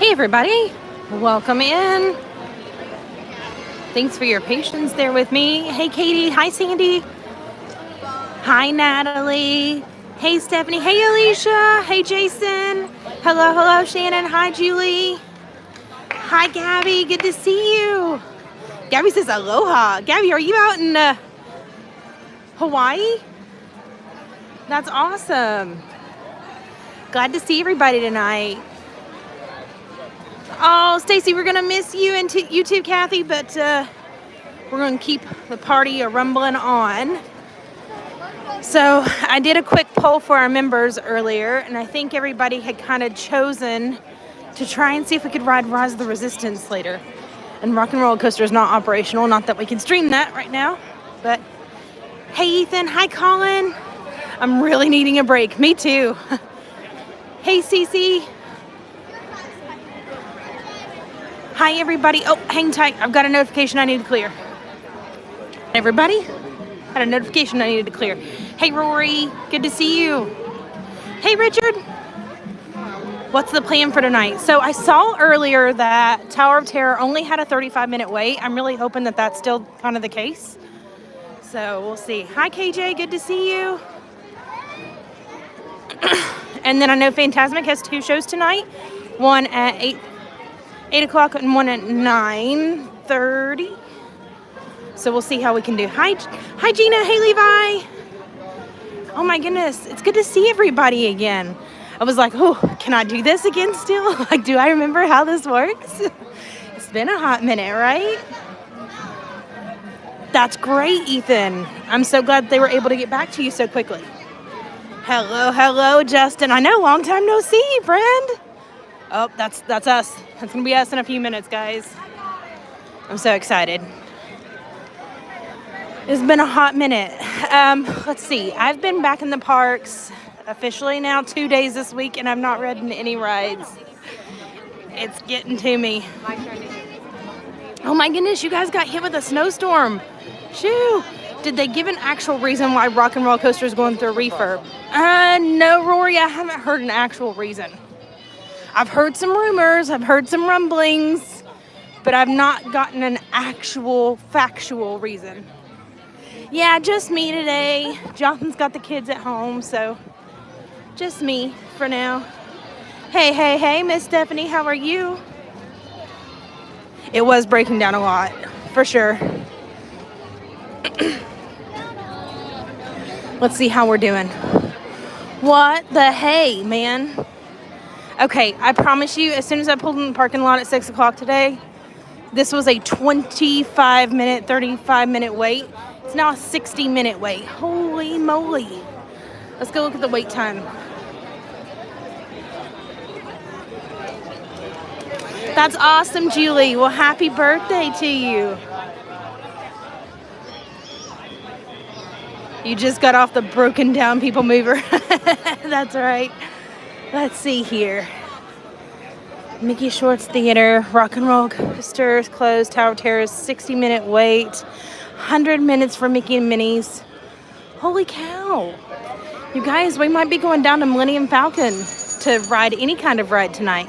Hey everybody, welcome in. Thanks for your patience there with me. Hey Katie, hi Sandy. Hi Natalie. Hey Stephanie, hey Alicia, hey Jason. Hello Shannon, hi Julie. Hi Gabby, good to see you. Gabby says aloha. Gabby, are you out in Hawaii? That's awesome. Glad to see everybody tonight. Oh, Stacey, we're going to miss you and you too, Cathy, but we're going to keep the party rumbling on. So I did a quick poll for our members earlier, and I think everybody had kind of chosen to try and see if we could ride Rise of the Resistance later. And Rock and Roller Coaster is not operational, not that we can stream that right now, but hey, Ethan. Hi, Colin. I'm really needing a break. Me too. Hey, Cece. Hi, everybody. Oh, hang tight. I've got a notification I need to clear. Everybody? Had a notification I needed to clear. Hey, Rory. Good to see you. Hey, Richard. What's the plan for tonight? So I saw earlier that Tower of Terror only had a 35-minute wait. I'm really hoping that that's still kind of the case. So we'll see. Hi, KJ. Good to see you. And then I know Fantasmic has 2 shows tonight. One at 8 o'clock and one at 9:30. So we'll see how we can do. Hi Gina. Hey, Levi. Oh, my goodness. It's good to see everybody again. I was like, oh, can I do this again still? Like, do I remember how this works? It's been a hot minute, right? That's great, Ethan. I'm so glad they were able to get back to you so quickly. Hello, Justin. I know, long time no see, friend. Oh, that's us. That's going to be us in a few minutes, guys. I'm so excited. It's been a hot minute. Let's see. I've been back in the parks officially now 2 days this week, and I've not ridden any rides. It's getting to me. Oh, my goodness. You guys got hit with a snowstorm. Shoo. Did they give an actual reason why Rock and Roller Coaster is going through a refurb? No, Rory. I haven't heard an actual reason. I've heard some rumors, I've heard some rumblings, but I've not gotten an actual factual reason. Yeah, just me today. Jonathan's got the kids at home, so just me for now. Hey, Miss Stefanie, how are you? It was breaking down a lot, for sure. Let's see how we're doing. What the hey, man? Okay, I promise you, as soon as I pulled in the parking lot at 6 o'clock today, this was a 25-minute, 35-minute wait. It's now a 60-minute wait. Holy moly. Let's go look at the wait time. That's awesome, Julie. Well, happy birthday to you. You just got off the broken down people mover. That's right. Let's see here. Mickey Shorts Theater, Rock and Roll Coaster is closed. Tower of Terror is 60-minute wait. 100 minutes for Mickey and Minnie's. Holy cow. You guys, we might be going down to Millennium Falcon to ride any kind of ride tonight.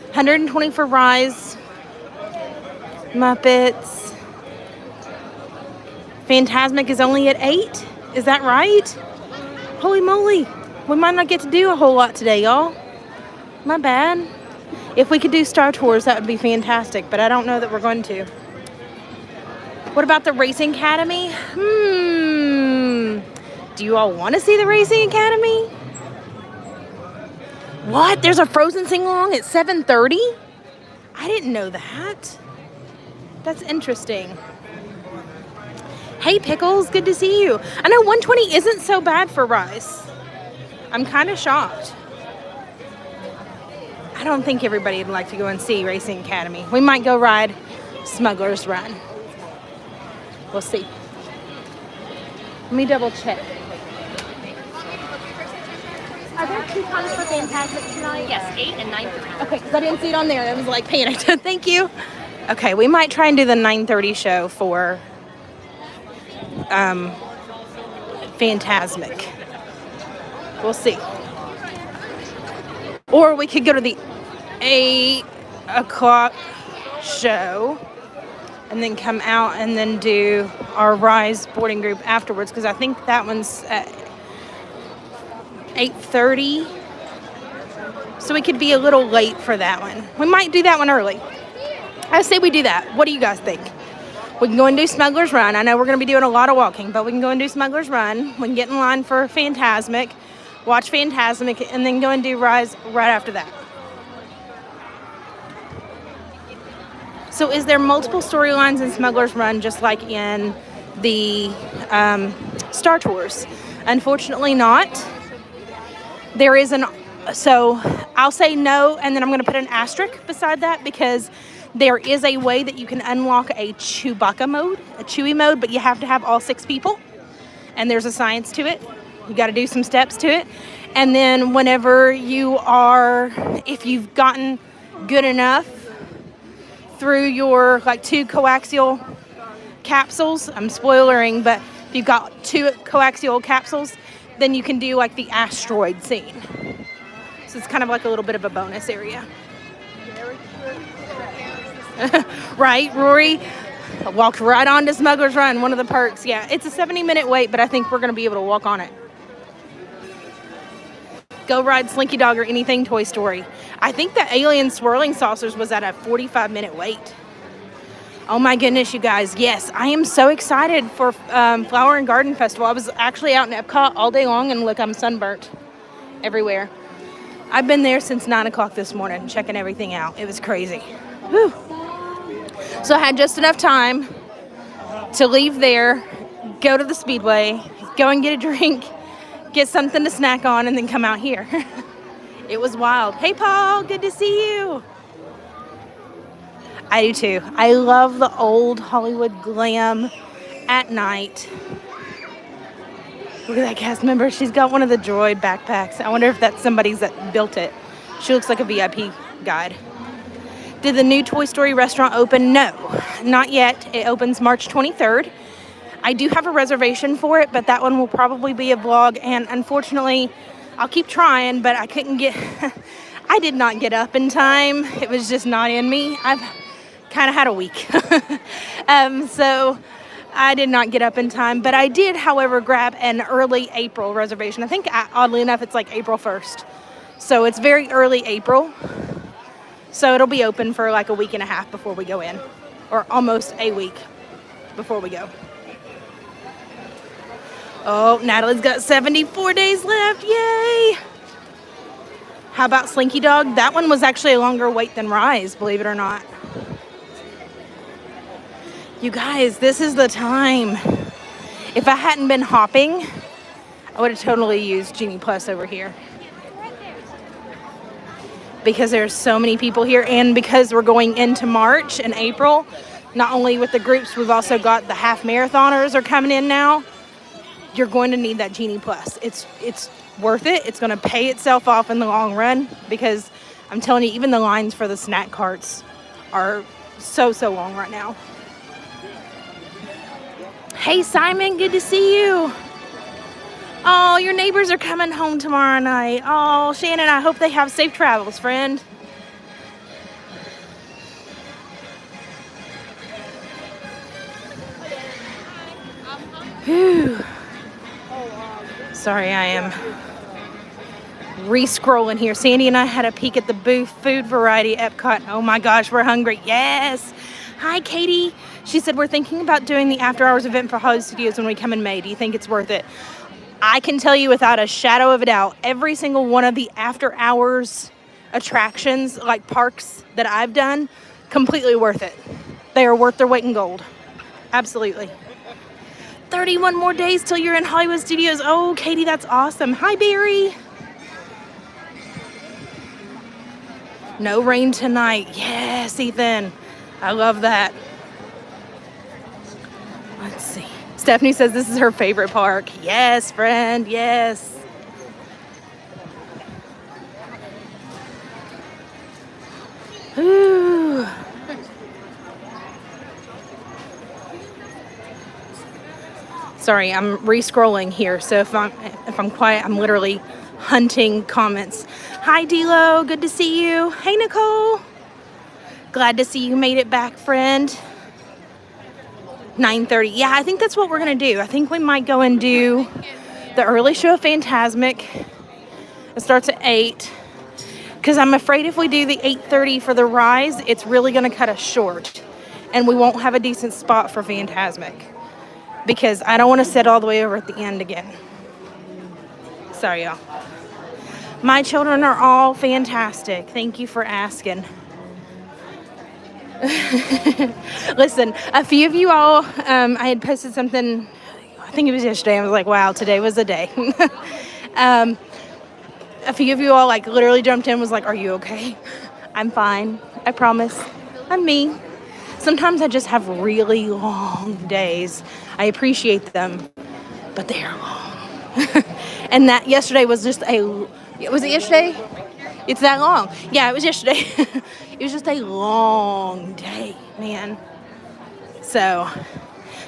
120 for Rise. Muppets. Fantasmic is only at 8. Is that right? Holy moly. We might not get to do a whole lot today, y'all. My bad. If we could do Star Tours, that would be fantastic, but I don't know that we're going to. What about the Racing Academy? Do you all want to see the Racing Academy? What? There's a Frozen sing-along at 7:30? I didn't know that. That's interesting. Hey, Pickles, good to see you. I know 120 isn't so bad for Rise. I'm kind of shocked. I don't think everybody would like to go and see Racing Academy. We might go ride Smuggler's Run. We'll see. Let me double check. Are there 2 times for Fantasmic tonight? Yes, 8 and 9:30. Okay, because I didn't see it on there. I was like panicked. Thank you. Okay, we might try and do the 9:30 show for Fantasmic. We'll see. Or we could go to the 8. o'clock show, and then come out and then do our Rise boarding group afterwards, because I think that one's at 8:30. So we could be a little late for that one. We might do that one early. I say we do that. What do you guys think? We can go and do Smuggler's Run. I know we're going to be doing a lot of walking, but we can go and do Smuggler's Run. We can get in line for Fantasmic, watch Fantasmic, and then go and do Rise right after that. So is there multiple storylines in Smuggler's Run just like in the Star Tours? Unfortunately not. There is an... So I'll say no, and then I'm going to put an asterisk beside that, because there is a way that you can unlock a Chewbacca mode, a Chewie mode, but you have to have all 6 people, and there's a science to it. You got to do some steps to it. And then whenever you are, if you've gotten good enough through your like 2 coaxial capsules, I'm spoilering, but if you've got 2 coaxial capsules, then you can do like the asteroid scene. So it's kind of like a little bit of a bonus area. Right, Rory? I walked right on to Smuggler's Run, one of the perks. Yeah, it's a 70-minute wait, but I think we're going to be able to walk on it. Go ride Slinky Dog or anything Toy Story. I think the Alien Swirling Saucers was at a 45-minute wait. Oh my goodness, you guys. Yes, I am so excited for Flower and Garden Festival. I was actually out in Epcot all day long, and look, I'm sunburnt everywhere. I've been there since 9 o'clock this morning, checking everything out. It was crazy. Whew. So I had just enough time to leave there, go to the Speedway, go and get a drink, get something to snack on, and then come out here. It was wild. Hey, Paul, good to see you. I do too. I love the old Hollywood glam at night. Look at that cast member. She's got one of the droid backpacks. I wonder if that's somebody's that built it. She looks like a VIP guide. Did the new Toy Story restaurant open? No, not yet. It opens March 23rd. I do have a reservation for it, but that one will probably be a vlog. And unfortunately, I'll keep trying, but I couldn't get... I did not get up in time. It was just not in me. I've kind of had a week. So I did not get up in time, but I did, however, grab an early April reservation. I think, oddly enough, it's like April 1st. So it's very early April. So it'll be open for like a week and a half before we go in, or almost a week before we go. Oh, Natalie's got 74 days left. Yay! How about Slinky Dog? That one was actually a longer wait than Rise, believe it or not. You guys, this is the time. If I hadn't been hopping, I would have totally used Genie Plus over here. Because there's so many people here, and because we're going into March and April, not only with the groups, we've also got the half marathoners are coming in now. You're going to need that Genie Plus. It's worth it. It's going to pay itself off in the long run, because I'm telling you, even the lines for the snack carts are so long right now. Hey, Simon, good to see you. Oh, your neighbors are coming home tomorrow night. Oh, Shannon, I hope they have safe travels, friend. Whew. Sorry, I am re-scrolling here. Sandy and I had a peek at the booth food variety Epcot. Oh my gosh, we're hungry. Yes. Hi, Katie. She said, we're thinking about doing the after hours event for Hollywood Studios when we come in May. Do you think it's worth it? I can tell you without a shadow of a doubt, every single one of the after hours attractions, like parks that I've done, completely worth it. They are worth their weight in gold. Absolutely. 31 more days till you're in Hollywood Studios. Oh, Katie, that's awesome. Hi, Barry. No rain tonight. Yes, Ethan. I love that. Let's see. Stephanie says this is her favorite park. Yes, friend. Yes. Ooh. Sorry, I'm re-scrolling here. So if I'm quiet, I'm literally hunting comments. Hi, D-Lo. Good to see you. Hey, Nicole. Glad to see you made it back, friend. 9:30. Yeah, I think that's what we're going to do. I think we might go and do the early show of Fantasmic. It starts at 8. Because I'm afraid if we do the 8:30 for the Rise, it's really going to cut us short. And we won't have a decent spot for Fantasmic. Because I don't want to sit all the way over at the end again. Sorry, y'all. My children are all fantastic. Thank you for asking. Listen, a few of you all, I had posted something, I think it was yesterday. I was like, wow, today was a day. A few of you all like literally jumped in, was like, are you okay? I'm fine. I promise. I'm me. Sometimes I just have really long days. I appreciate them, but they are long. And that yesterday was just was it yesterday? It's that long. Yeah, it was yesterday. It was just a long day, man. So,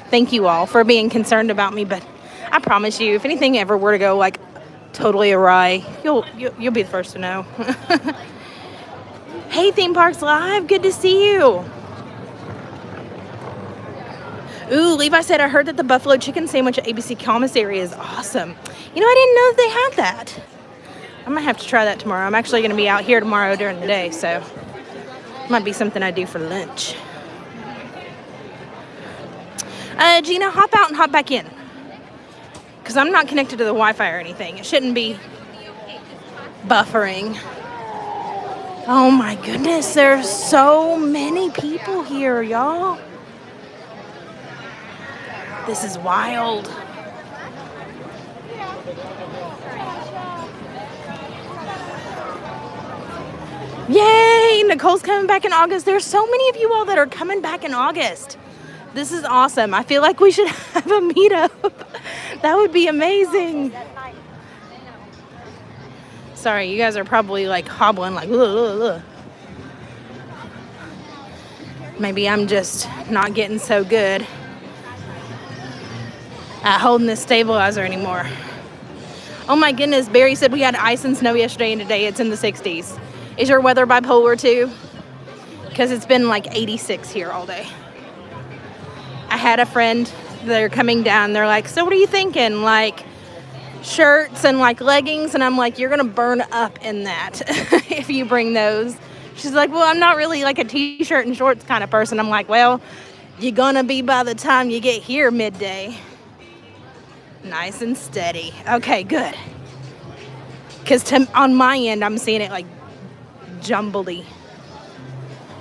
thank you all for being concerned about me, but I promise you, if anything ever were to go like totally awry, you'll be the first to know. Hey, Theme Parks Live, good to see you. Ooh, Levi said, I heard that the buffalo chicken sandwich at ABC Commissary is awesome. You know, I didn't know they had that. I might have to try that tomorrow. I'm actually going to be out here tomorrow during the day, so it might be something I do for lunch. Gina, hop out and hop back in. Because I'm not connected to the Wi-Fi or anything. It shouldn't be buffering. Oh my goodness, there's so many people here, y'all. This is wild. Yay! Nicole's coming back in August. There's so many of you all that are coming back in August. This is awesome. I feel like we should have a meetup. That would be amazing. Sorry, you guys are probably like hobbling like, ugh, ugh, ugh. Maybe I'm just not getting so good at holding this stabilizer anymore. Oh my goodness, Barry said we had ice and snow yesterday and today it's in the 60s. Is your weather bipolar too? Because it's been like 86 here all day. I had a friend, they're coming down, they're like, so what are you thinking? Like shirts and like leggings? And I'm like, you're gonna burn up in that if you bring those. She's like, well, I'm not really like a t-shirt and shorts kind of person. I'm like, well, you're gonna be by the time you get here midday. Nice and steady. Okay, good. Because on my end, I'm seeing it like jumbledy.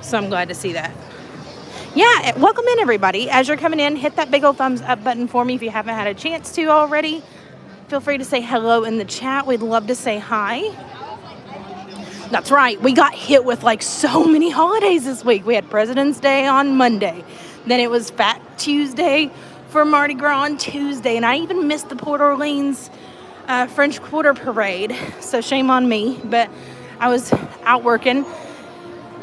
So I'm glad to see that. Yeah, welcome in everybody. As you're coming in, hit that big old thumbs up button for me if you haven't had a chance to already. Feel free to say hello in the chat. We'd love to say hi. That's right. We got hit with like so many holidays this week. We had President's Day on Monday. Then it was Fat Tuesday for Mardi Gras on Tuesday. And I even missed the Port Orleans French Quarter Parade. So shame on me. But I was out working.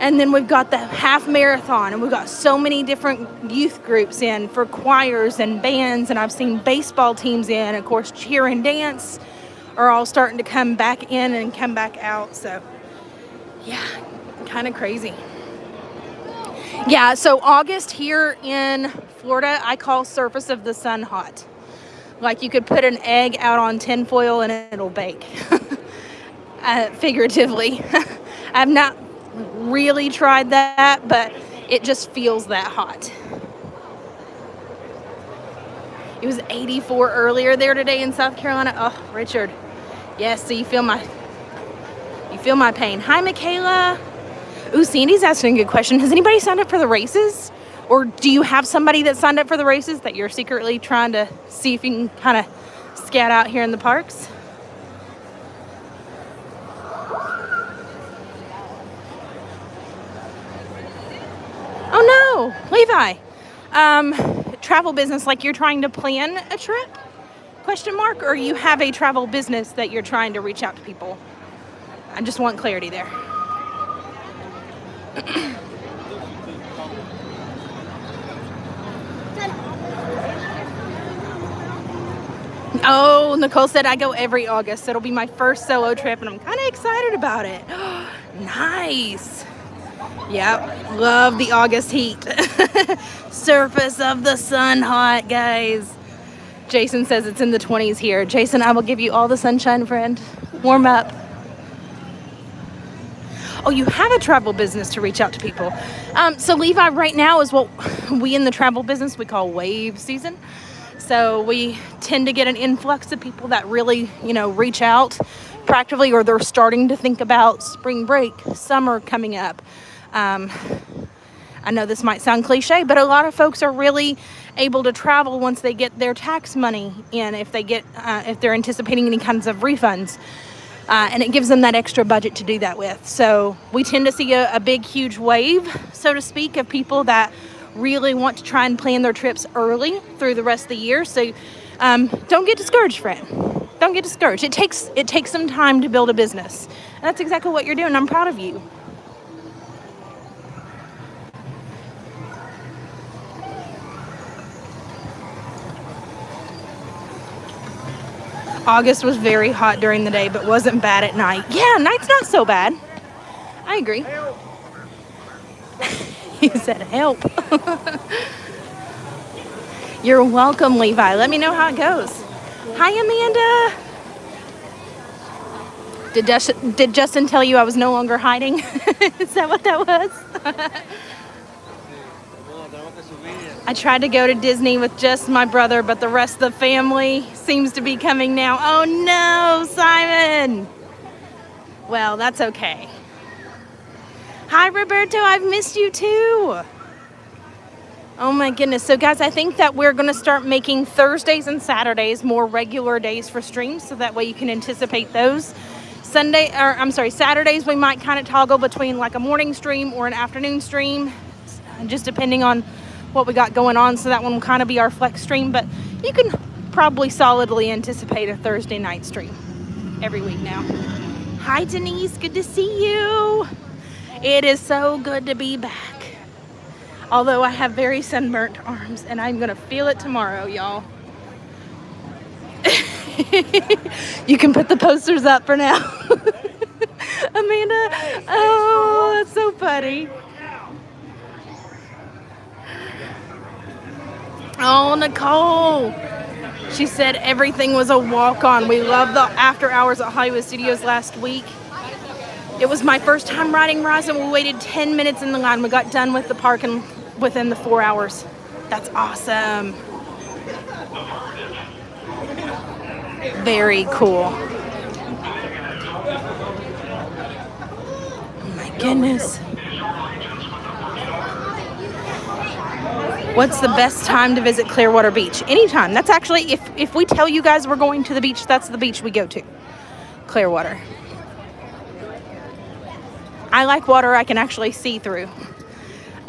And then we've got the half marathon, and we've got so many different youth groups in for choirs and bands, and I've seen baseball teams in. Of course, cheer and dance are all starting to come back in and come back out. So, yeah, kind of crazy. Yeah, so August here in Florida, I call surface of the sun hot. Like you could put an egg out on tinfoil and it'll bake, figuratively. I've not really tried that, but it just feels that hot. It was 84 earlier there today in South Carolina. Oh, Richard. Yes, so you feel my pain. Hi, Michaela. Ooh, Sandy's asking a good question. Has anybody signed up for the races? Or do you have somebody that signed up for the races that you're secretly trying to see if you can kind of scat out here in the parks? Oh no, Levi. Travel business, like you're trying to plan a trip? Question mark, or you have a travel business that you're trying to reach out to people? I just want clarity there. Oh, Nicole said I go every August. So it'll be my first solo trip and I'm kind of excited about it. Nice. Yep, love the August heat. Surface of the sun hot, guys. Jason says it's in the 20s here. Jason, I will give you all the sunshine, friend. Warm up. Oh, you have a travel business to reach out to people. So Levi, right now is what we in the travel business, we call wave season. So we tend to get an influx of people that really, reach out practically, or they're starting to think about spring break, summer coming up. I know this might sound cliche, but a lot of folks are really able to travel once they get their tax money in, if they're anticipating any kinds of refunds. And it gives them that extra budget to do that with. So we tend to see a big, huge wave, so to speak, of people that really want to try and plan their trips early through the rest of the year. So don't get discouraged, friend. Don't get discouraged. It takes some time to build a business. And that's exactly what you're doing. I'm proud of you. August was very hot during the day, but wasn't bad at night. Yeah, night's not so bad. I agree. He said, help. You're welcome, Levi. Let me know how it goes. Hi, Amanda. Did Justin tell you I was no longer hiding? Is that what that was? I tried to go to Disney with just my brother, but the rest of the family seems to be coming now. Oh no, Simon. Well, that's okay. Hi, Roberto. I've missed you too. Oh my goodness. So guys, I think that we're going to start making Thursdays and Saturdays more regular days for streams, so that way you can anticipate those. Saturdays we might kind of toggle between like a morning stream or an afternoon stream, just depending on what we got going on. So that one will kind of be our flex stream, but you can probably solidly anticipate a Thursday night stream every week now. Hi, Denise. Good to see you. It is so good to be back. Although I have very sunburnt arms, and I'm going to feel it tomorrow, y'all. You can put the posters up for now. Amanda, oh, that's so funny. Oh, Nicole. She said everything was a walk-on. We loved the after hours at Hollywood Studios last week. It was my first time riding Rise, and we waited 10 minutes in the line. We got done with the park within the 4 hours. That's awesome. Very cool. Oh my goodness. What's the best time to visit Clearwater Beach? Anytime. That's actually, if we tell you guys we're going to the beach, that's the beach we go to. Clearwater. I like water I can actually see through.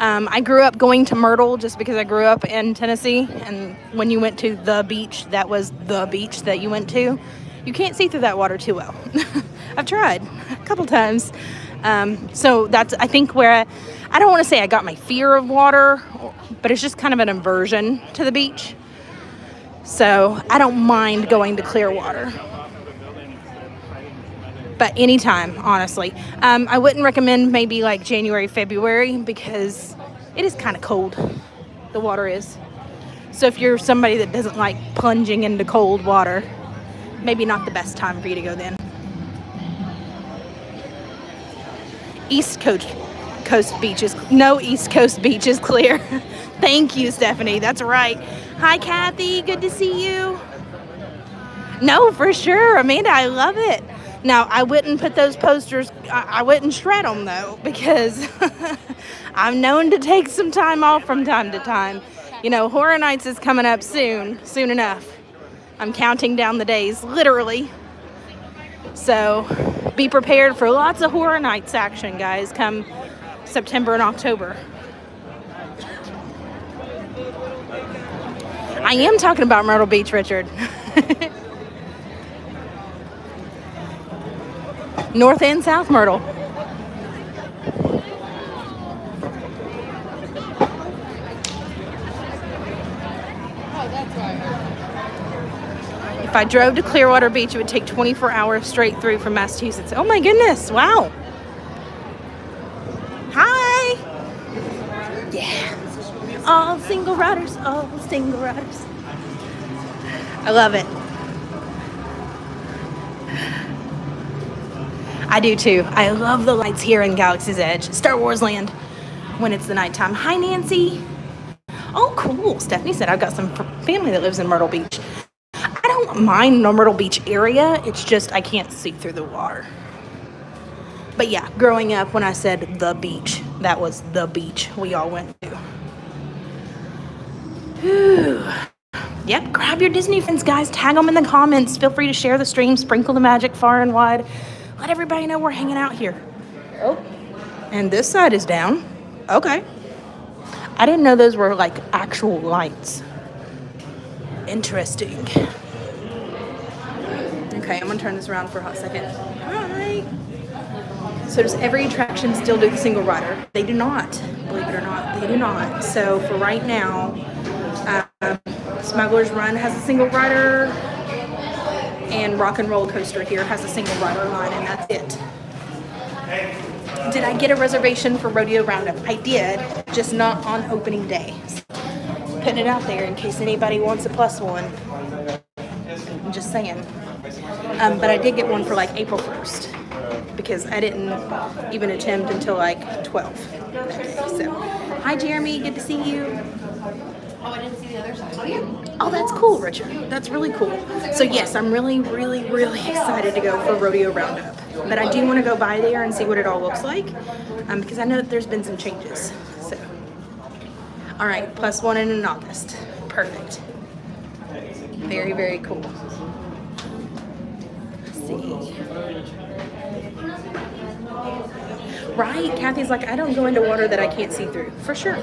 I grew up going to Myrtle just because I grew up in Tennessee, and when you went to the beach, that was the beach that you went to. You can't see through that water too well. I've tried a couple times. So that's, I think, where I don't want to say I got my fear of water, but it's just kind of an aversion to the beach. So I don't mind going to Clearwater. But anytime, honestly. I wouldn't recommend maybe like January, February, because it is kind of cold. The water is. So if you're somebody that doesn't like plunging into cold water, maybe not the best time for you to go then. East Coast Beach is clear. Thank you, Stefanie. That's right. Hi, Cathy. Good to see you. No, for sure. Amanda, I love it. Now, I wouldn't put those posters, I wouldn't shred them, though, because I'm known to take some time off from time to time. You know, Horror Nights is coming up soon enough. I'm counting down the days, literally. So be prepared for lots of Horror Nights action, guys, come September and October. I am talking about Myrtle Beach, Richard. North and South Myrtle. If I drove to Clearwater Beach, it would take 24 hours straight through from Massachusetts. Oh my goodness, wow. Hi. All single riders, all single riders. I love it. I do too. I love the lights here in Galaxy's Edge, Star Wars Land, when it's the nighttime. Hi, Nancy. Oh, cool. Stefanie said I've got some family that lives in Myrtle Beach. I don't mind the Myrtle Beach area. It's just I can't see through the water. But yeah, growing up, when I said the beach, that was the beach we all went to. Whew. Yep, grab your Disney friends, guys. Tag them in the comments. Feel free to share the stream, sprinkle the magic far and wide. Let everybody know we're hanging out here. Oh, and this side is down. Okay. I didn't know those were like actual lights. Interesting. Okay, I'm gonna turn this around for a hot second. Hi. So does every attraction still do the single rider? They do not, believe it or not, they do not. So for right now, Smuggler's Run has a single rider, and Rock and Roller Coaster here has a single rider line, and that's it. Did I get a reservation for Rodeo Roundup? I did, just not on opening day. Putting it out there in case anybody wants a plus one. I'm just saying. But I did get one for like April 1st. Because I didn't even attempt until like 12 that day. So, hi Jeremy, good to see you. Oh, I didn't see the other side. Oh, that's cool, Richard. That's really cool. So yes, I'm really, really, really excited to go for Rodeo Roundup. But I do want to go by there and see what it all looks like, because I know that there's been some changes. So, all right, plus one in August. Perfect. Very, very cool. Let's see. Right? Kathy's like, I don't go into water that I can't see through. For sure,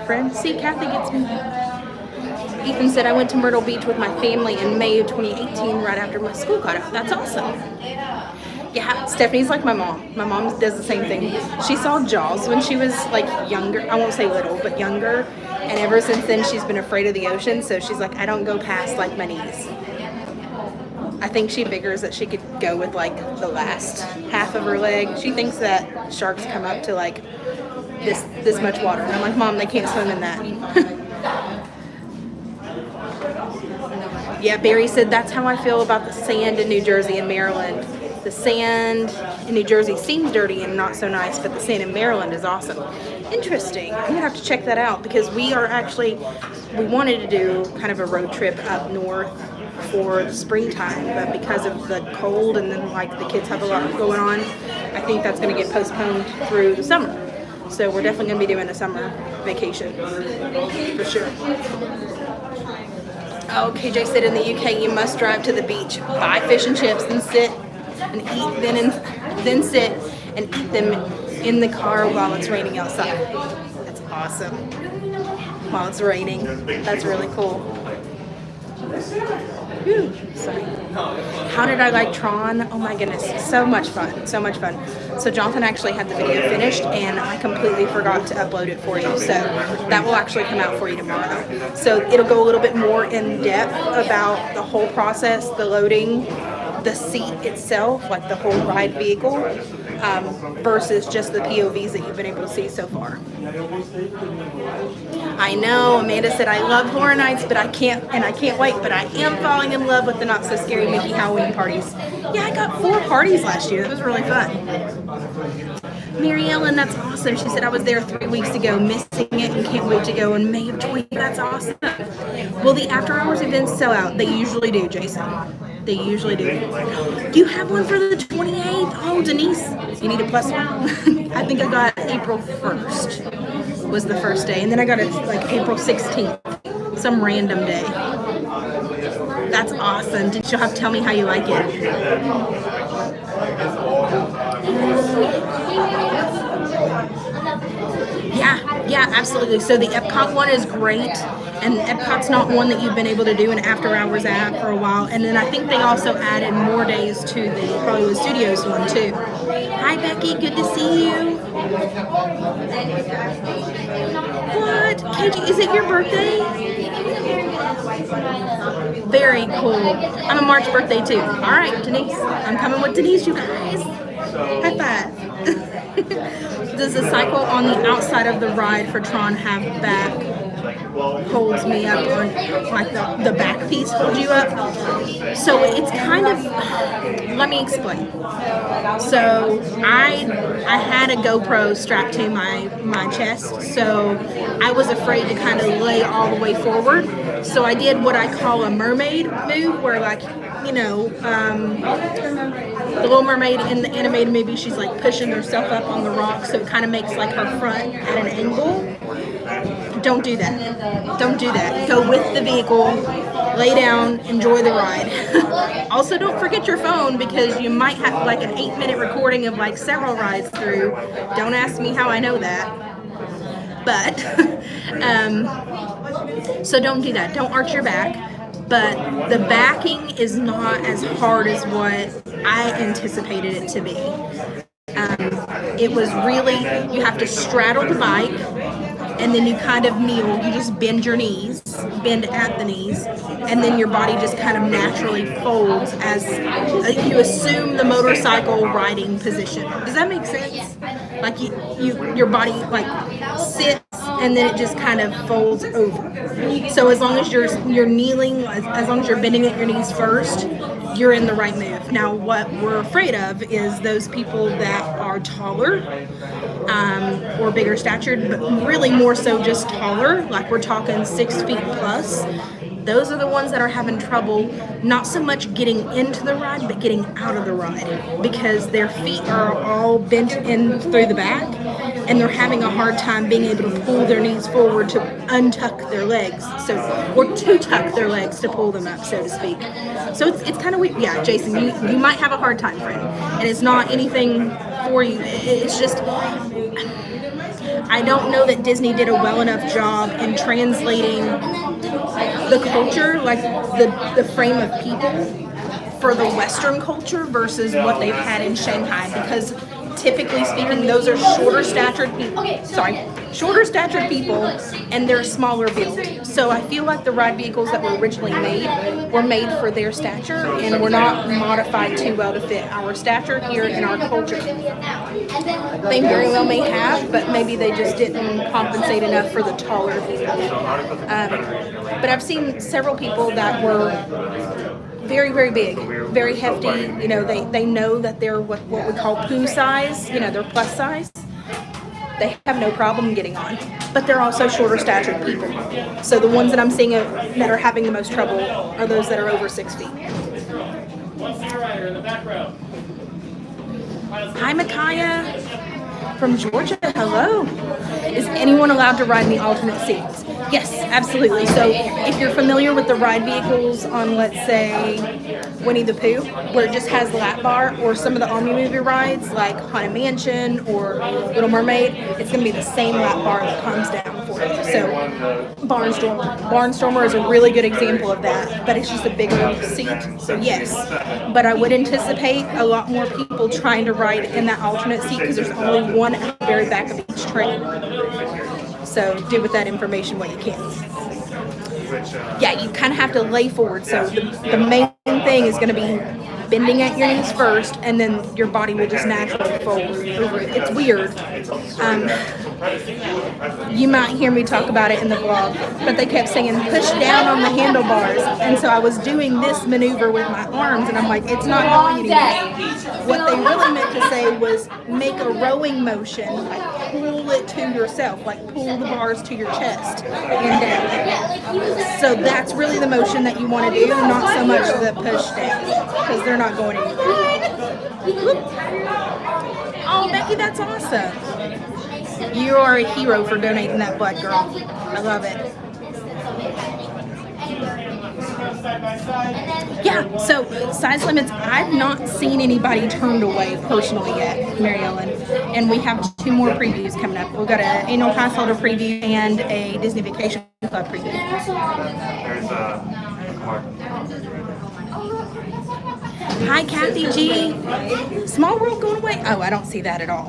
friend. See, Kathy gets me. Ethan said, I went to Myrtle Beach with my family in May of 2018 right after my school got out. That's awesome. Yeah, Stephanie's like my mom. My mom does the same thing. She saw Jaws when she was like younger. I won't say little, but younger. And ever since then, she's been afraid of the ocean. So she's like, I don't go past like my knees. I think she figures that she could go with like the last half of her leg. She thinks that sharks come up to like this much water. And I'm like, Mom, they can't swim in that. Yeah, Barry said that's how I feel about the sand in New Jersey and Maryland. The sand in New Jersey seems dirty and not so nice, but the sand in Maryland is awesome. Interesting. I'm gonna have to check that out because we wanted to do kind of a road trip up north for the springtime, but because of the cold and then like the kids have a lot going on, I think that's going to get postponed through the summer. So we're definitely going to be doing a summer vacation for sure. Oh, KJ said in the UK you must drive to the beach, buy fish and chips, and sit and eat, then sit and eat them in the car while it's raining outside. That's awesome. While it's raining, that's really cool. Whew, sorry. How did I like Tron? Oh my goodness, so much fun, so much fun. So Jonathan actually had the video finished and I completely forgot to upload it for you. So that will actually come out for you tomorrow. So it'll go a little bit more in depth about the whole process, the loading, the seat itself, like the whole ride vehicle, versus just the POVs that you've been able to see so far. I know, Amanda said, I love Horror Nights, but I can't wait, but I am falling in love with the Not So Scary Mickey Halloween parties. Yeah, I got 4 parties last year. That was really fun. Mary Ellen, that's awesome. She said, I was there 3 weeks ago, missing it, and can't wait to go in May of 20. That's awesome. Will the after hours events sell out? They usually do, Jason. They usually do. Do you have one for the 28th? Oh, Denise, you need a plus one. I think I got April 1st was the first day. And then I got it like April 16th, some random day. That's awesome. Did you have to tell me how you like it? Yeah, absolutely. So the Epcot one is great. And Epcot's not one that you've been able to do an after-hours app for a while. And then I think they also added more days to the Hollywood Studios one, too. Hi, Becky. Good to see you. What? KG, is it your birthday? Very cool. I'm a March birthday, too. All right, Denise. I'm coming with Denise, you guys. High five. Does the cycle on the outside of the ride for Tron have back holds me up on, like the back piece holds you up? So it's kind of, let me explain. So I had a GoPro strapped to my chest, so I was afraid to kind of lay all the way forward. So I did what I call a mermaid move, where like, you know, the Little Mermaid in the animated movie, she's like pushing herself up on the rock, so it kind of makes like her front at an angle. Don't do that. Don't do that. Go with the vehicle, lay down, enjoy the ride. Also, don't forget your phone, because you might have like an 8-minute recording of like several rides through. Don't ask me how I know that. But, so don't do that. Don't arch your back. But the backing is not as hard as what I anticipated it to be. It was really, you have to straddle the bike, and then you kind of kneel. You just bend your knees, bend at the knees, and then your body just kind of naturally folds as you assume the motorcycle riding position. Does that make sense? Like your body like sits, and then it just kind of folds over. So as long as you're kneeling, as long as you're bending at your knees first, you're in the right move. Now, what we're afraid of is those people that are taller or bigger statured, but really more so just taller, like we're talking 6 feet plus. Those are the ones that are having trouble, not so much getting into the ride, but getting out of the ride, because their feet are all bent in through the back, and they're having a hard time being able to pull their knees forward to untuck their legs, or to tuck their legs to pull them up, so to speak. So it's kind of weird. Yeah, Jason, you might have a hard time, friend, and it's not anything for you. It's just, I don't know that Disney did a well enough job in translating the culture, like the frame of people, for the Western culture versus what they've had in Shanghai, because typically speaking, those are shorter statured people, and they're smaller built. So I feel like the ride vehicles that were originally made were made for their stature and were not modified too well to fit our stature here in our culture. They very well may have, but maybe they just didn't compensate enough for the taller people. But I've seen several people that were very, very big, very hefty. You know, they know that they're what we call poo size, you know, they're plus size. They have no problem getting on, but they're also shorter statured people. So the ones that I'm seeing that are having the most trouble are those that are over 6 feet. Hi, Micaiah from Georgia. Hello. Is anyone allowed to ride in the alternate seats? Yes, absolutely. So if you're familiar with the ride vehicles on, let's say, Winnie the Pooh, where it just has the lap bar, or some of the Omni movie rides like Haunted Mansion or Little Mermaid, it's going to be the same lap bar that comes down for you. So Barnstormer is a really good example of that, but it's just a bigger seat. So yes, but I would anticipate a lot more people trying to ride in that alternate seat, because there's only one at the very back of each train. So do with that information what you can. Yeah, you kind of have to lay forward. So the main thing is going to be bending at your knees first, and then your body will just naturally fold over it. It's weird. You might hear me talk about it in the vlog, but they kept saying push down on the handlebars, and so I was doing this maneuver with my arms, and I'm like, it's not going anywhere. What they really meant to say was make a rowing motion, like pull it to yourself, like pull the bars to your chest and down. So that's really the motion that you want to do, not so much the push down, because they're not going anywhere. Oh, Becky, that's awesome. You are a hero for donating that blood, girl. I love it. Yeah, so size limits, I've not seen anybody turned away personally yet, Mary Ellen. And we have 2 more previews coming up. We've got an annual pass holder preview and a Disney Vacation Club preview. Hi, Cathy G. Small World going away? Oh, I don't see that at all.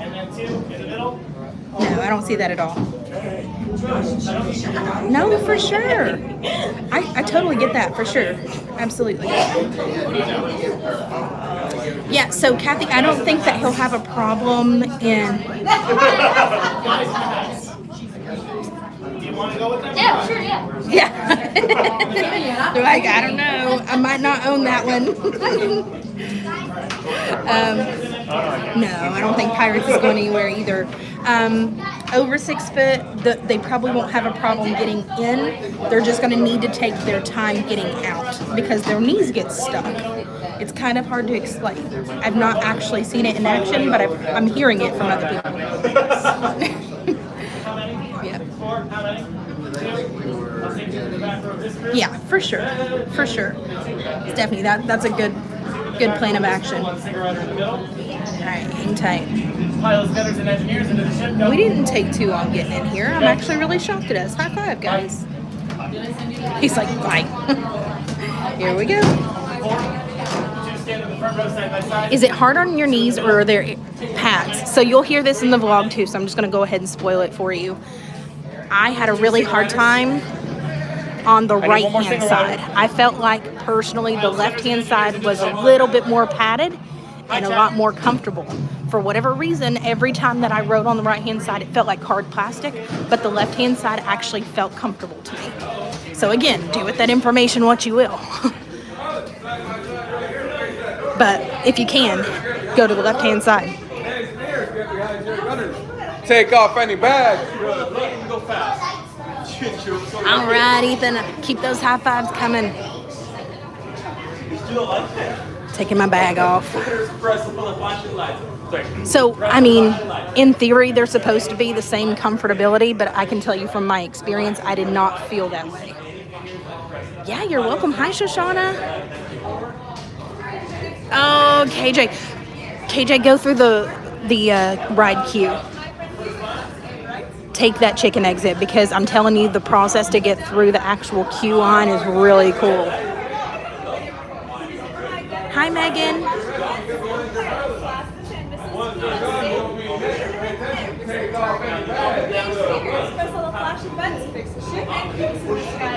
No, I don't see that at all. No, for sure. I totally get that, for sure. Absolutely. Yeah, so Cathy, I don't think that he'll have a problem in. Yeah, sure, yeah. Yeah. They're like, I don't know. I might not own that one. No, I don't think Pirates is going anywhere either. Over 6 foot, they probably won't have a problem getting in. They're just going to need to take their time getting out because their knees get stuck. It's kind of hard to explain. I've not actually seen it in action, but I'm hearing it from other people. Yeah. Yeah, for sure. For sure. Stefanie, that's a good plan of action. All right, hang tight. We didn't take too long getting in here. I'm actually really shocked at us. High five, guys. He's like, bye. Here we go. Is it hard on your knees or are there pads? So you'll hear this in the vlog too, so I'm just going to go ahead and spoil it for you. I had a really hard time on the right hand side. I felt like personally the left hand side was a little bit more padded and a lot more comfortable. For whatever reason, every time that I rode on the right hand side, it felt like hard plastic, but the left hand side actually felt comfortable to me. So again, do with that information what you will. But if you can, go to the left hand side. Take off any bags. All right, Ethan, keep those high fives coming. Taking my bag off. So, I mean, in theory, they're supposed to be the same comfortability, but I can tell you from my experience, I did not feel that way. Yeah, you're welcome. Hi, Shoshauna. Oh, KJ. KJ, go through the ride queue. Take that chicken exit because I'm telling you, the process to get through the actual queue line is really cool. Hi, Megan.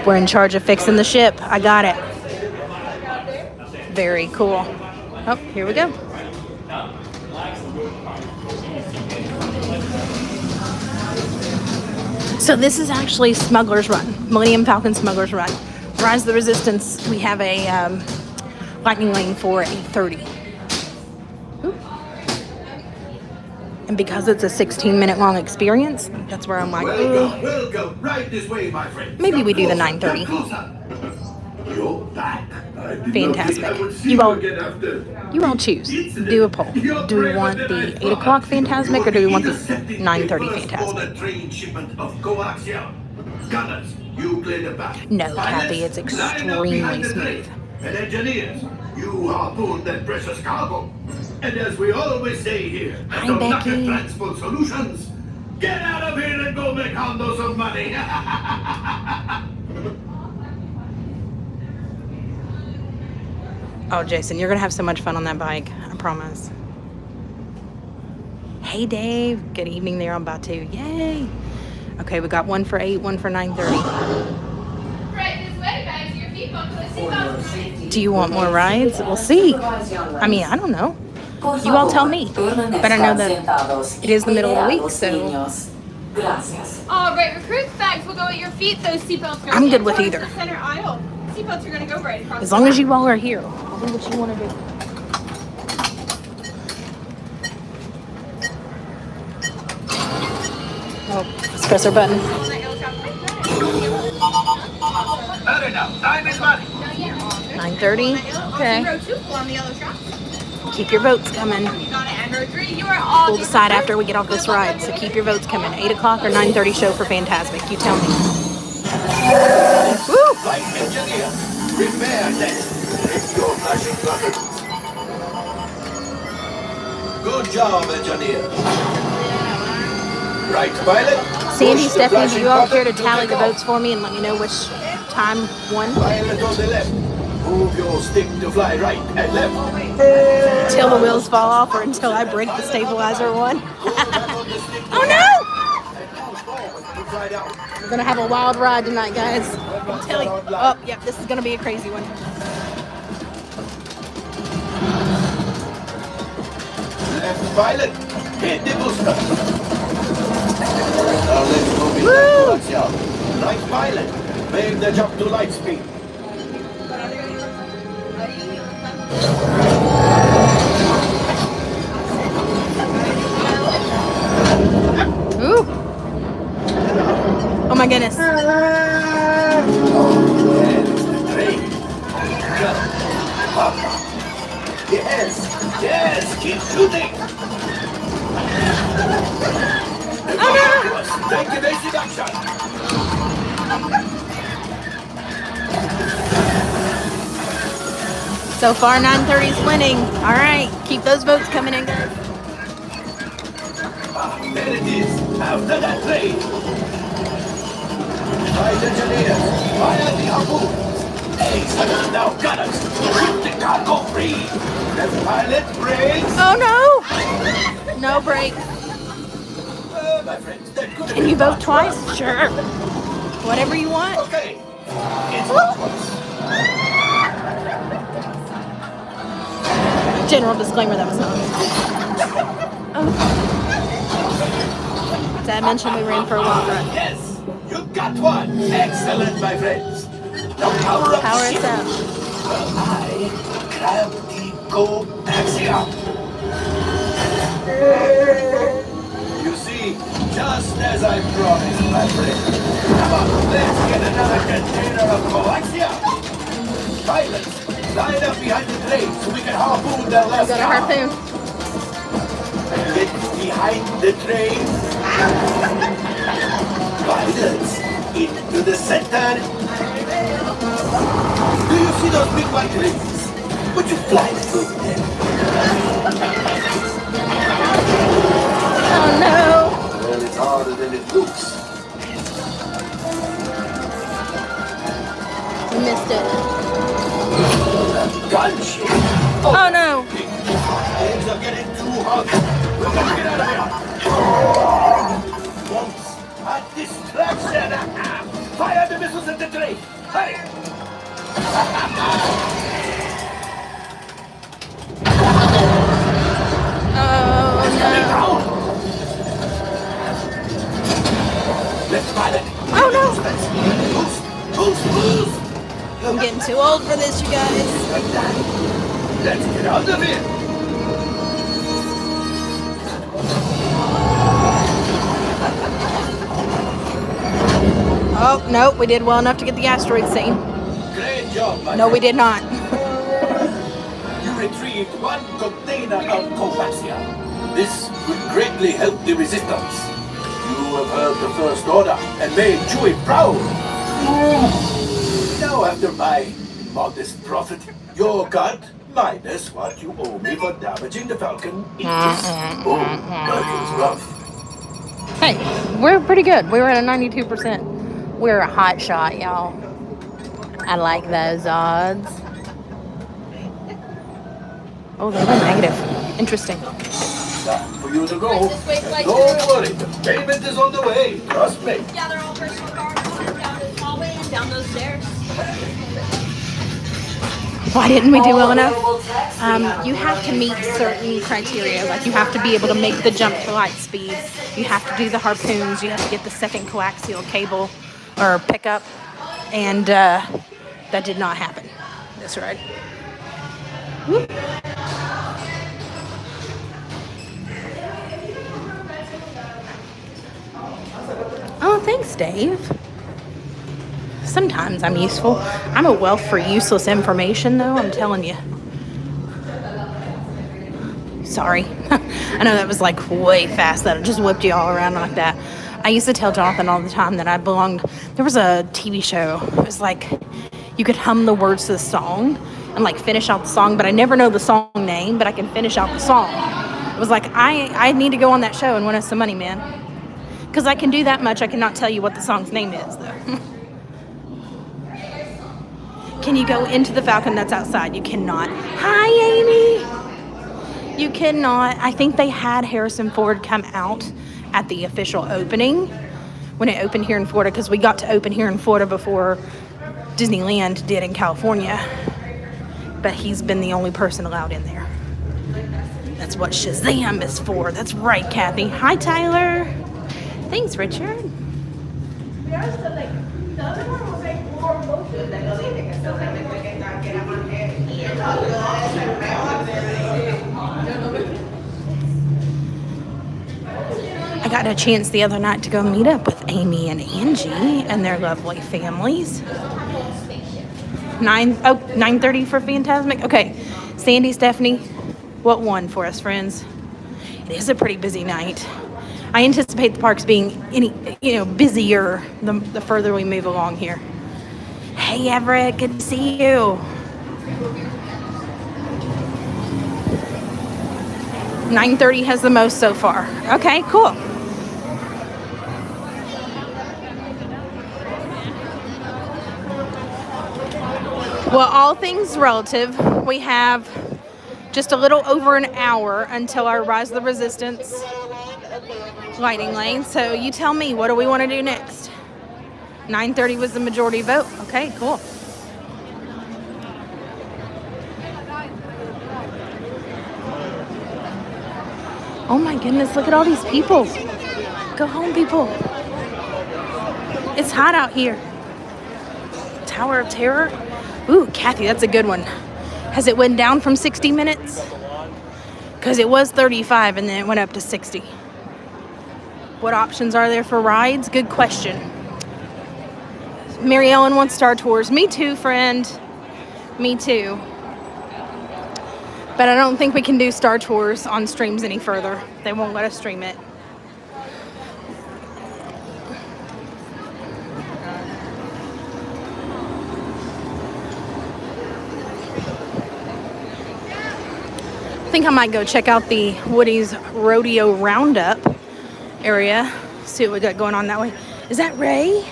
We're in charge of fixing the ship. I got it. Very cool. Oh, here we go. So this is actually Smuggler's Run, Millennium Falcon Smuggler's Run. Rise of the Resistance, we have a lightning lane for 8:30. And because it's a 16-minute long experience, that's where I'm like, welcome. Right this way, my friend. Maybe we do the 9:30. You're back. Fantasmic. You all choose. Do a poll. Do we want the 8 o'clock Fantasmic or do we want the 9:30 Fantasmic? No, Cathy, it's extremely smooth. And engineers, you harpooned that precious cargo. And as we always say here, at the Meckes Transport Solutions, get out of here and go make Hondo some money. Oh, Jason, you're going to have so much fun on that bike. I promise. Hey, Dave. Good evening there on Batu. Yay. Okay, we got one for 8, one for 9:30. Right this way, guys. Your feet won't put a seatbelt. Do you want more rides? We'll see. I mean, I don't know. You all tell me. But I know that it is the middle of the week, so... All right, recruits bags will go at your feet. Those seatbelts are I'm good with either. the center aisle. Seatbelts are going to go right across. As long as you all are here, I'll do what you want to do. Oh, let's press our button. Hurry now, time is money. 9:30. Okay. Keep your votes coming. We'll decide after we get off this ride. So keep your votes coming. 8 o'clock or 9:30 show for Fantasmic. You tell me. Woo! Right, engineer. Repair next. Take your flashing buttons. Good job, engineer. Right, pilot. Sandy, Push the Stefanie, do flashing you all care to button tally the take off. votes for me and let me know which time won? Pilot on the left. Move your stick to fly right and left. Until the wheels fall off or until I break the stabilizer one. Oh no! We're gonna have a wild ride tonight, guys. I'm telling you. Oh, yep, this is gonna be a crazy one. Left pilot, hit the booster. Now let's move in that direction. Right pilot, make the jump to light speed. Ooh. Oh my goodness. Yes, keep shooting. Take evasive action. So far, 930's winning. All right, keep those votes coming in, guys. There it is, after that plane. Right engineers, fire the harpoons. Excellent, now gunners, keep the cargo free. Left pilot, brakes. Oh no! No break. My friends, that could have Can you been vote twice? Sure. Whatever you want. Okay, it's not twice. General disclaimer, that was not. Oh. Did I mention we ran for a long run? Yes, you got one. Excellent, my friends. Now power up. Power us up. Well, I grab the coaxium. You see, just as I promised, my friend. Come on, let's get another container of coaxium. Pilots, line up behind the train so we can harpoon their last Got a car. harpoon. Get behind the train. Pilots, into the center. Do you see those big white rings? Would you fly through them? Oh no! Well, it's harder than it looks. We missed it. Gunship. Oh no! Things are getting too hot. We gotta get out of here. Once a distraction. Fire the missiles at the train. Hurry. Oh no! Let's pilot. Oh no! Boost. I'm getting too old for this, you guys. Like that. Let's get out of here. Oh no, we did well enough to get the asteroid scene. Great job, my No, we friend. did not. You retrieved one container of coaxium. This will greatly help the resistance. You have heard the First Order and made Chewie proud. Now, after my modest profit, your cut minus what you owe me for damaging the Falcon is Meckes rough. Hey, we're pretty good. We were at a 92%. We're a hot shot, y'all. I like those odds. Oh, they were negative. Interesting. Time for you to go. This way, flight Don't crew. worry, the payment is on the way. Trust me. Gather all personal guards down this hallway and down those stairs. Why didn't we do well enough? You have to meet certain criteria. Like you have to be able to make the jump to light speed. You have to do the harpoons. You have to get the second coaxial cable or pickup. And that did not happen. That's right. Whoop. Oh, thanks, Dave. Sometimes I'm useful. I'm a wealth for useless information, though, I'm telling you. Sorry. I know that was like way fast that I just whipped you all around like that. I used to tell Jonathan all the time that I belonged. There was a TV show. It was like you could hum the words to the song and like finish out the song, but I never know the song name, but I can finish out the song. It was like, I need to go on that show and win us some money, man. Because I can do that much, I cannot tell you what the song's name is, though. Can you go into the Falcon that's outside? You cannot. Hi, Amy. You cannot. I think they had Harrison Ford come out at the official opening when it opened here in Florida, because we got to open here in Florida before Disneyland did in California. But he's been the only person allowed in there. That's what Shazam is for. That's right, Cathy. Hi, Tyler. Thanks, Richard. I got a chance the other night to go meet up with Amy and Angie and their lovely families. 9:30 for Fantasmic. Okay, Sandy, Stefanie, what won for us, friends? It is a pretty busy night. I anticipate the parks being busier the further we move along here. Hey, Everett, good to see you. 9:30 has the most so far. Okay, cool. Well, all things relative. We have just a little over an hour until our Rise of the Resistance lighting lane. So you tell me, what do we want to do next? 9:30 was the majority vote. Okay, cool. Oh my goodness, look at all these people. Go home, people. It's hot out here. Tower of Terror. Ooh, Cathy, that's a good one. Has it went down from 60 minutes? Because it was 35 and then it went up to 60. What options are there for rides? Good question. Mary Ellen wants Star Tours. Me too, friend. Me too. But I don't think we can do Star Tours on streams any further. They won't let us stream it. I think I might go check out the Woody's Rodeo Roundup area. See what we got going on that way. Is that Ray?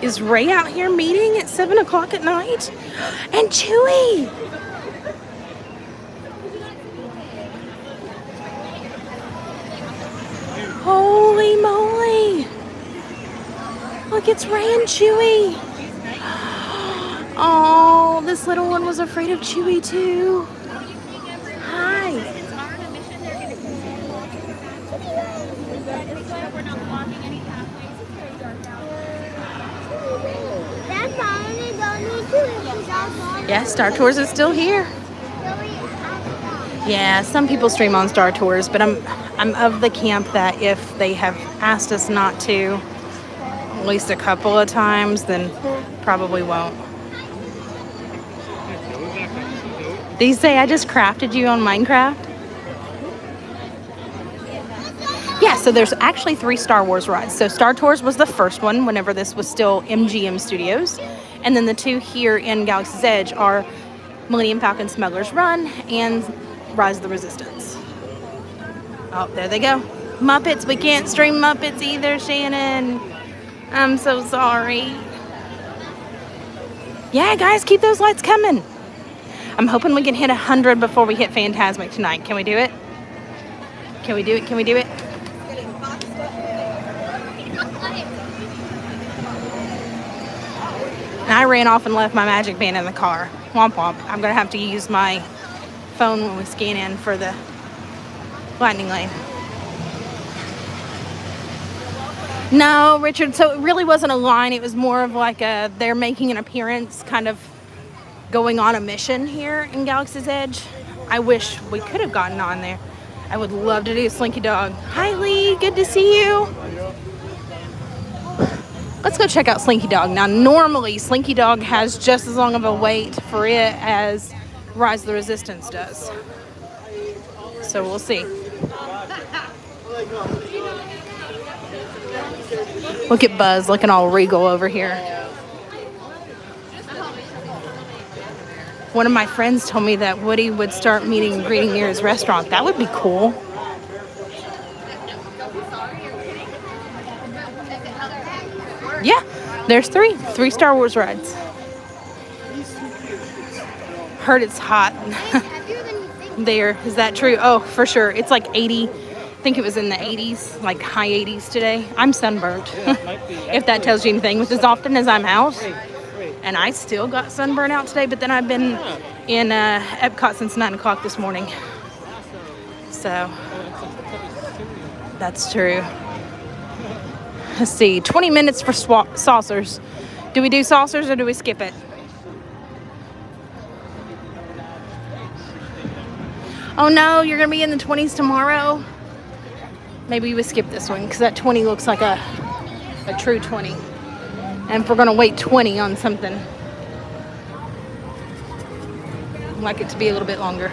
Is Ray out here meeting at 7 o'clock at night? And Chewy! Holy moly! Look, it's Ray and Chewy. Oh, this little one was afraid of Chewy too. Hi. Yes, Star Tours is still here. Yeah, some people stream on Star Tours, but I'm of the camp that if they have asked us not to at least a couple of times, then probably won't. These say I just crafted you on Minecraft. Yeah, so there's actually 3 Star Wars rides. So Star Tours was the first one whenever this was still MGM Studios. And then the 2 here in Galaxy's Edge are Millennium Falcon Smuggler's Run and Rise of the Resistance. Oh, there they go. Muppets. We can't stream Muppets either, Shannon. I'm so sorry. Yeah, guys, keep those lights coming. I'm hoping we can hit 100 before we hit Fantasmic tonight. Can we do it? Can we do it? Can we do it? And I ran off and left my magic band in the car. Womp womp. I'm going to have to use my phone when we scan in for the lightning lane. No, Richard, so it really wasn't a line. It was more of like they're making an appearance, kind of going on a mission here in Galaxy's Edge. I wish we could have gotten on there. I would love to do Slinky Dog. Hi, Lee. Good to see you. Let's go check out Slinky Dog. Now, normally, Slinky Dog has just as long of a wait for it as Rise of the Resistance does. So we'll see. Look at Buzz looking all regal over here. One of my friends told me that Woody would start meeting and greeting near his restaurant. That would be cool. Yeah, there's 3 Star Wars rides. Heard it's hot there. Is that true? Oh, for sure. It's like 80. I think it was in the 80s, like high 80s today. I'm sunburnt. If that tells you anything, with as often as I'm out. And I still got sunburn out today, but then I've been in Epcot since 9 o'clock this morning. So that's true. Let's see, 20 minutes for saucers. Do we do saucers or do we skip it? Oh no, you're gonna be in the 20s tomorrow. Maybe we skip this one because that 20 looks like a true 20. And if we're gonna wait 20 on something, I'd like it to be a little bit longer.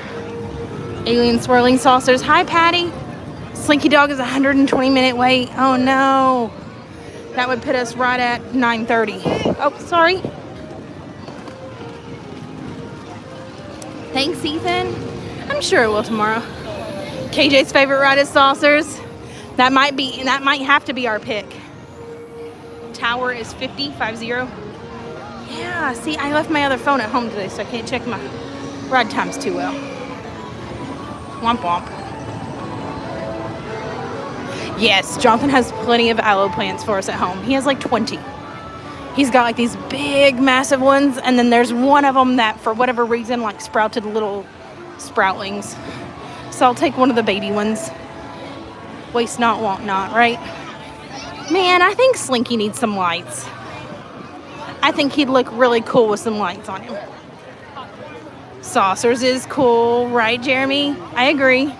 Alien swirling saucers. Hi, Patty. Slinky Dog is a 120-minute wait. Oh no. That would put us right at 9:30. Oh, sorry. Thanks, Ethan. I'm sure it will tomorrow. KJ's favorite ride is saucers. That might have to be our pick. Tower is 50. Yeah, see, I left my other phone at home today, so I can't check my ride times too well. Womp womp. Yes, Jonathan has plenty of aloe plants for us at home. He has like 20. He's got like these big, massive ones, and then there's one of them that, for whatever reason, like sprouted little sproutlings. So I'll take one of the baby ones. Waste not, want not, right? Man, I think Slinky needs some lights. I think he'd look really cool with some lights on him. Saucers is cool, right, Jeremy? I agree.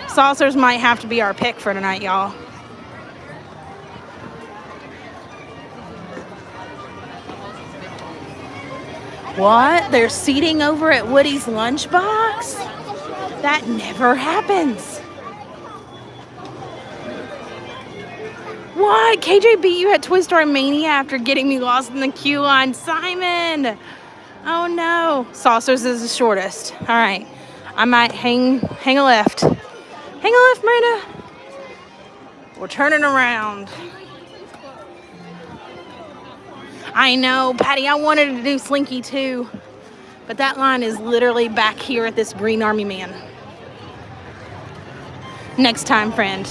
Saucers might have to be our pick for tonight, y'all. What? They're seating over at Woody's lunchbox? That never happens. What? KJ beat you at Toy Story Mania after getting me lost in the queue line. Simon! Oh no. Saucers is the shortest. All right. I might hang a left. Hang a left, Miranda. We're turning around. I know, Patty, I wanted to do Slinky too. But that line is literally back here at this green army man. Next time, friend.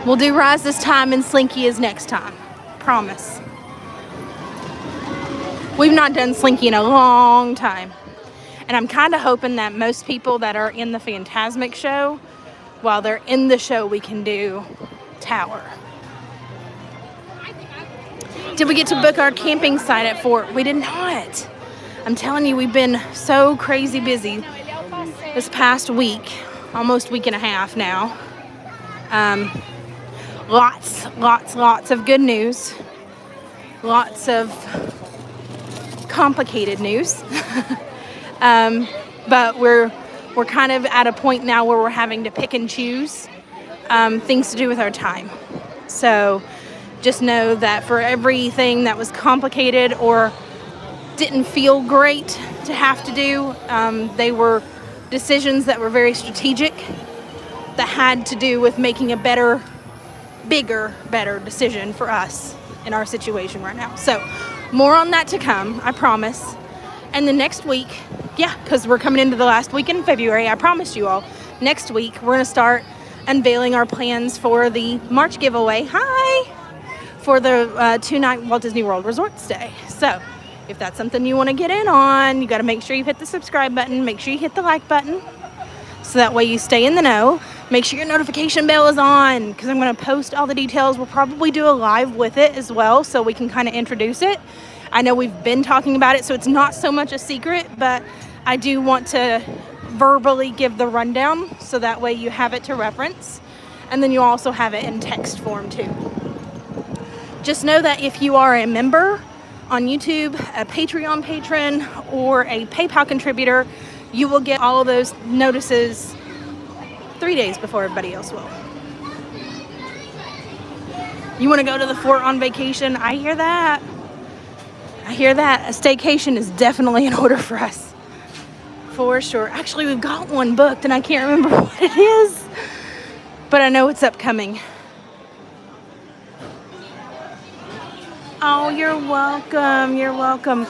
We'll do Rise this time and Slinky is next time. Promise. We've not done Slinky in a long time. And I'm kind of hoping that most people that are in the Fantasmic show, while they're in the show, we can do Tower. Did we get to book our camping site at Fort? We did not. I'm telling you, we've been so crazy busy this past week, almost week and a half now. Lots of good news. Lots of complicated news. But we're kind of at a point now where we're having to pick and choose things to do with our time. So just know that for everything that was complicated or didn't feel great to have to do, they were decisions that were very strategic that had to do with making a better decision for us in our situation right now. So more on that to come, I promise. And the next week, because we're coming into the last week in February, I promised you all, next week we're going to start unveiling our plans for the March giveaway. Hi! For the 2-night Walt Disney World Resort stay. So if that's something you want to get in on, you got to make sure you hit the subscribe button, make sure you hit the like button, so that way you stay in the know. Make sure your notification bell is on, because I'm going to post all the details. We'll probably do a live with it as well, so we can kind of introduce it. I know we've been talking about it, so it's not so much a secret, but I do want to verbally give the rundown, so that way you have it to reference, and then you also have it in text form too. Just know that if you are a member on YouTube, a Patreon patron, or a PayPal contributor, you will get all of those notices 3 days before everybody else will. You want to go to the fort on vacation? I hear that. A staycation is definitely in order for us. For sure. Actually, we've got one booked and I can't remember what it is. But I know it's upcoming. Oh, you're welcome. You're welcome.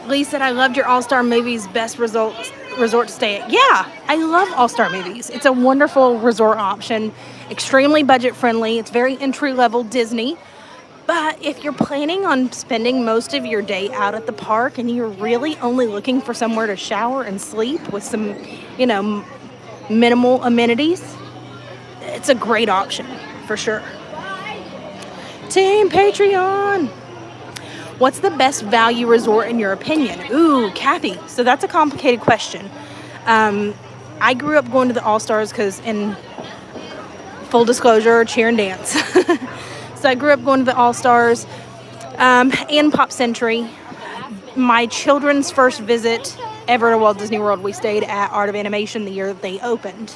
Lee said, I loved your All-Star Movies best resort stay at. Yeah, I love All-Star Movies. It's a wonderful resort option, extremely budget friendly. It's very entry-level Disney. But if you're planning on spending most of your day out at the park and you're really only looking for somewhere to shower and sleep with some, minimal amenities, it's a great option for sure. Team Patreon. What's the best value resort in your opinion? Ooh, Cathy. So that's a complicated question. I grew up going to the All-Stars because, in full disclosure, cheer and dance. So I grew up going to the All-Stars and Pop Century. My children's first visit ever to Walt Disney World, we stayed at Art of Animation the year that they opened.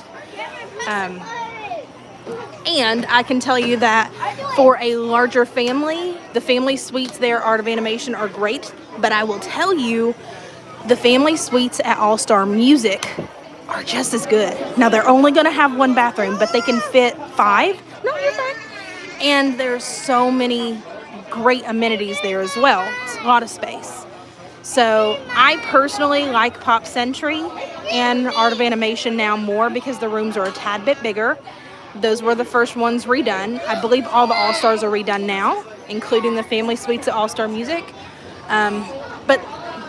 And I can tell you that for a larger family, the family suites there, Art of Animation, are great. But I will tell you, the family suites at All Star Music are just as good. Now, they're only going to have one bathroom, but they can fit 5. No, you're fine. And there's so many great amenities there as well. It's a lot of space. So I personally like Pop Century and Art of Animation now more because the rooms are a tad bit bigger. Those were the first ones redone. I believe all the All-Stars are redone now, including the family suites at All-Star Music. But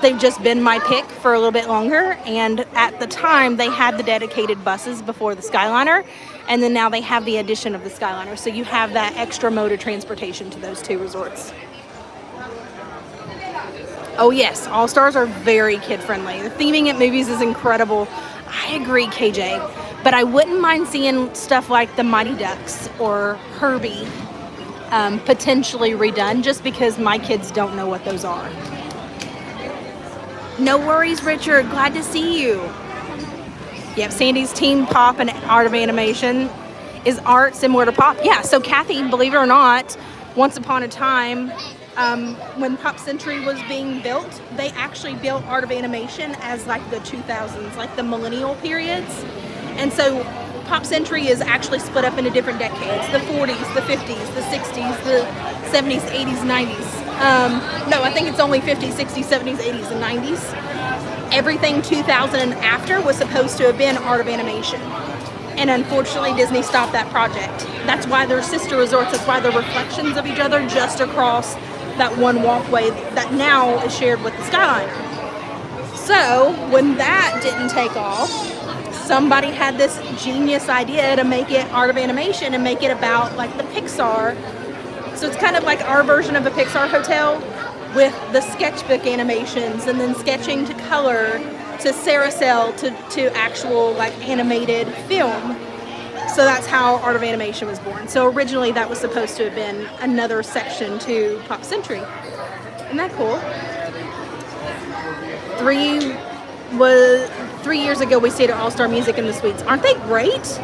they've just been my pick for a little bit longer. And at the time, they had the dedicated buses before the Skyliner. And then now they have the addition of the Skyliner. So you have that extra mode of transportation to those 2 resorts. Oh yes, All-Stars are very kid-friendly. The theming at movies is incredible. I agree, KJ. But I wouldn't mind seeing stuff like the Mighty Ducks or Herbie potentially redone, just because my kids don't know what those are. No worries, Richard. Glad to see you. Yep, Sandy's Team Pop and Art of Animation. Is art similar to pop? Yeah, so Cathy, believe it or not, once upon a time, when Pop Century was being built, they actually built Art of Animation as like the 2000s, like the millennial periods. And so Pop Century is actually split up into different decades: the 40s, the 50s, the 60s, the 70s, 80s, 90s. No, I think it's only 50s, 60s, 70s, 80s, and 90s. Everything 2000 and after was supposed to have been Art of Animation. And unfortunately, Disney stopped that project. That's why they're sister resorts. That's why they're reflections of each other just across that one walkway that now is shared with the Skyliner. So when that didn't take off, somebody had this genius idea to make it Art of Animation and make it about like the Pixar. So it's kind of like our version of a Pixar hotel with the sketchbook animations and then sketching to color to carousel to actual like animated film. So that's how Art of Animation was born. So originally that was supposed to have been another section to Pop Century. Isn't that cool? 3 years ago we stayed at All Star Music in the suites. Aren't they great?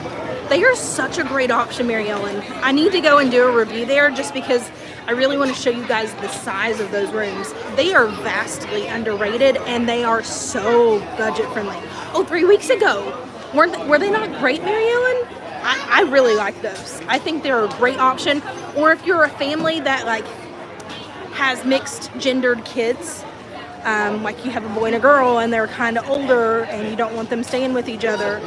They are such a great option, Mary Ellen. I need to go and do a review there just because I really want to show you guys the size of those rooms. They are vastly underrated and they are so budget friendly. Oh, 3 weeks ago. Were they not great, Mary Ellen? I really like those. I think they're a great option. Or if you're a family that like has mixed gendered kids, like you have a boy and a girl and they're kind of older and you don't want them staying with each other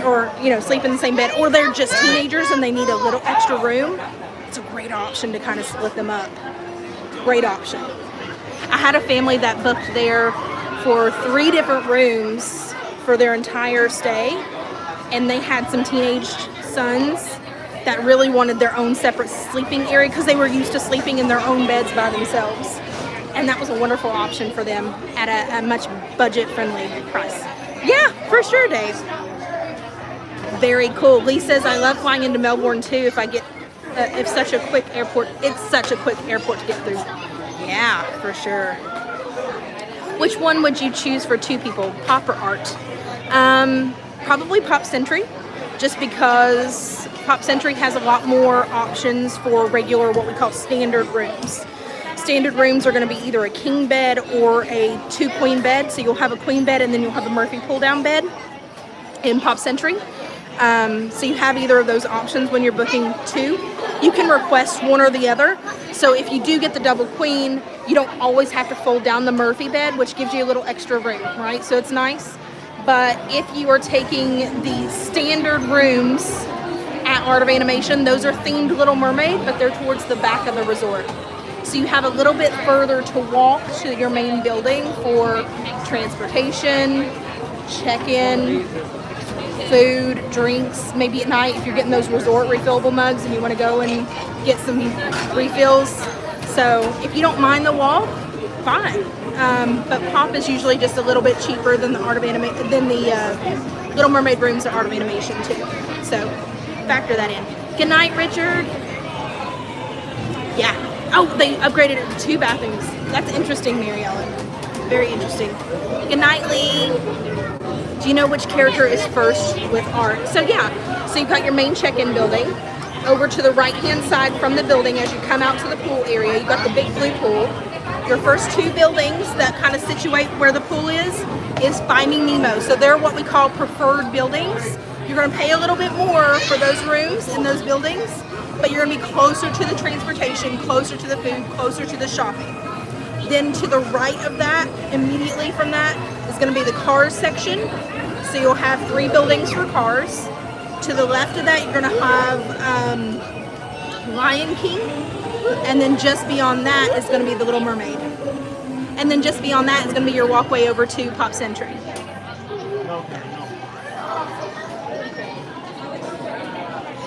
or, you know, sleep in the same bed, or they're just teenagers and they need a little extra room, it's a great option to kind of split them up. Great option. I had a family that booked there for 3 different rooms for their entire stay, and they had some teenage sons that really wanted their own separate sleeping area because they were used to sleeping in their own beds by themselves. And that was a wonderful option for them at a much budget-friendly price. Yeah, for sure, Dave. Very cool. Lee says, I love flying into Melbourne too if I get, if such a quick airport, it's such a quick airport to get through. Yeah, for sure. Which one would you choose for 2 people, pop or art? Probably Pop Century, just because Pop Century has a lot more options for regular, what we call standard rooms. Standard rooms are going to be either a king bed or a 2 queen bed. So you'll have a queen bed and then you'll have a Murphy pull-down bed in Pop Century. So you have either of those options when you're booking 2. You can request one or the other. So if you do get the double queen, you don't always have to fold down the Murphy bed, which gives you a little extra room, right? So it's nice. But if you are taking the standard rooms at Art of Animation, those are themed Little Mermaid, but they're towards the back of the resort. So you have a little bit further to walk to your main building for transportation, check-in. food, drinks, maybe at night if you're getting those resort refillable mugs and you want to go and get some refills. So if you don't mind the walk, fine. But Pop is usually just a little bit cheaper than the Little Mermaid rooms at Art of Animation too. So factor that in. Good night, Richard. Yeah. Oh, they upgraded it to 2 bathrooms. That's interesting, Mary Ellen. Very interesting. Good night, Lee. Do you know which character is first with art? So yeah, so you've got your main check-in building. Over to the right-hand side from the building as you come out to the pool area, you've got the big blue pool. Your first 2 buildings that kind of situate where the pool is Finding Nemo. So they're what we call preferred buildings. You're going to pay a little bit more for those rooms in those buildings, but you're going to be closer to the transportation, closer to the food, closer to the shopping. Then to the right of that, immediately from that, is going to be the cars section. So you'll have 3 buildings for cars. To the left of that, you're going to have Lion King. And then just beyond that is going to be the Little Mermaid. And then just beyond that is going to be your walkway over to Pop Century.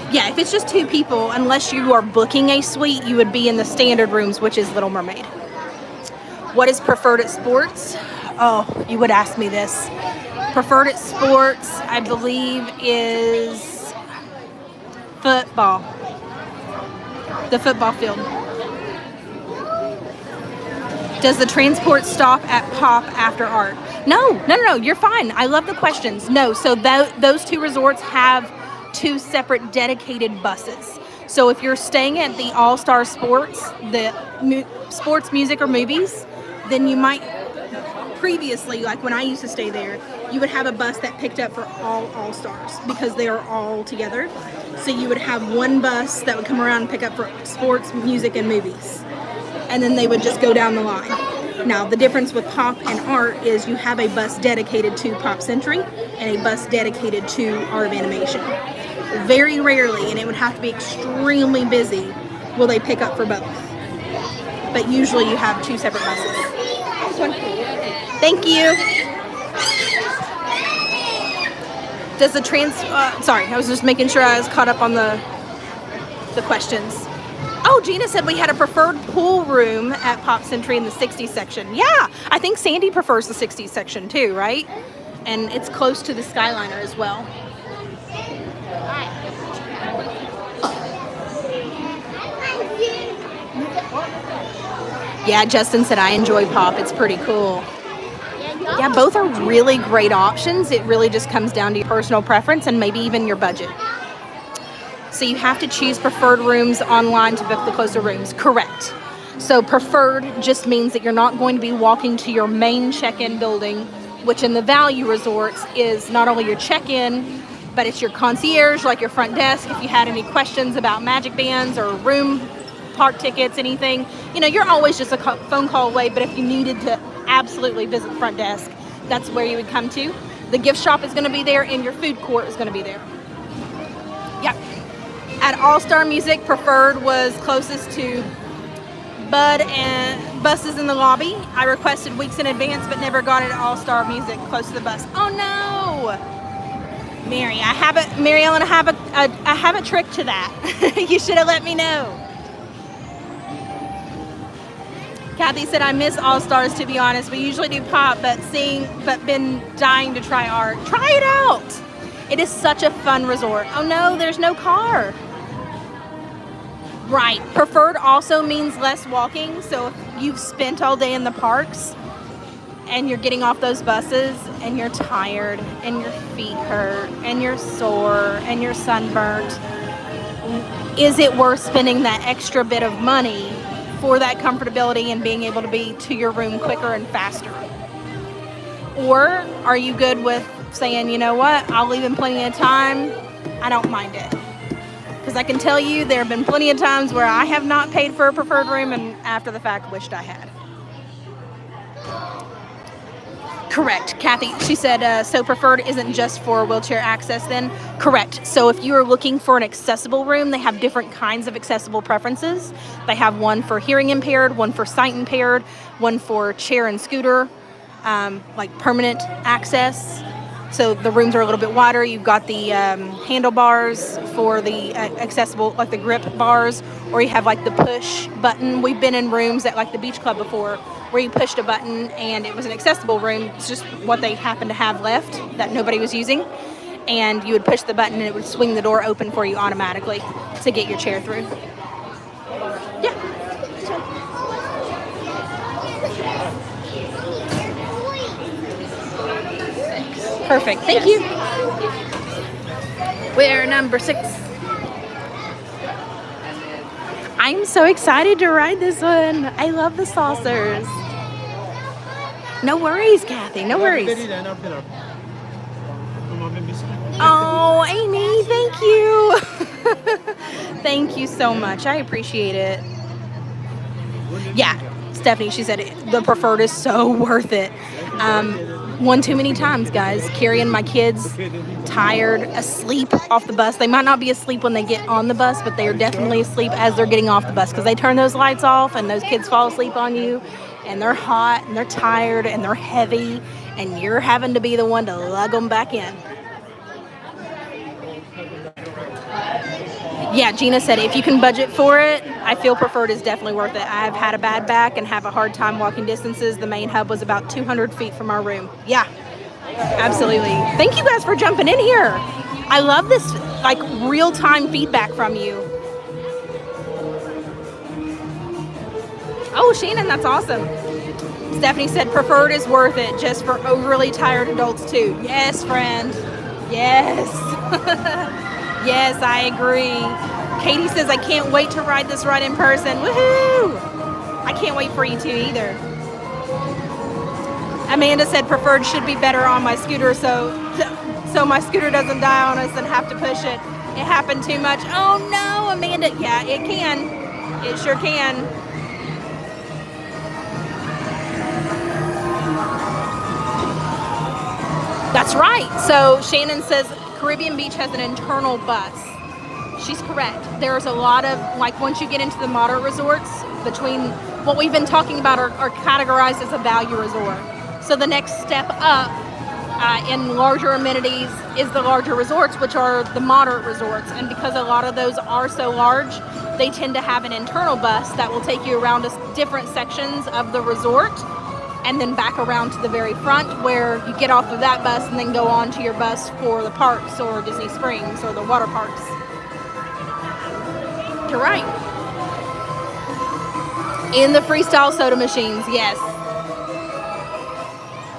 Yeah, if it's just 2 people, unless you are booking a suite, you would be in the standard rooms, which is Little Mermaid. What is preferred at sports? Oh, you would ask me this. Preferred at sports, I believe, is football. The football field. Does the transport stop at Pop after art? No, you're fine. I love the questions. No, so those 2 resorts have 2 separate dedicated buses. So if you're staying at the All-Star Sports, the sports, music, or movies, then you might previously, like when I used to stay there, you would have a bus that picked up for all stars because they are all together. So you would have one bus that would come around and pick up for sports, music, and movies. And then they would just go down the line. Now, the difference with Pop and Art is you have a bus dedicated to Pop Century and a bus dedicated to Art of Animation. Very rarely, and it would have to be extremely busy, will they pick up for both. But usually you have 2 separate buses. This one. Thank you. Does the sorry, I was just making sure I was caught up on the questions. Oh, Gina said we had a preferred pool room at Pop Century in the 60s section. Yeah, I think Sandy prefers the 60s section too, right? And it's close to the Skyliner as well. Yeah, Justin said I enjoy Pop. It's pretty cool. Yeah, both are really great options. It really just comes down to your personal preference and maybe even your budget. So you have to choose preferred rooms online to book the closer rooms. Correct. So preferred just means that you're not going to be walking to your main check-in building, which in the value resorts is not only your check-in, but it's your concierge, like your front desk. If you had any questions about magic bands or room park tickets, anything, you're always just a phone call away. But if you needed to absolutely visit the front desk, that's where you would come to. The gift shop is going to be there and your food court is going to be there. Yeah. At All-Star Music, preferred was closest to Bud and buses in the lobby. I requested weeks in advance but never got it at All-Star Music close to the bus. Oh no! Mary, Mary Ellen, I have a trick to that. You should have let me know. Cathy said, I miss All-Stars, to be honest. We usually do Pop, but been dying to try Art. Try it out. It is such a fun resort. Oh no, there's no car. Right. Preferred also means less walking. So if you've spent all day in the parks and you're getting off those buses and you're tired and your feet hurt and you're sore and you're sunburnt, is it worth spending that extra bit of money for that comfortability and being able to be to your room quicker and faster? Or are you good with saying, you know what, I'll leave in plenty of time, I don't mind it? Because I can tell you there have been plenty of times where I have not paid for a preferred room and after the fact wished I had. Correct. Cathy, she said, so preferred isn't just for wheelchair access then? Correct. So if you are looking for an accessible room, they have different kinds of accessible preferences. They have one for hearing impaired, one for sight impaired, one for chair and scooter, like permanent access. So the rooms are a little bit wider. You've got the handlebars for the accessible, like the grip bars, or you have like the push button. We've been in rooms at like the beach club before where you pushed a button and it was an accessible room. It's just what they happened to have left that nobody was using. And you would push the button and it would swing the door open for you automatically to get your chair through. Yeah. Perfect. Thank you. We're number 6. I'm so excited to ride this one. I love the saucers. No worries, Cathy. No worries. Oh, Amy, thank you. Thank you so much. I appreciate it. Yeah, Stefanie, she said the preferred is so worth it. One too many times, guys, carrying my kids tired, asleep off the bus. They might not be asleep when they get on the bus, but they are definitely asleep as they're getting off the bus because they turn those lights off and those kids fall asleep on you and they're hot and they're tired and they're heavy and you're having to be the one to lug them back in. Yeah, Gina said if you can budget for it, I feel preferred is definitely worth it. I've had a bad back and have a hard time walking distances. The main hub was about 200 feet from our room. Yeah, absolutely. Thank you guys for jumping in here. I love this like real-time feedback from you. Oh, Shannon, that's awesome. Stefanie said preferred is worth it just for overly tired adults too. Yes, friend. Yes. Yes, I agree. Katie says, I can't wait to ride this ride in person. Woohoo! I can't wait for you to either. Amanda said preferred should be better on my scooter so my scooter doesn't die on us and have to push it. It happened too much. Oh no, Amanda. Yeah, it can. It sure can. That's right. So Shannon says Caribbean Beach has an internal bus. She's correct. There's a lot of, like, once you get into the moderate resorts, between what we've been talking about are categorized as a value resort. So the next step up in larger amenities is the larger resorts, which are the moderate resorts. And because a lot of those are so large, they tend to have an internal bus that will take you around to different sections of the resort and then back around to the very front where you get off of that bus and then go on to your bus for the parks or Disney Springs or the water parks. You're right. In the freestyle soda machines, yes.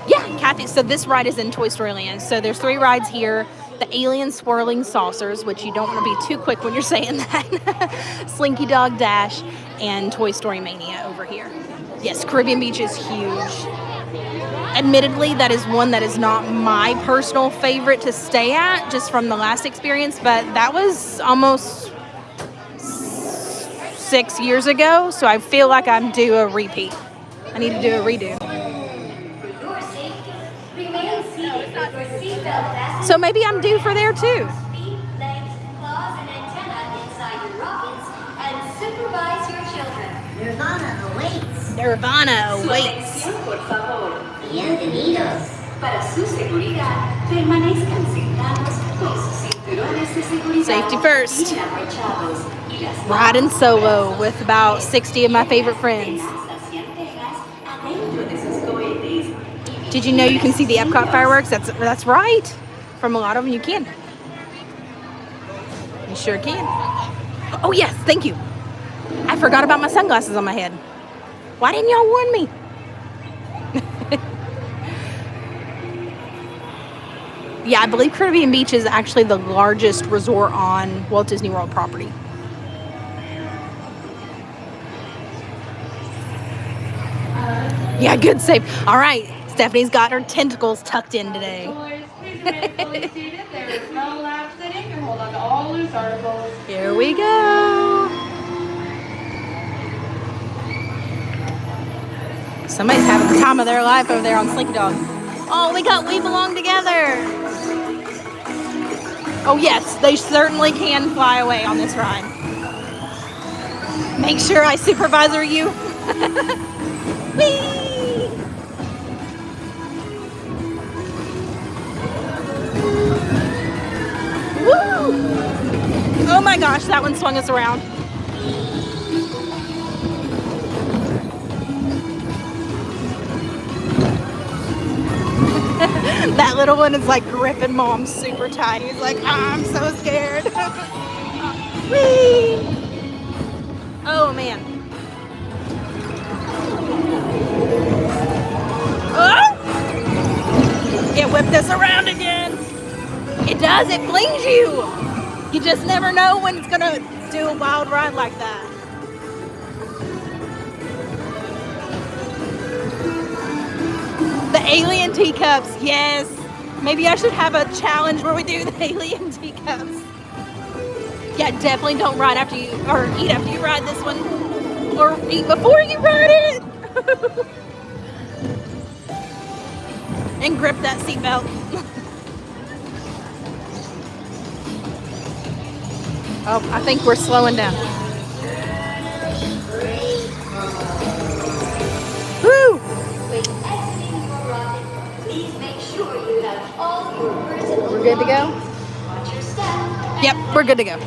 Yeah, Cathy, so this ride is in Toy Story Land. So there's 3 rides here. The alien swirling saucers, which you don't want to be too quick when you're saying that. Slinky Dog Dash and Toy Story Mania over here. Yes, Caribbean Beach is huge. Admittedly, that is one that is not my personal favorite to stay at, just from the last experience, but that was almost 6 years ago, so I feel like I'm due a repeat. I need to do a redo. So maybe I'm due for there too. Nirvana awaits. Nirvana awaits. Por favor. Bienvenidos. Para su seguridad, permanezcan sentados con sus cinturones de seguridad. Safety first. Riding solo with about 60 of my favorite friends. Did you know you can see the Epcot fireworks? That's right. From a lot of them you can. You sure can. Oh yes, thank you. I forgot about my sunglasses on my head. Why didn't y'all warn me? Yeah, I believe Caribbean Beach is actually the largest resort on Walt Disney World property. Yeah, good save. All right, Stephanie's got her tentacles tucked in today. Here we go. Somebody's having the time of their life over there on Slinky Dog. Oh, we belong together. Oh yes, they certainly can fly away on this ride. Make sure I supervisor you. Whee! Woo! Oh my gosh, that one swung us around. That little one is like gripping mom super tight. He's like, I'm so scared. Whee! Oh man. Oh! It whipped us around again. It does, it flings you. You just never know when it's gonna do a wild ride like that. The alien teacups, yes. Maybe I should have a challenge where we do the alien teacups. Yeah, definitely don't ride after you, or eat after you ride this one. Or eat before you ride it. And grip that seatbelt. Oh, I think we're slowing down. Woo! We're good to go? Yep, we're good to go.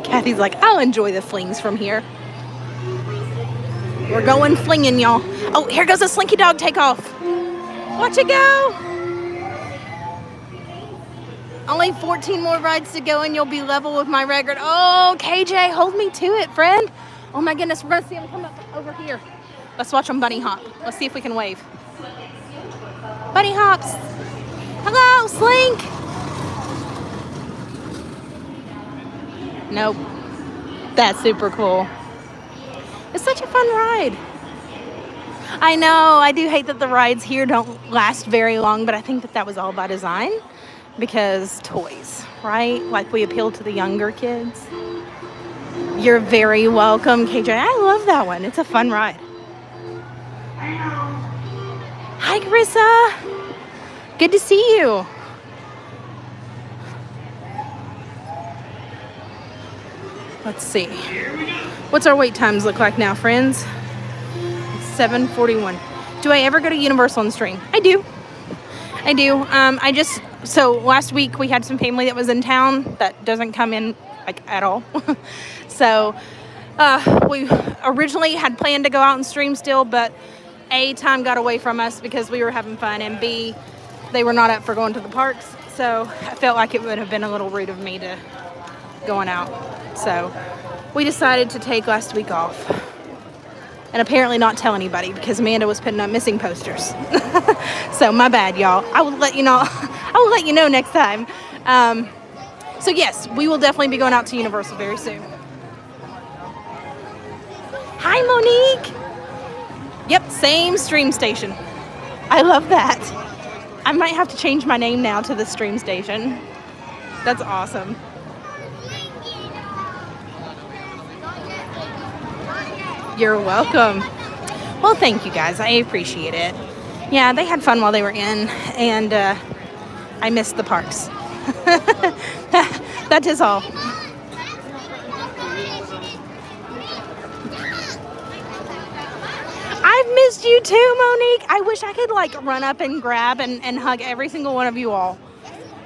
Cathy's like, I'll enjoy the flings from here. We're going flinging, y'all. Oh, here goes a slinky dog takeoff. Watch it go. Only 14 more rides to go and you'll be level with my record. Oh, KJ, hold me to it, friend. Oh my goodness, we're gonna see him come up over here. Let's watch him bunny hop. Let's see if we can wave. Bunny hops. Hello, Slink. Nope. That's super cool. It's such a fun ride. I know, I do hate that the rides here don't last very long, but I think that was all by design because toys, right? Like we appeal to the younger kids. You're very welcome, KJ. I love that one. It's a fun ride. Hi, Carissa. Good to see you. Let's see. What's our wait times look like now, friends? It's 7:41. Do I ever go to Universal and stream? I do. So last week we had some family that was in town that doesn't come in like at all. So we originally had planned to go out and stream still, but A, time got away from us because we were having fun, and B, they were not up for going to the parks. So I felt like it would have been a little rude of me to going out. So we decided to take last week off and apparently not tell anybody because Amanda was putting up missing posters. So my bad, y'all. I will let you know. I will let you know next time. So yes, we will definitely be going out to Universal very soon. Hi, Monique. Yep, same stream station. I love that. I might have to change my name now to the stream station. That's awesome. You're welcome. Well, thank you guys. I appreciate it. Yeah, they had fun while they were in, and I missed the parks. That is all. I've missed you too, Monique. I wish I could like run up and grab and hug every single one of you all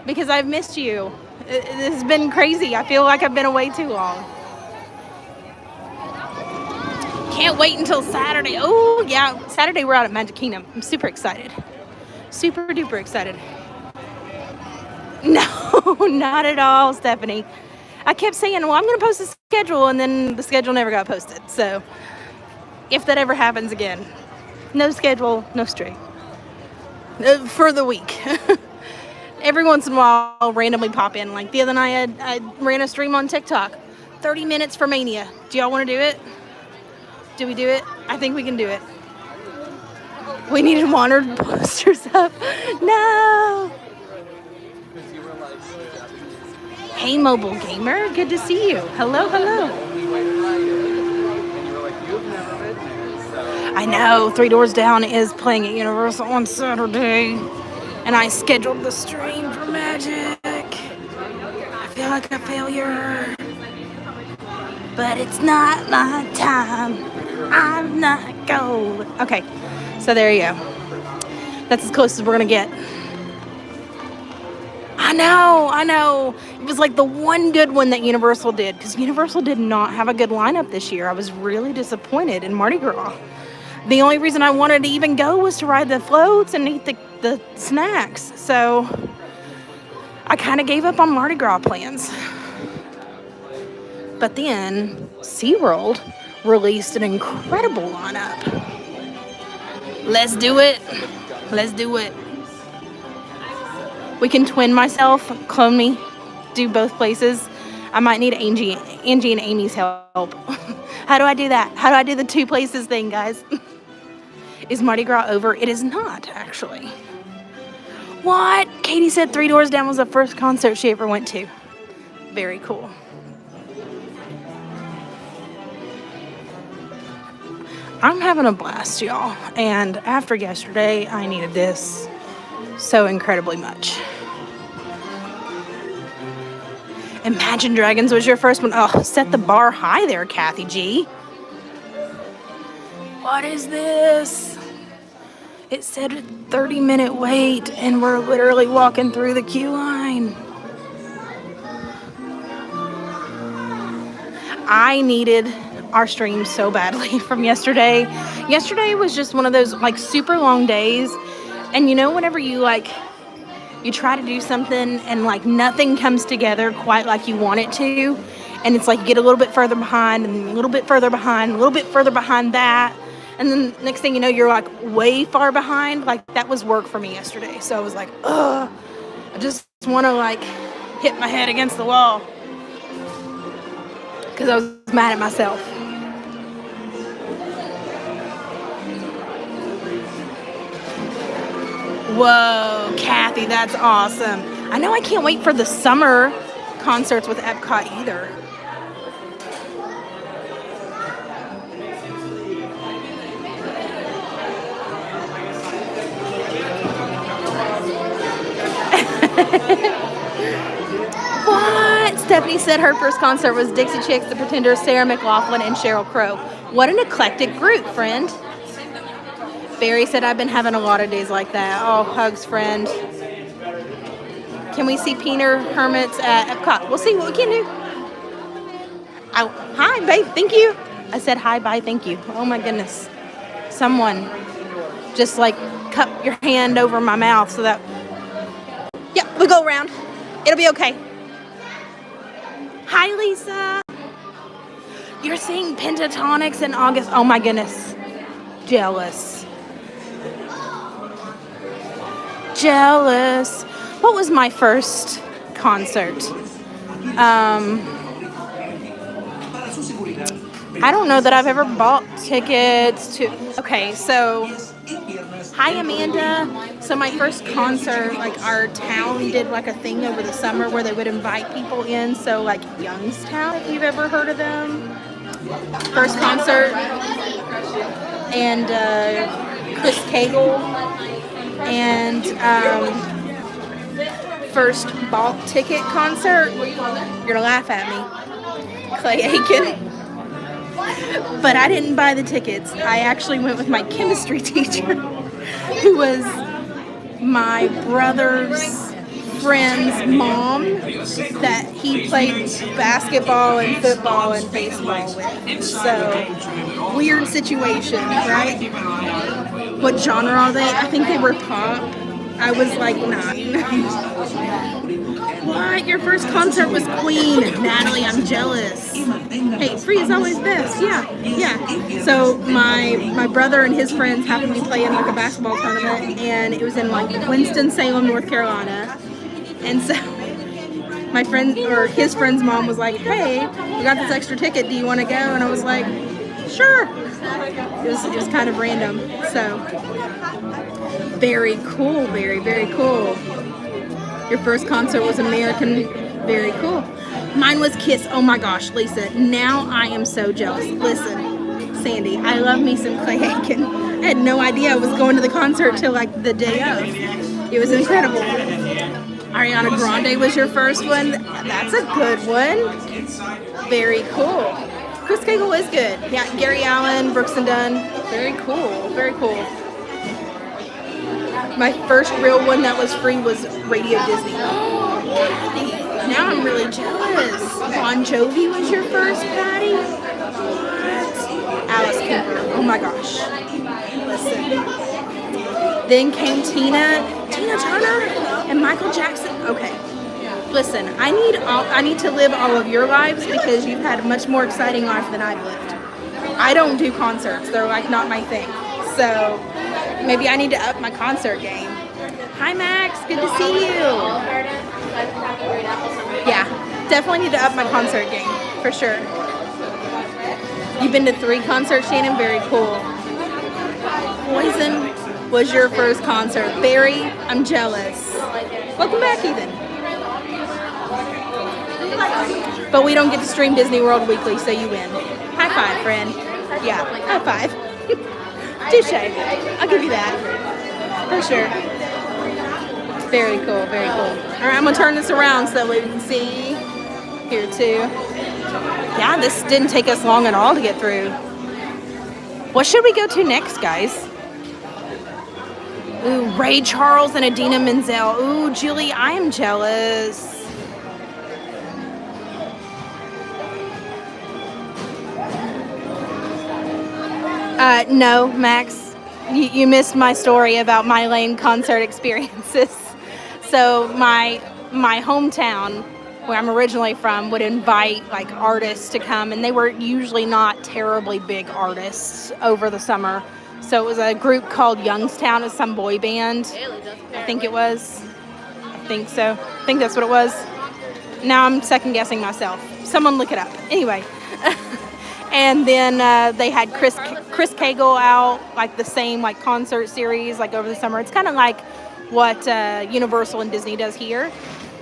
because I've missed you. It has been crazy. I feel like I've been away too long. Can't wait until Saturday. Oh, yeah. Saturday we're out at Magic Kingdom. I'm super excited. Super duper excited. No, not at all, Stefanie. I kept saying, well, I'm going to post the schedule, and then the schedule never got posted. So if that ever happens again, no schedule, no stream. For the week. Every once in a while, I'll randomly pop in. Like the other night, I ran a stream on TikTok. 30 minutes for Mania. Do y'all want to do it? Do we do it? I think we can do it. We needed wanted posters up. No. Hey, mobile gamer. Good to see you. Hello, hello. I know. Three Doors Down is playing at Universal on Saturday. And I scheduled the stream for Magic. I feel like a failure. But it's not my time. I'm not gold. Okay, so there you go. That's as close as we're gonna get. I know. It was like the one good one that Universal did, because Universal did not have a good lineup this year. I was really disappointed in Mardi Gras. The only reason I wanted to even go was to ride the floats and eat the snacks. So I kind of gave up on Mardi Gras plans. But then SeaWorld released an incredible lineup. Let's do it. We can twin myself, clone me, do both places. I might need Angie and Amy's help. How do I do that? How do I do the 2 places thing, guys? Is Mardi Gras over? It is not, actually. What? Katie said 3 Doors Down was the first concert she ever went to. Very cool. I'm having a blast, y'all. And after yesterday, I needed this so incredibly much. Imagine Dragons was your first one. Oh, set the bar high there, Cathy G. What is this? It said 30-minute wait, and we're literally walking through the queue line. I needed our stream so badly from yesterday. Yesterday was just one of those like super long days. And you know, whenever you try to do something and like nothing comes together quite like you want it to, and it's like you get a little bit further behind and a little bit further behind, a little bit further behind that, and then next thing you know, you're like way far behind. Like that was work for me yesterday. So I was like, ugh, I just want to like hit my head against the wall because I was mad at myself. Whoa, Cathy, that's awesome. I know I can't wait for the summer concerts with Epcot either. What? Stefanie said her first concert was Dixie Chicks, The Pretenders, Sarah McLachlan, and Sheryl Crow. What an eclectic group, friend. Barry said, I've been having a lot of days like that. Oh, hugs, friend. Can we see Peter Hermits at Epcot? We'll see what we can do. Oh, hi, babe. Thank you. I said hi, bye, thank you. Oh, my goodness. Someone just, like, cup your hand over my mouth so that... Yeah, we'll go around. It'll be okay. Hi, Lisa. You're seeing Pentatonics in August. Oh, my goodness. Jealous. What was my first concert? I don't know that I've ever bought tickets to. Okay, so hi Amanda. So my first concert, like our town did like a thing over the summer where they would invite people in. So like Youngstown, if you've ever heard of them. First concert, and Chris Cagle, and first bought ticket concert. You're gonna laugh at me, Clay Aiken. But I didn't buy the tickets. I actually went with my chemistry teacher, who was my brother's friend's mom that he played basketball and football and baseball with. So, weird situation, right? What genre are they? I think they were pop. I was like 9. What? Your first concert was Queen. Natalie, I'm jealous. Hey, free is always best. Yeah. So my brother and his friends happened to be playing like a basketball tournament, and it was in like Winston-Salem, North Carolina. And so my friend, or his friend's mom, was like, hey, we got this extra ticket. Do you want to go? And I was like, sure. It was kind of random. So very cool. Very, very cool. Your first concert was American. Very cool. Mine was Kiss. Oh my gosh, Lisa. Now I am so jealous. Listen, Sandy, I love me some Clay Aiken. I had no idea I was going to the concert till like the day of. It was incredible. Ariana Grande was your first one. That's a good one. Very cool. Chris Cagle is good. Yeah, Gary Allen, Brooks and Dunn. Very cool. Very cool. My first real one that was free was Radio Disney. Cathy, now I'm really jealous. Bon Jovi was your first, Patty? What? Alice Cooper. Oh my gosh. Listen. Then came Tina Turner, and Michael Jackson. Okay. Listen, I need to live all of your lives because you've had a much more exciting life than I've lived. I don't do concerts. They're like not my thing. So maybe I need to up my concert game. Hi Max, good to see you. Yeah, definitely need to up my concert game for sure. You've been to 3 concerts, Shannon? Very cool. Poison was your first concert. Barry, I'm jealous. Welcome back, Ethan. But we don't get to stream Disney World weekly, so you win. High five, friend. Yeah, high five. Touche. I'll give you that. For sure. Very cool, very cool. All right, I'm going to turn this around so we can see here too. Yeah, this didn't take us long at all to get through. What should we go to next, guys? Ooh, Ray Charles and Idina Menzel. Ooh, Julie, I am jealous. No, Max, you missed my story about my lame concert experiences. So my hometown, where I'm originally from, would invite like artists to come, and they were usually not terribly big artists over the summer. So it was a group called Youngstown, it's some boy band. I think it was. I think so. I think that's what it was. Now I'm second guessing myself. Someone look it up. Anyway. And then they had Chris Cagle out, like the same like concert series like over the summer. It's kind of like what Universal and Disney does here.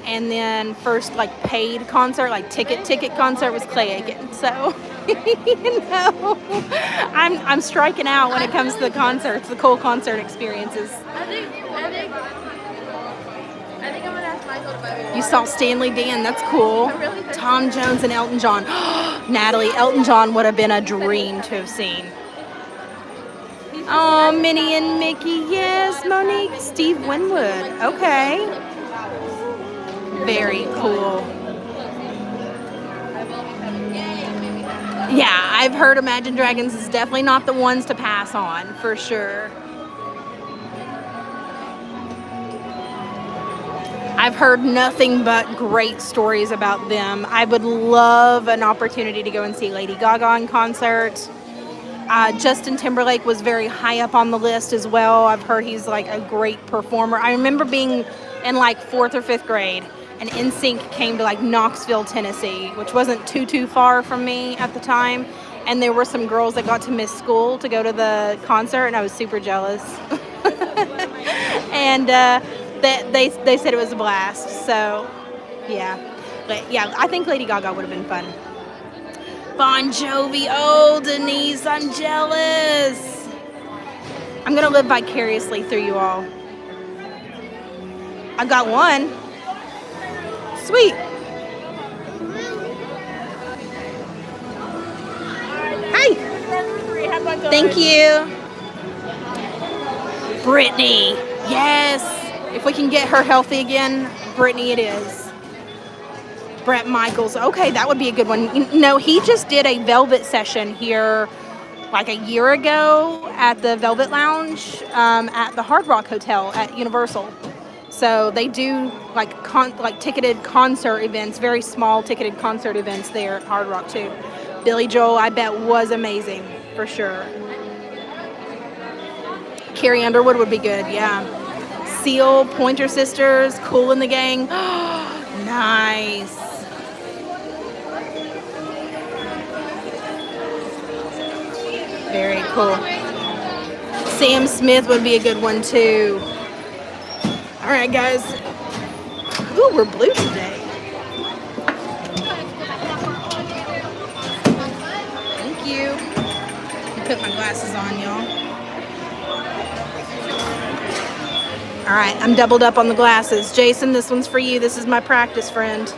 And then first like paid concert, like ticket concert was Clay Aiken. So you know, I'm striking out when it comes to the concerts, the cool concert experiences. I think I'm gonna ask Michael to buy me one. You saw Stanley Dan, that's cool. I really think Tom Jones and Elton John. Natalie, Elton John would have been a dream to have seen. Oh, Minnie and Mickey, yes, Monique, Steve Winwood, okay. Very cool. Yeah, I've heard Imagine Dragons is definitely not the ones to pass on, for sure. I've heard nothing but great stories about them. I would love an opportunity to go and see Lady Gaga in concert. Justin Timberlake was very high up on the list as well. I've heard he's like a great performer. I remember being in like 4th or 5th grade, and NSYNC came to like Knoxville, Tennessee, which wasn't too far from me at the time. And there were some girls that got to miss school to go to the concert, and I was super jealous. And they said it was a blast. So yeah, but yeah, I think Lady Gaga would have been fun. Bon Jovi, oh Denise, I'm jealous. I'm gonna live vicariously through you all. I've got one. Sweet. Hi. Thank you. Brittany, yes. If we can get her healthy again, Brittany it is. Brett Michaels, okay, that would be a good one. You know, he just did a Velvet session here like a year ago at the Velvet Lounge at the Hard Rock Hotel at Universal. So they do like ticketed concert events, very small ticketed concert events there at Hard Rock too. Billy Joel, I bet, was amazing for sure. Carrie Underwood would be good, yeah. Seal, Pointer Sisters, Kool and the Gang. Nice. Very cool. Sam Smith would be a good one too. All right, guys. Ooh, we're blue today. Thank you. Let me put my glasses on, y'all. All right, I'm doubled up on the glasses. Jason, this one's for you. This is my practice friend.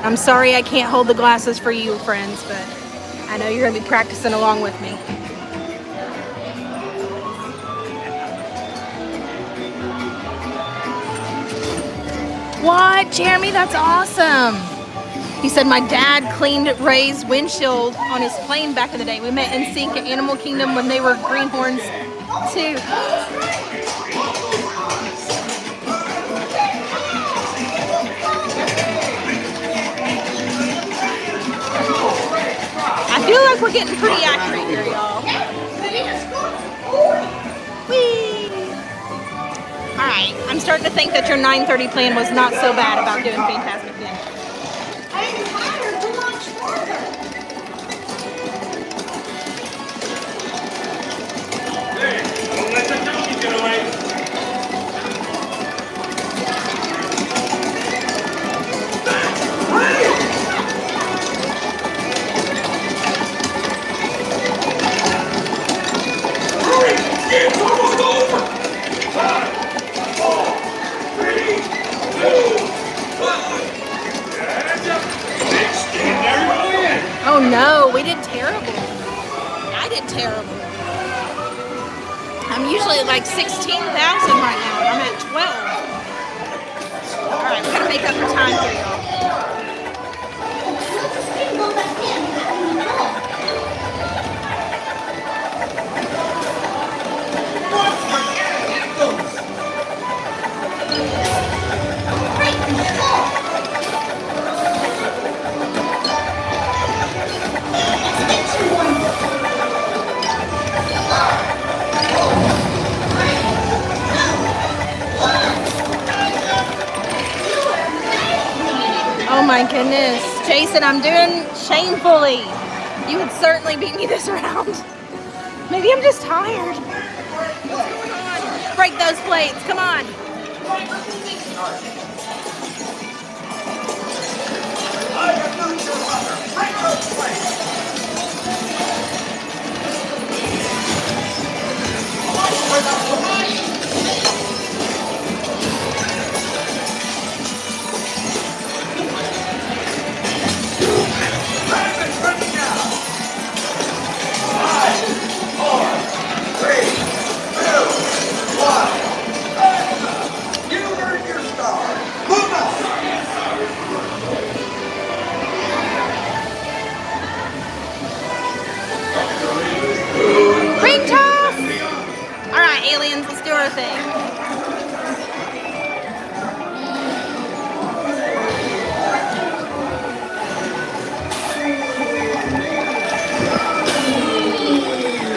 I'm sorry I can't hold the glasses for you, friends, but I know you're gonna be practicing along with me. What, Jeremy? That's awesome. He said my dad cleaned Ray's windshield on his plane back in the day. We met in sync at Animal Kingdom when they were greenhorns too. I feel like we're getting pretty accurate here, y'all. Whee! Alright, I'm starting to think that your 9:30 plan was not so bad about doing Fantasmic then. Don't let the donkey get away. Hurry! It's almost over! 5, 4, 3, 2, 1. And up. Extend everybody in. Oh no, we did terrible. I did terrible. I'm usually at like 16,000 right now, and I'm at 12. Alright, we gotta make up for time here, y'all. Oh my goodness. Jason, I'm doing shamefully. You would certainly beat me this round. Maybe I'm just tired. What's going on? Break those plates. Come on. Ring toss! Alright, aliens, let's do our thing.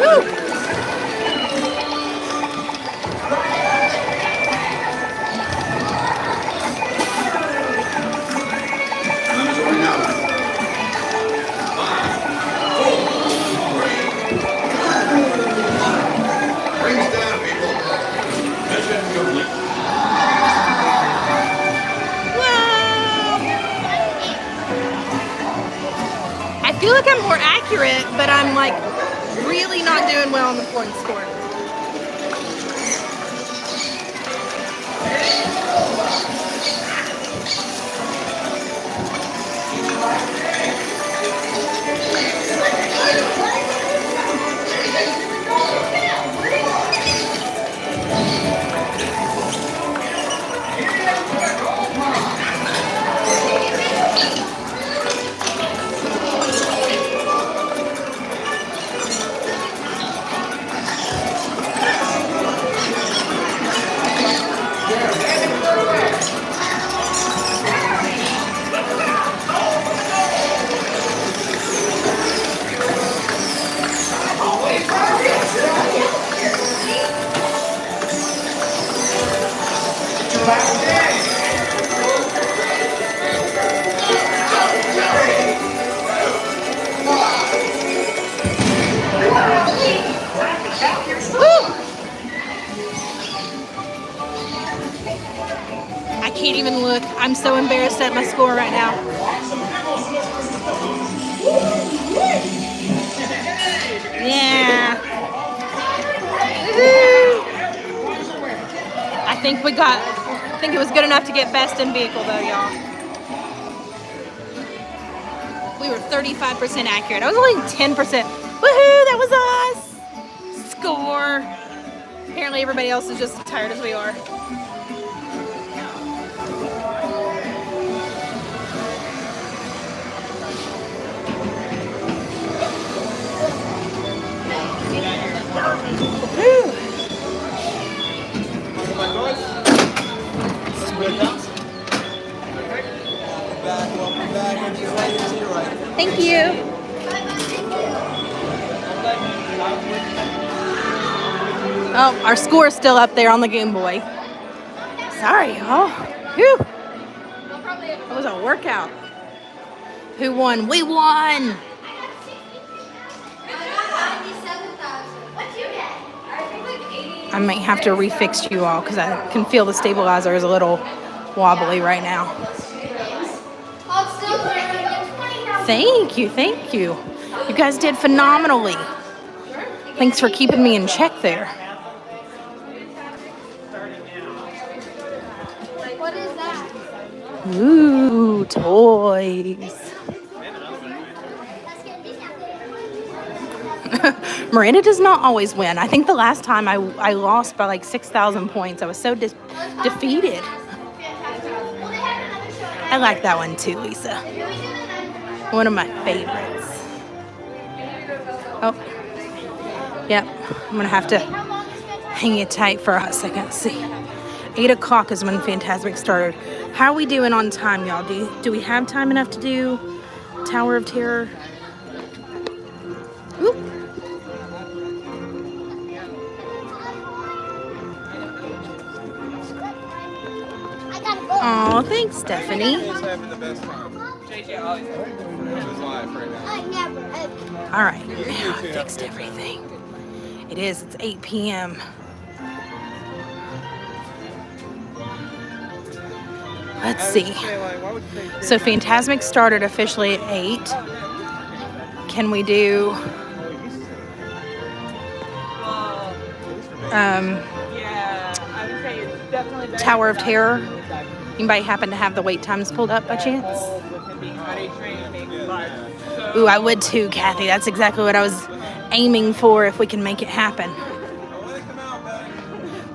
Woo! I feel like I'm more accurate, but I'm like really not doing well on the point score. I can't even look. I'm so embarrassed at my score right now. Yeah. I think it was good enough to get best in vehicle though, y'all. We were 35% accurate. I was only 10%. Woohoo, that was us. Score. Apparently everybody else is just as tired as we are. Thank you. Oh, our score is still up there on the Game Boy. Sorry, y'all. Whew. That was a workout. Who won? We won. I might have to refix you all because I can feel the stabilizer is a little wobbly right now. Thank you, thank you. You guys did phenomenally. Thanks for keeping me in check there. What is that? Ooh, toys. Miranda does not always win. I think the last time I lost by like 6,000 points. I was so defeated. I like that one too, Lisa. One of my favorites. Oh, yep. I'm gonna have to hang it tight for a second. Let's see. 8 o'clock is when Fantasmic started. How are we doing on time, y'all? Do we have time enough to do Tower of Terror? Oop. Oh, thanks, Stefanie. All right, now I fixed everything. It is, it's 8 p.m. Let's see. So Fantasmic started officially at 8. Can we do Tower of Terror? Anybody happen to have the wait times pulled up by chance? Ooh, I would too, Cathy. That's exactly what I was aiming for if we can make it happen.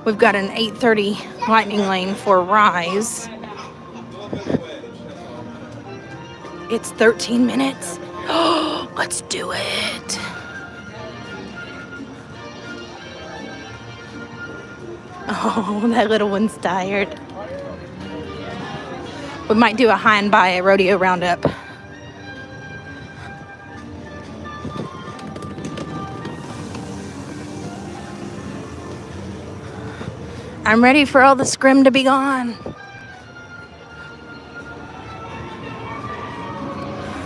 We've got an 8:30 lightning lane for Rise. It's 13 minutes. Oh, let's do it. Oh, that little one's tired. We might do a high and by rodeo roundup. I'm ready for all the scrim to be gone.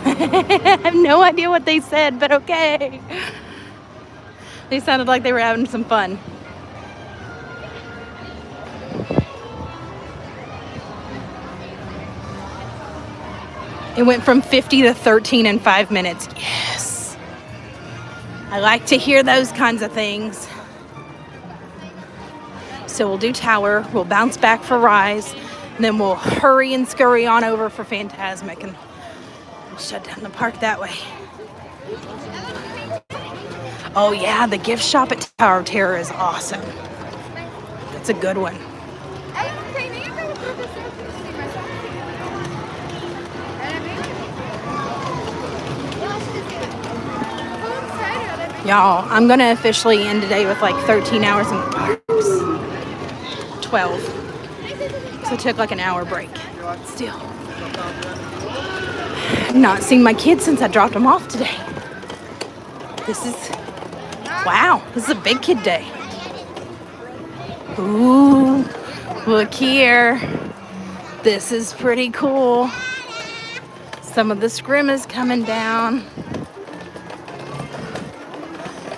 I have no idea what they said, but okay. They sounded like they were having some fun. It went from 50 to 13 in 5 minutes. Yes. I like to hear those kinds of things. So we'll do Tower, we'll bounce back for Rise, and then we'll hurry and scurry on over for Fantasmic and shut down the park that way. Oh yeah, the gift shop at Tower of Terror is awesome. It's a good one. Y'all, I'm gonna officially end today with like 13 hours in the parks. 12. So it took like an hour break. Still. I've not seen my kids since I dropped them off today. This is, wow, this is a big kid day. Ooh, look here. This is pretty cool. Some of the scrim is coming down.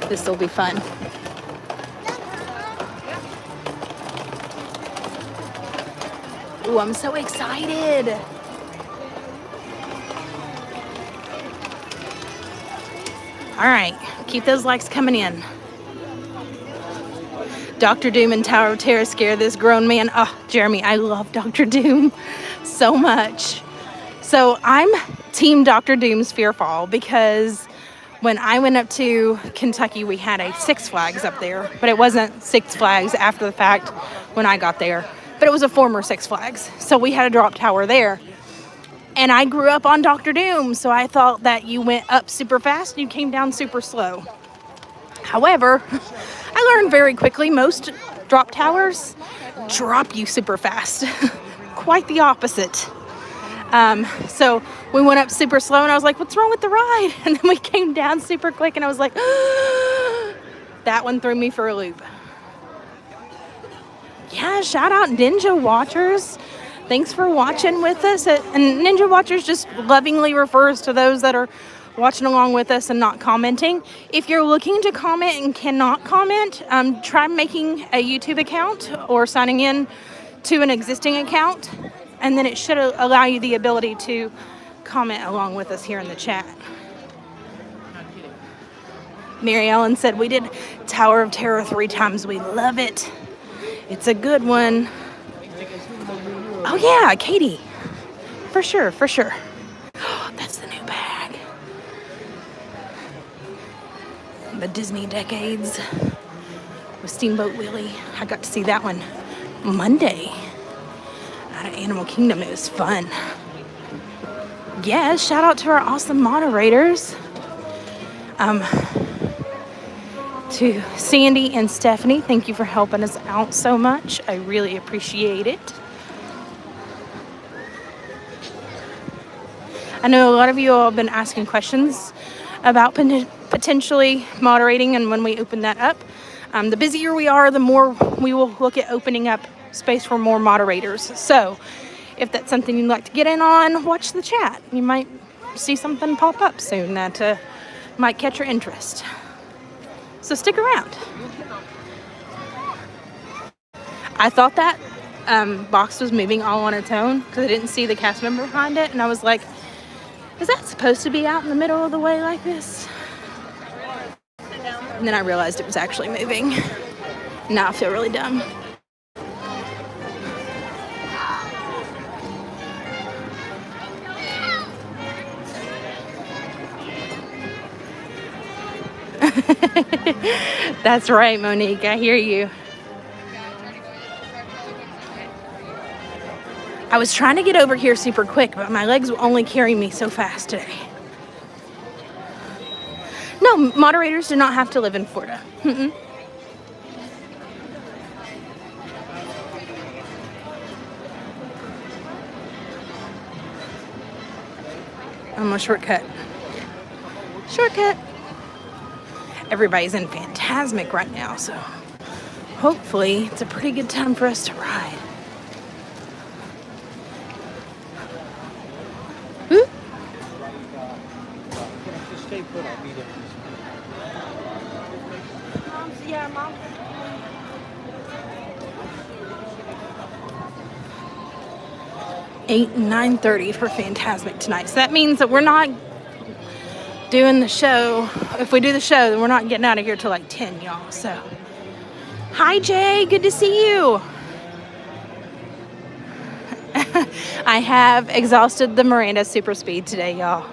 This will be fun. Ooh, I'm so excited. All right, keep those likes coming in. Dr. Doom and Tower of Terror scare this grown man. Oh, Jeremy, I love Dr. Doom so much. So I'm Team Dr. Doom's Fearfall because when I went up to Kentucky, we had a Six Flags up there, but it wasn't Six Flags after the fact when I got there, but it was a former Six Flags. So we had a drop tower there. And I grew up on Dr. Doom, so I thought that you went up super fast and you came down super slow. However, I learned very quickly most drop towers drop you super fast. Quite the opposite. So we went up super slow and I was like, what's wrong with the ride? And then we came down super quick and I was like, that one threw me for a loop. Yeah, shout out Ninja Watchers. Thanks for watching with us. And Ninja Watchers just lovingly refers to those that are watching along with us and not commenting. If you're looking to comment and cannot comment, try making a YouTube account or signing in to an existing account. And then it should allow you the ability to comment along with us here in the chat. Mary Ellen said, we did Tower of Terror 3 times. We love it. It's a good one. Oh yeah, Katie. For sure, for sure. Oh, that's the new bag. The Disney Decades with Steamboat Willie. I got to see that one Monday. Out of Animal Kingdom. It was fun. Yeah, shout out to our awesome moderators. To Sandy and Stephanie, thank you for helping us out so much. I really appreciate it. I know a lot of you all have been asking questions about potentially moderating and when we open that up. The busier we are, the more we will look at opening up space for more moderators. So if that's something you'd like to get in on, watch the chat. You might see something pop up soon that might catch your interest. So stick around. I thought that box was moving all on its own because I didn't see the cast member behind it, and I was like, is that supposed to be out in the middle of the way like this? And then I realized it was actually moving. Now I feel really dumb. That's right, Monique. I hear you. I was trying to get over here super quick, but my legs will only carry me so fast today. No, moderators do not have to live in Florida. I'm a shortcut. Shortcut. Everybody's in Fantasmic right now, so hopefully it's a pretty good time for us to ride. Woo. Yeah, Mom. (8 and 9:30) for Fantasmic tonight. So that means that we're not doing the show. If we do the show, then we're not getting out of here till like 10, y'all. So, hi Jay, good to see you. I have exhausted the Miranda Super Speed today, y'all.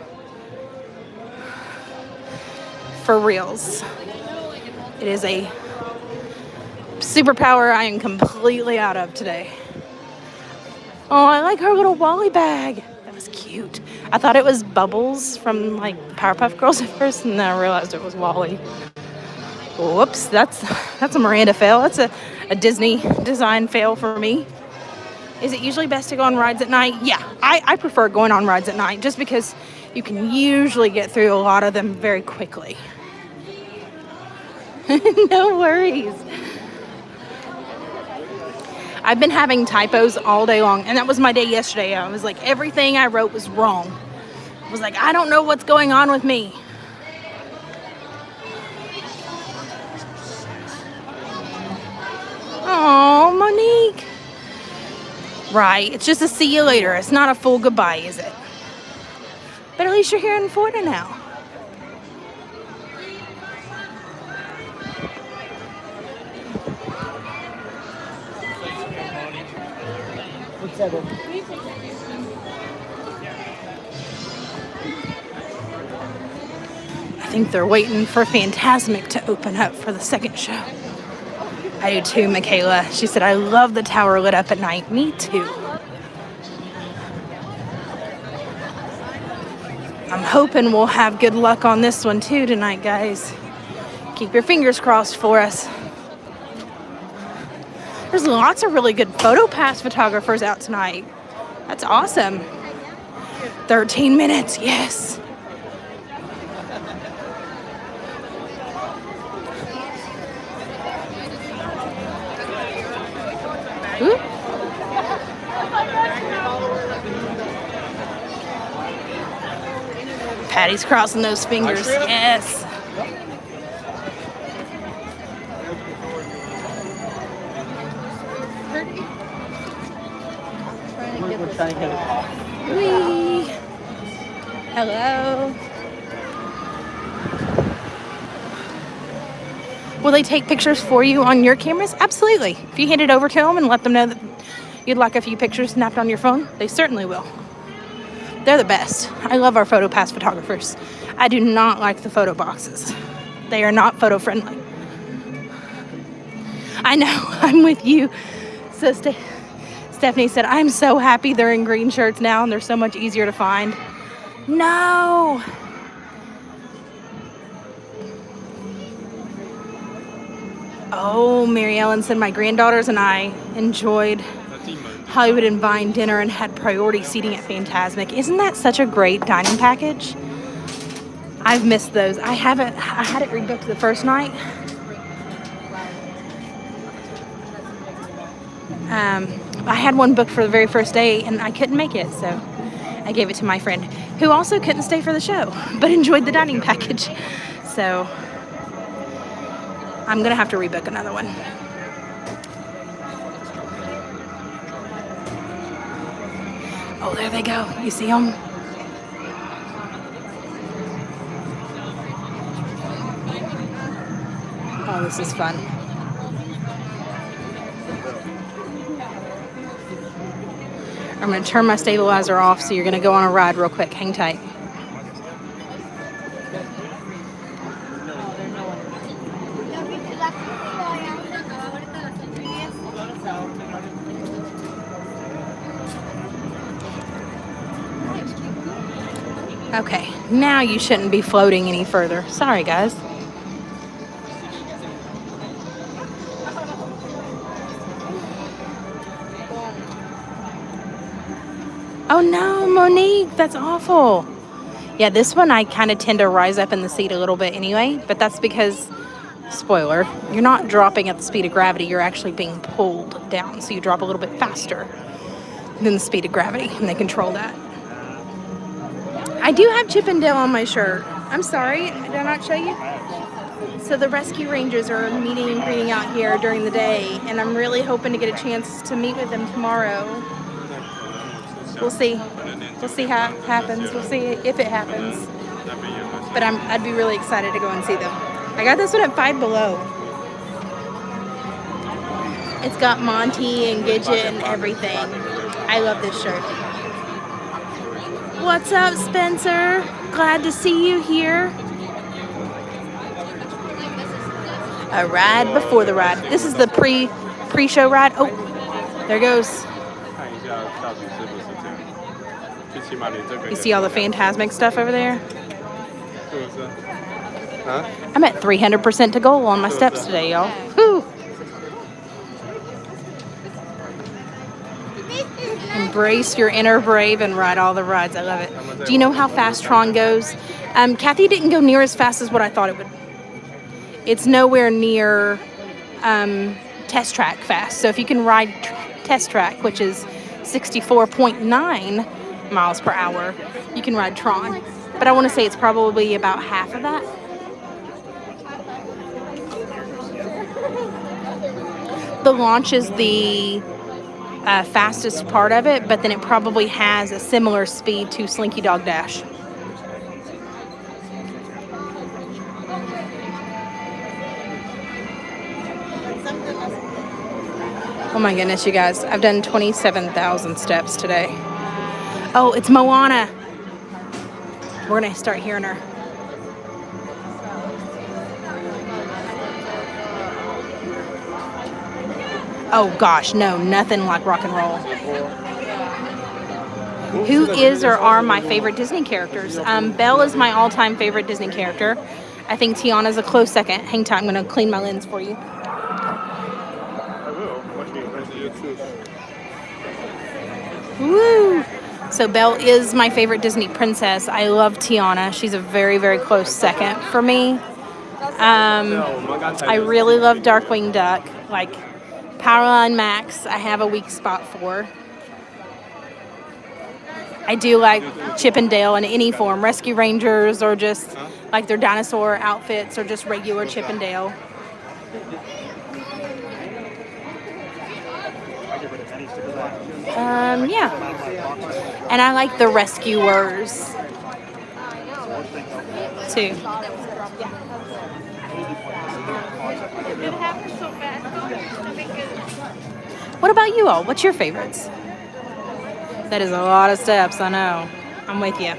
For reals. It is a superpower I am completely out of today. Oh, I like her little Wally bag. That was cute. I thought it was Bubbles from like Powerpuff Girls at first, and then I realized it was Wally. Whoops, that's a Miranda fail. That's a Disney design fail for me. Is it usually best to go on rides at night? Yeah, I prefer going on rides at night just because you can usually get through a lot of them very quickly. No worries. I've been having typos all day long, and that was my day yesterday. I was like, everything I wrote was wrong. I was like, I don't know what's going on with me. Oh, Monique. Right, it's just a see you later. It's not a full goodbye, is it? But at least you're here in Florida now. think they're waiting for Fantasmic to open up for the second show. I do too, Michaela. She said, I love the tower lit up at night. Me too. I'm hoping we'll have good luck on this one too tonight, guys. Keep your fingers crossed for us. There's lots of really good photo pass photographers out tonight. That's awesome. 13 minutes, yes. Ooh. Patty's crossing those fingers. Yes. Whee. Hello. Will they take pictures for you on your cameras? Absolutely. If you hand it over to them and let them know that you'd like a few pictures snapped on your phone, they certainly will. They're the best. I love our photo pass photographers. I do not like the photo boxes. They are not photo friendly. I know, I'm with you. So Stefanie said, I'm so happy they're in green shirts now and they're so much easier to find. No. Oh, Mary Ellen said, my granddaughters and I enjoyed Hollywood and Vine dinner and had priority seating at Fantasmic. Isn't that such a great dining package? I've missed those. I had it rebooked the first night. I had one booked for the very first day and I couldn't make it, so I gave it to my friend who also couldn't stay for the show but enjoyed the dining package. So I'm gonna have to rebook another one. Oh, there they go. You see them? Oh, this is fun. I'm going to turn my stabilizer off, so you're going to go on a ride real quick. Hang tight. Okay, now you shouldn't be floating any further. Sorry, guys. Oh no, Monique, that's awful. Yeah, this one I kind of tend to rise up in the seat a little bit anyway, but that's because, spoiler, you're not dropping at the speed of gravity, you're actually being pulled down, so you drop a little bit faster than the speed of gravity, and they control that. I do have Chip and Dale on my shirt. I'm sorry, did I not show you? So the Rescue Rangers are meeting and greeting out here during the day, and I'm really hoping to get a chance to meet with them tomorrow. We'll see. We'll see how it happens. We'll see if it happens. But I'd be really excited to go and see them. I got this one at Five Below. It's got Monty and Gidget and everything. I love this shirt. What's up, Spencer? Glad to see you here. A ride before the ride. This is the pre-show ride. Oh, there goes. You see all the Fantasmic stuff over there? I'm at 300% to goal on my steps today, y'all. Whew. Embrace your inner brave and ride all the rides. I love it. Do you know how fast Tron goes? Cathy didn't go near as fast as what I thought it would. It's nowhere near Test Track fast. So if you can ride Test Track, which is 64.9 miles per hour, you can ride Tron. But I want to say it's probably about half of that. The launch is the fastest part of it, but then it probably has a similar speed to Slinky Dog Dash. Oh my goodness, you guys. I've done 27,000 steps today. Oh, it's Moana. We're going to start hearing her. Oh gosh, no, nothing like rock and roll. Who is or are my favorite Disney characters? Belle is my all-time favorite Disney character. I think Tiana's a close second. Hang tight, I'm going to clean my lens for you. Woo! So Belle is my favorite Disney princess. I love Tiana. She's a very, very close second for me. I really love Darkwing Duck. Like Powerline Max, I have a weak spot for. I do like Chip and Dale in any form, Rescue Rangers or just like their dinosaur outfits or just regular Chip and Dale. Yeah. And I like the Rescuers too. What about you all? What's your favorites? That is a lot of steps, I know. I'm with you.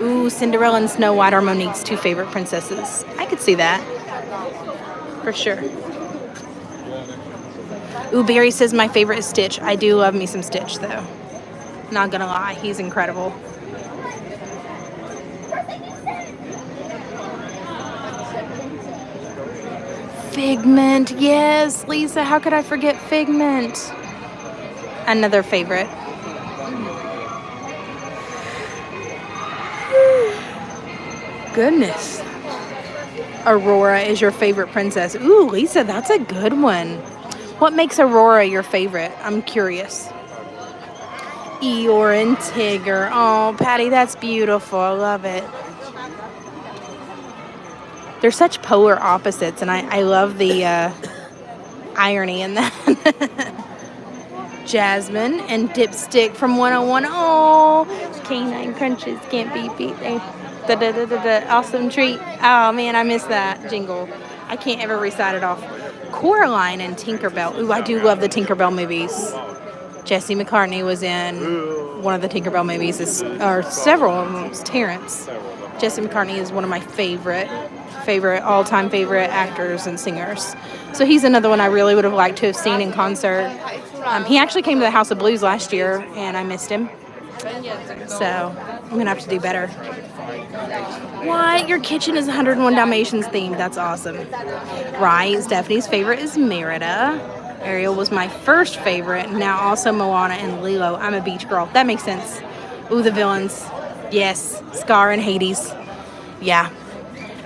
Ooh, Cinderella and Snow White are Monique's two favorite princesses. I could see that. For sure. Ooh, Barry says my favorite is Stitch. I do love me some Stitch, though. Not gonna lie, he's incredible. Figment, yes, Lisa, how could I forget Figment? Another favorite. Goodness. Aurora is your favorite princess. Ooh, Lisa, that's a good one. What makes Aurora your favorite? I'm curious. Eeyore and Tigger. Oh, Patty, that's beautiful. I love it. They're such polar opposites, and I love the irony in that. Jasmine and Dipstick from 101. Oh, Canine Crunches can't be beat. Awesome treat. Oh, man, I miss that jingle. I can't ever recite it off. Coraline and Tinkerbell. Ooh, I do love the Tinkerbell movies. Jesse McCartney was in one of the Tinkerbell movies, or several of them. It's Terrence. Jesse McCartney is one of my favorite all-time favorite actors and singers. So he's another one I really would have liked to have seen in concert. He actually came to the House of Blues last year, and I missed him. So I'm going to have to do better. What? Your kitchen is 101 Dalmatians themed. That's awesome. Right. Stephanie's favorite is Merida. Ariel was my first favorite. Now also Moana and Lilo. I'm a beach girl. That makes sense. Ooh, the villains. Yes. Scar and Hades. Yeah.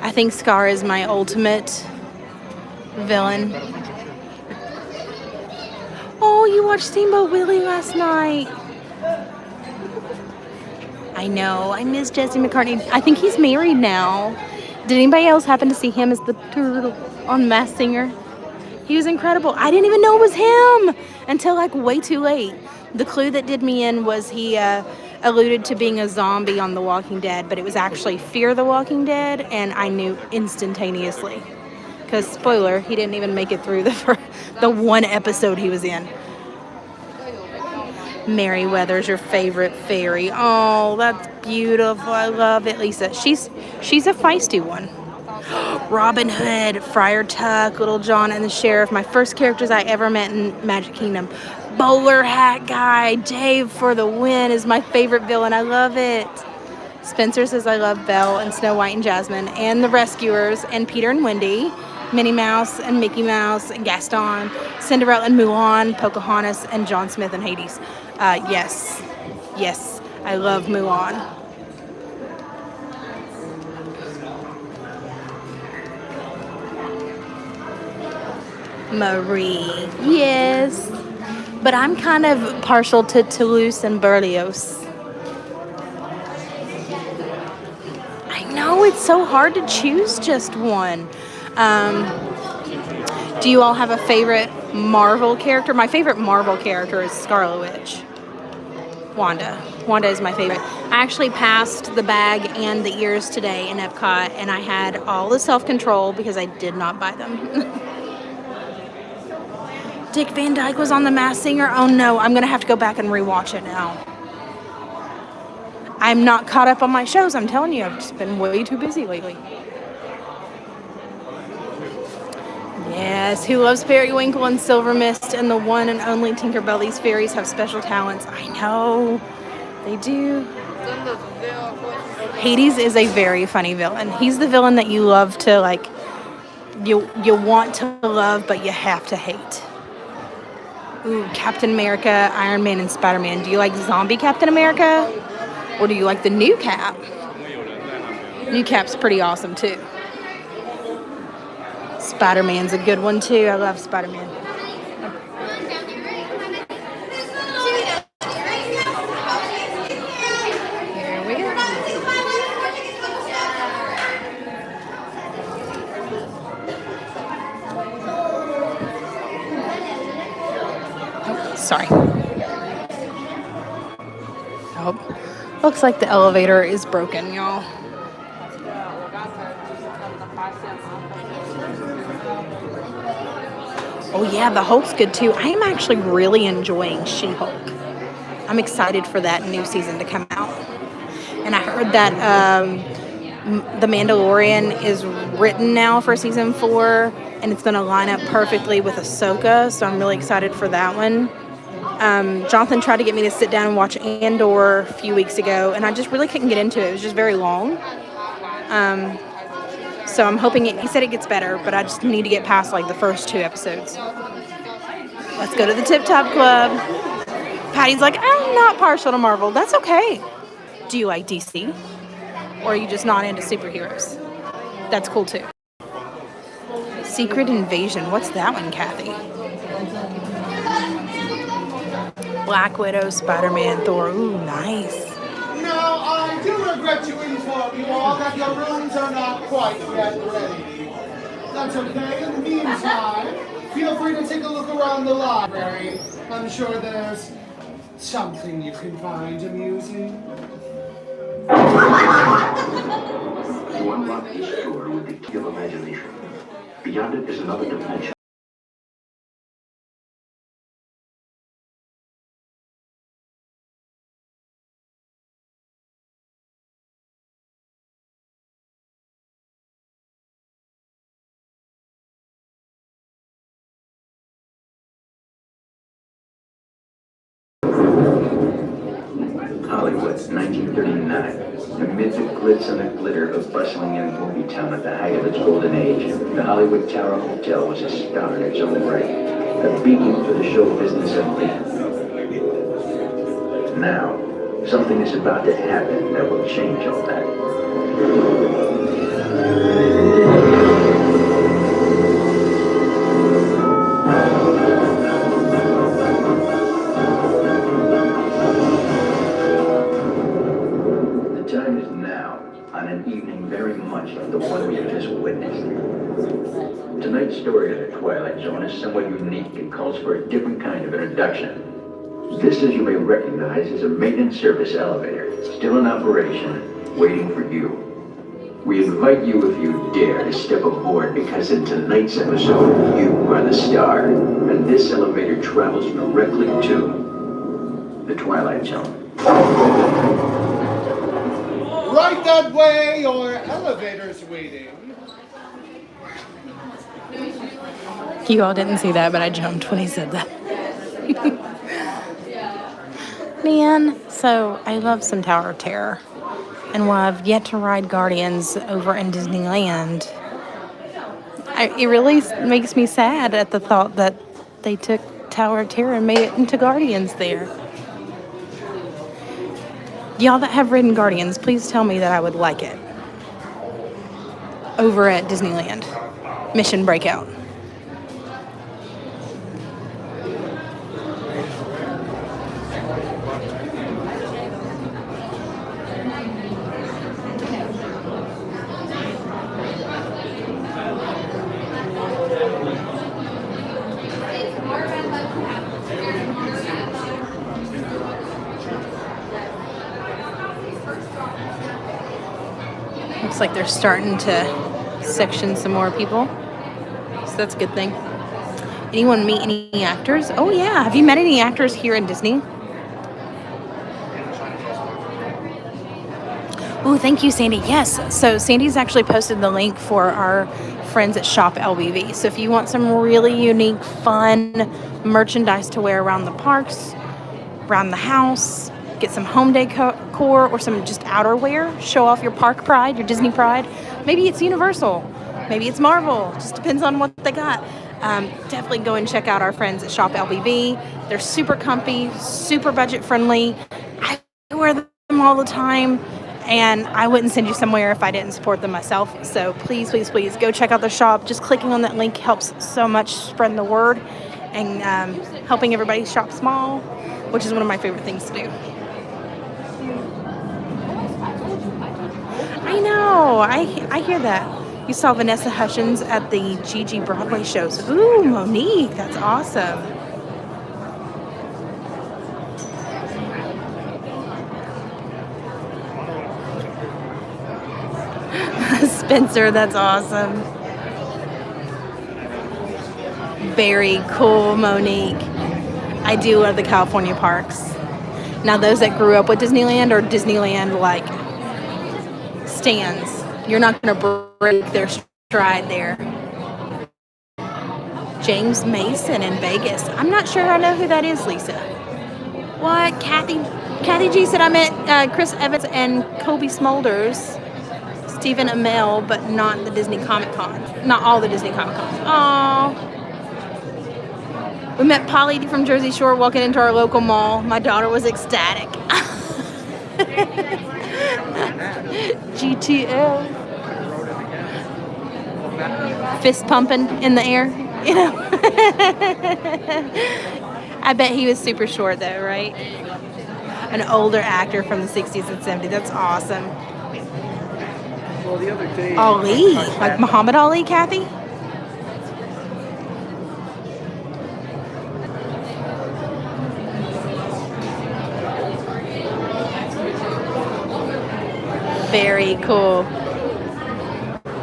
I think Scar is my ultimate villain. Oh, you watched Steamboat Willie last night. I know. I miss Jesse McCartney. I think he's married now. Did anybody else happen to see him as the turtle on Masked Singer? He was incredible. I didn't even know it was him until like way too late. The clue that did me in was he alluded to being a zombie on The Walking Dead, but it was actually Fear the Walking Dead, and I knew instantaneously. Because, spoiler, he didn't even make it through the one episode he was in. Merryweather's your favorite fairy. Oh, that's beautiful. I love it, Lisa. She's a feisty one. Robin Hood, Friar Tuck, Little John, and the Sheriff. My first characters I ever met in Magic Kingdom. Bowler Hat Guy, Dave for the win is my favorite villain. I love it. Spencer says I love Belle and Snow White and Jasmine and the Rescuers and Peter and Wendy, Minnie Mouse and Mickey Mouse and Gaston, Cinderella and Mulan, Pocahontas and John Smith and Hades. Yes, I love Mulan. Marie, yes. But I'm kind of partial to Toulouse and Berlioz. I know it's so hard to choose just one. Do you all have a favorite Marvel character? My favorite Marvel character is Scarlet Witch. Wanda. Wanda is my favorite. I actually passed the bag and the ears today in Epcot, and I had all the self-control because I did not buy them. Dick Van Dyke was on The Masked Singer. Oh no, I'm gonna have to go back and rewatch it now. I'm not caught up on my shows, I'm telling you. I've just been way too busy lately. Yes, who loves Periwinkle and Silver Mist and the one and only Tinkerbell? These fairies have special talents. I know, they do. Hades is a very funny villain. He's the villain that you love to, like, you want to love, but you have to hate. Ooh, Captain America, Iron Man, and Spider-Man. Do you like zombie Captain America? Or do you like the new Cap? New Cap's pretty awesome, too. Spider-Man's a good one, too. I love Spider-Man. Here we go. Oh, sorry. Oh, looks like the elevator is broken, y'all. Oh yeah, the Hulk's good too. I am actually really enjoying She-Hulk. I'm excited for that new season to come out. And I heard that The Mandalorian is written now for season 4, and it's going to line up perfectly with Ahsoka, so I'm really excited for that one. Jonathan tried to get me to sit down and watch Andor a few weeks ago, and I just really couldn't get into it. It was just very long. So I'm hoping he said it gets better, but I just need to get past like the first 2 episodes. Let's go to the Tip Top Club. Patty's like, I'm not partial to Marvel. That's okay. Do you like DC? Or are you just not into superheroes? That's cool too. Secret Invasion. What's that one, Cathy? Black Widow, Spider-Man, Thor. Ooh, nice. Now, I do regret to inform you all that your rooms are not quite yet ready. That's okay. In the meantime, feel free to take a look around the library. I'm sure there's something you can find amusing. You unlock this door with the key of imagination. Beyond it is another dimension. Hollywood, 1939. Amid the glitz and the glitter of bustling young movie town at the height of its golden age, the Hollywood Tower Hotel was a star in its own right, a beacon for the show business elite. Now, something is about to happen that will change all that. Like the one we have just witnessed. Tonight's story of the Twilight Zone is somewhat unique and calls for a different kind of introduction. This, as you may recognize, is a maintenance service elevator, still in operation, waiting for you. We invite you, if you dare, to step aboard because in tonight's episode, you are the star, and this elevator travels directly to the Twilight Zone. Right that way, your elevator's waiting. You all didn't see that, but I jumped when he said that. Man, so I love some Tower of Terror. And while I've yet to ride Guardians over in Disneyland, it really makes me sad at the thought that they took Tower of Terror and made it into Guardians there. Y'all that have ridden Guardians, please tell me that I would like it. Over at Disneyland. Mission Breakout. Looks like they're starting to section some more people. So that's a good thing. Anyone meet any actors? Oh yeah, have you met any actors here in Disney? Oh, thank you, Sandy. Yes, so Sandy's actually posted the link for our friends at SHOP LBV. So if you want some really unique, fun merchandise to wear around the parks, around the house, get some home decor or some just outerwear, show off your park pride, your Disney pride. Maybe it's Universal, maybe it's Marvel, just depends on what they got. Definitely go and check out our friends at SHOP LBV. They're super comfy, super budget friendly. I wear them all the time, and I wouldn't send you somewhere if I didn't support them myself. So please, please, please go check out the shop. Just clicking on that link helps so much spreading the word and helping everybody shop small, which is one of my favorite things to do. I know, I hear that. You saw Vanessa Hutchins at the Gigi Broadway shows. Ooh, Monique, that's awesome. Spencer, that's awesome. Very cool, Monique. I do love the California parks. Now, those that grew up with Disneyland or Disneyland like stands, you're not going to break their stride there. James Mason in Vegas. I'm not sure I know who that is, Lisa. What? Cathy G said I met Chris Evans and Kobe Smulders, Stephen Amell, but not the Disney Comic Con. Not all the Disney Comic Cons. Aww. We met Polly from Jersey Shore walking into our local mall. My daughter was ecstatic. GTL. Fist pumping in the air, you know. I bet he was super short though, right? An older actor from the 60s and 70s. That's awesome. Well, the other day, Ali, like Muhammad Ali, Cathy? Very cool.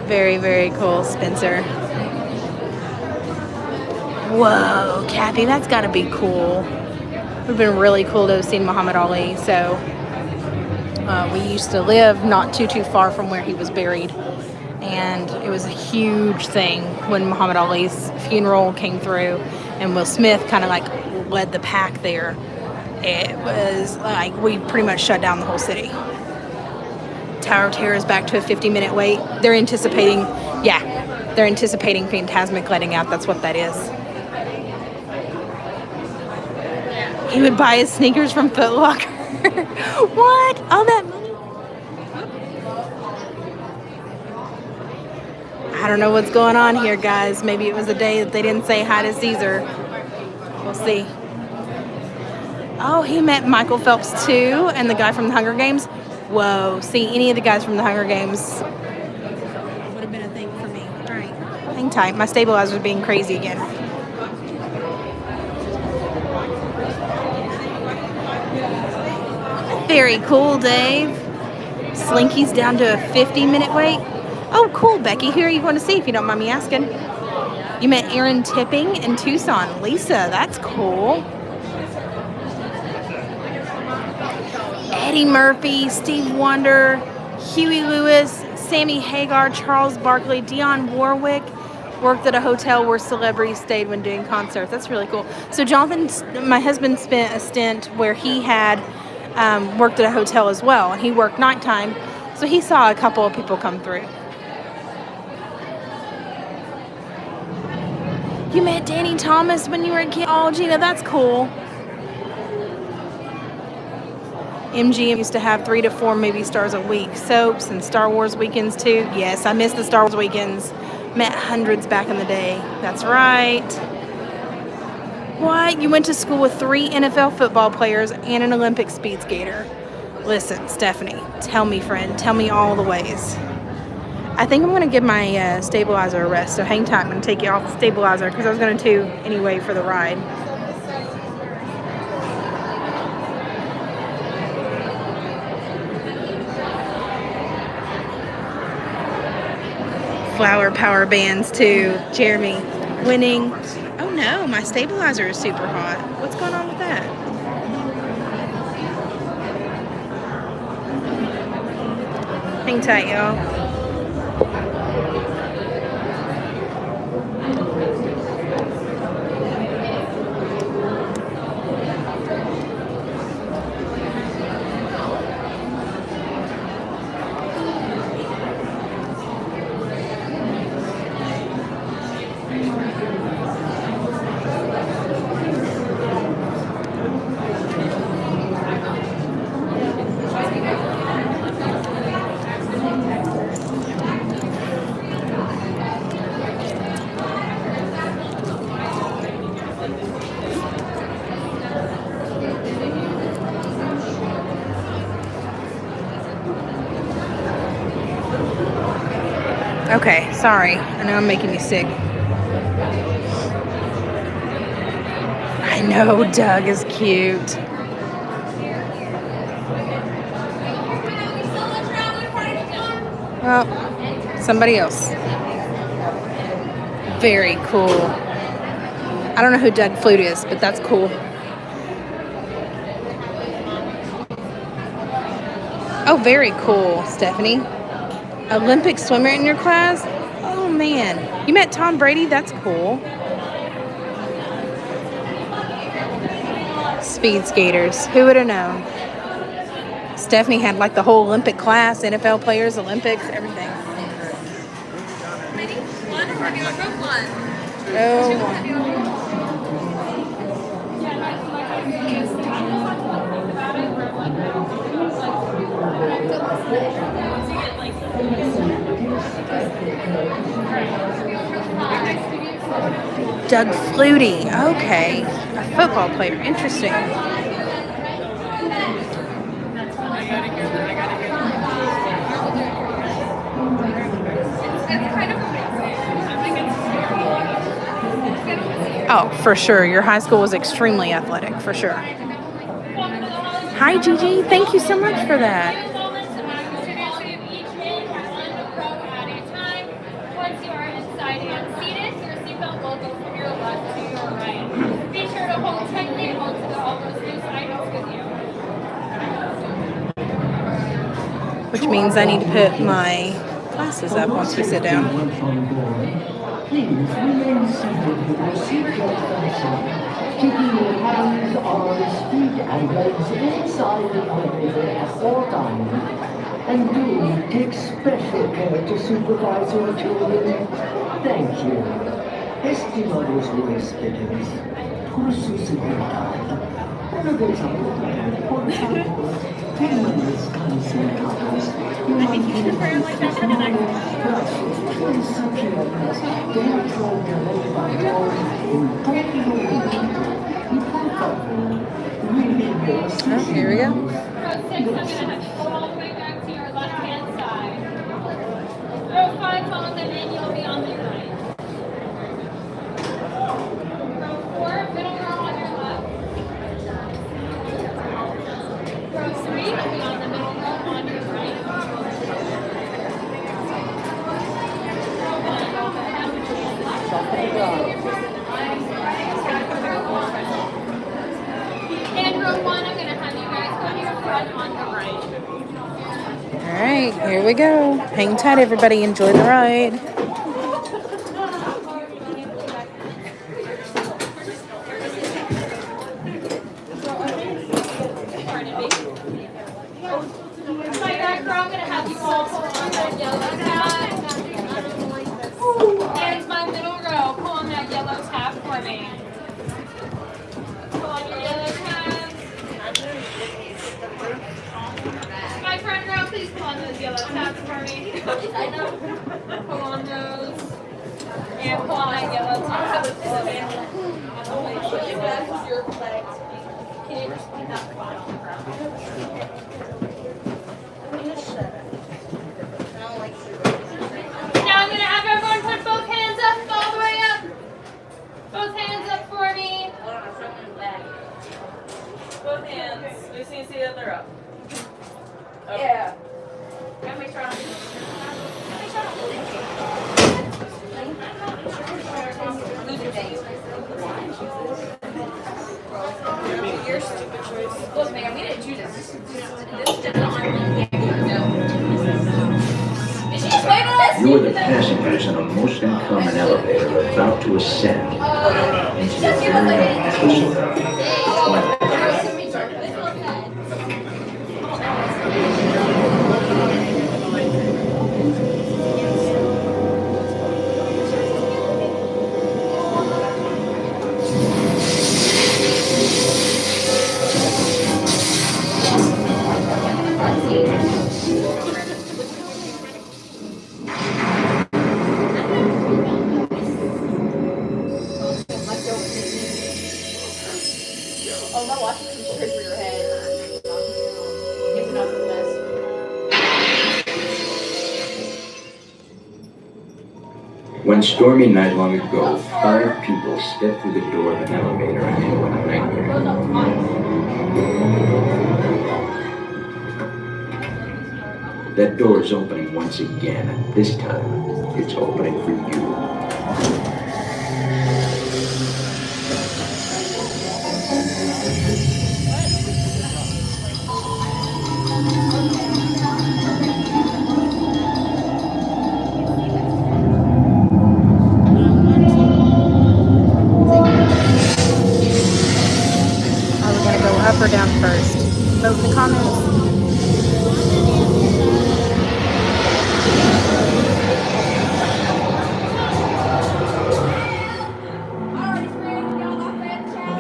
Very, very cool, Spencer. Whoa, Cathy, that's got to be cool. It would have been really cool to have seen Muhammad Ali. So we used to live not too far from where he was buried. And it was a huge thing when Muhammad Ali's funeral came through. And Will Smith kind of like led the pack there. It was like we pretty much shut down the whole city. Tower of Terror is back to a 50-minute wait. They're anticipating Fantasmic letting out. That's what that is. He would buy his sneakers from Foot Locker. What? All that money? I don't know what's going on here, guys. Maybe it was a day that they didn't say hi to Caesar. We'll see. Oh, he met Michael Phelps too, and the guy from the Hunger Games. Whoa, see, any of the guys from the Hunger Games would have been a thing for me. All right, hang tight. My stabilizer's being crazy again. Very cool, Dave. Slinky's down to a 50-minute wait. Oh, cool, Becky. Who are you going to see, if you don't mind me asking? You met Aaron Tipping in Tucson. Lisa, that's cool. Eddie Murphy, Steve Wonder, Huey Lewis, Sammy Hagar, Charles Barkley, Dionne Warwick worked at a hotel where celebrities stayed when doing concerts. That's really cool. So Jonathan, my husband, spent a stint where he had worked at a hotel as well, and he worked nighttime, so he saw a couple of people come through. You met Danny Thomas when you were a kid. Oh, Gina, that's cool. MGM used to have 3 to 4 movie stars a week. Soaps and Star Wars weekends too. Yes, I miss the Star Wars weekends. Met hundreds back in the day. That's right. What? You went to school with 3 NFL football players and an Olympic speed skater. Listen, Stefanie, tell me, friend. Tell me all the ways. I think I'm going to give my stabilizer a rest, so hang tight. I'm going to take you off the stabilizer because I was going to anyway for the ride. Flower power bands too. Jeremy winning. Oh no, my stabilizer is super hot. What's going on with that? Hang tight, y'all. Okay, sorry. I know I'm making you sick. I know Doug is cute. Well, somebody else. Very cool. I don't know who Doug Flute is, but that's cool. Oh, very cool, Stefanie. Olympic swimmer in your class? Oh, man. You met Tom Brady? That's cool. Speed skaters. Who would have known? Stefanie had like the whole Olympic class, NFL players, Olympics, everything. Oh, Doug Flutie. Okay. A football player. Interesting. Oh, for sure. Your high school was extremely athletic, for sure. Hi, Gigi. Thank you so much for that. Which means I need to put my glasses up once we sit down. Please remain seated with your seatbelt fastened, keeping your hands, arms, feet, and legs inside the elevator at all times. And do take special care to supervise your children. Thank you. Estimados huéspedes, por su seguridad, regresamos por favor. Tengan descanso en casa. Y manténganse dentro del elevador en todo momento. Y por favor, remember sus Here we go. Row 6, I'm going to have you go all the way back to your left-hand side. Row 5, follow them in, you'll be on the right. Row 4, middle row on your left. Row 3, you'll be on the middle row on your right. And row 1, I'm going to have you guys go to your front on the right. All right, here we go. Hang tight, everybody. Enjoy the ride. My back row, I'm going to have you all pull on that yellow tab. And my middle row, pull on that yellow tab for me. Pull on your yellow tab. My front row, please pull on those yellow tabs for me. Pull on those. And pull on that yellow tab. Can you just put that bottom? Now I'm going to have everyone put both hands up, all the way up. Both hands up for me. Both hands. We just need to see that they're up. Okay. Yeah. Let me try. Your stupid choice. Look, man, we didn't choose this. This did not. You are the passengers in a most uncommon elevator about to ascend into the very unfortunate twilight. Allow One stormy night long ago, 5 people stepped through the door of an elevator and into a nightmare. That door is opening once again, and this time, it's opening for you. Are we gonna go up or down first? Vote in the comments.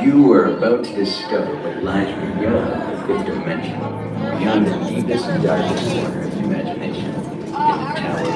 You are about to discover what lies beyond the 5th dimension, beyond the deepest and darkest corner of imagination, in the Tower of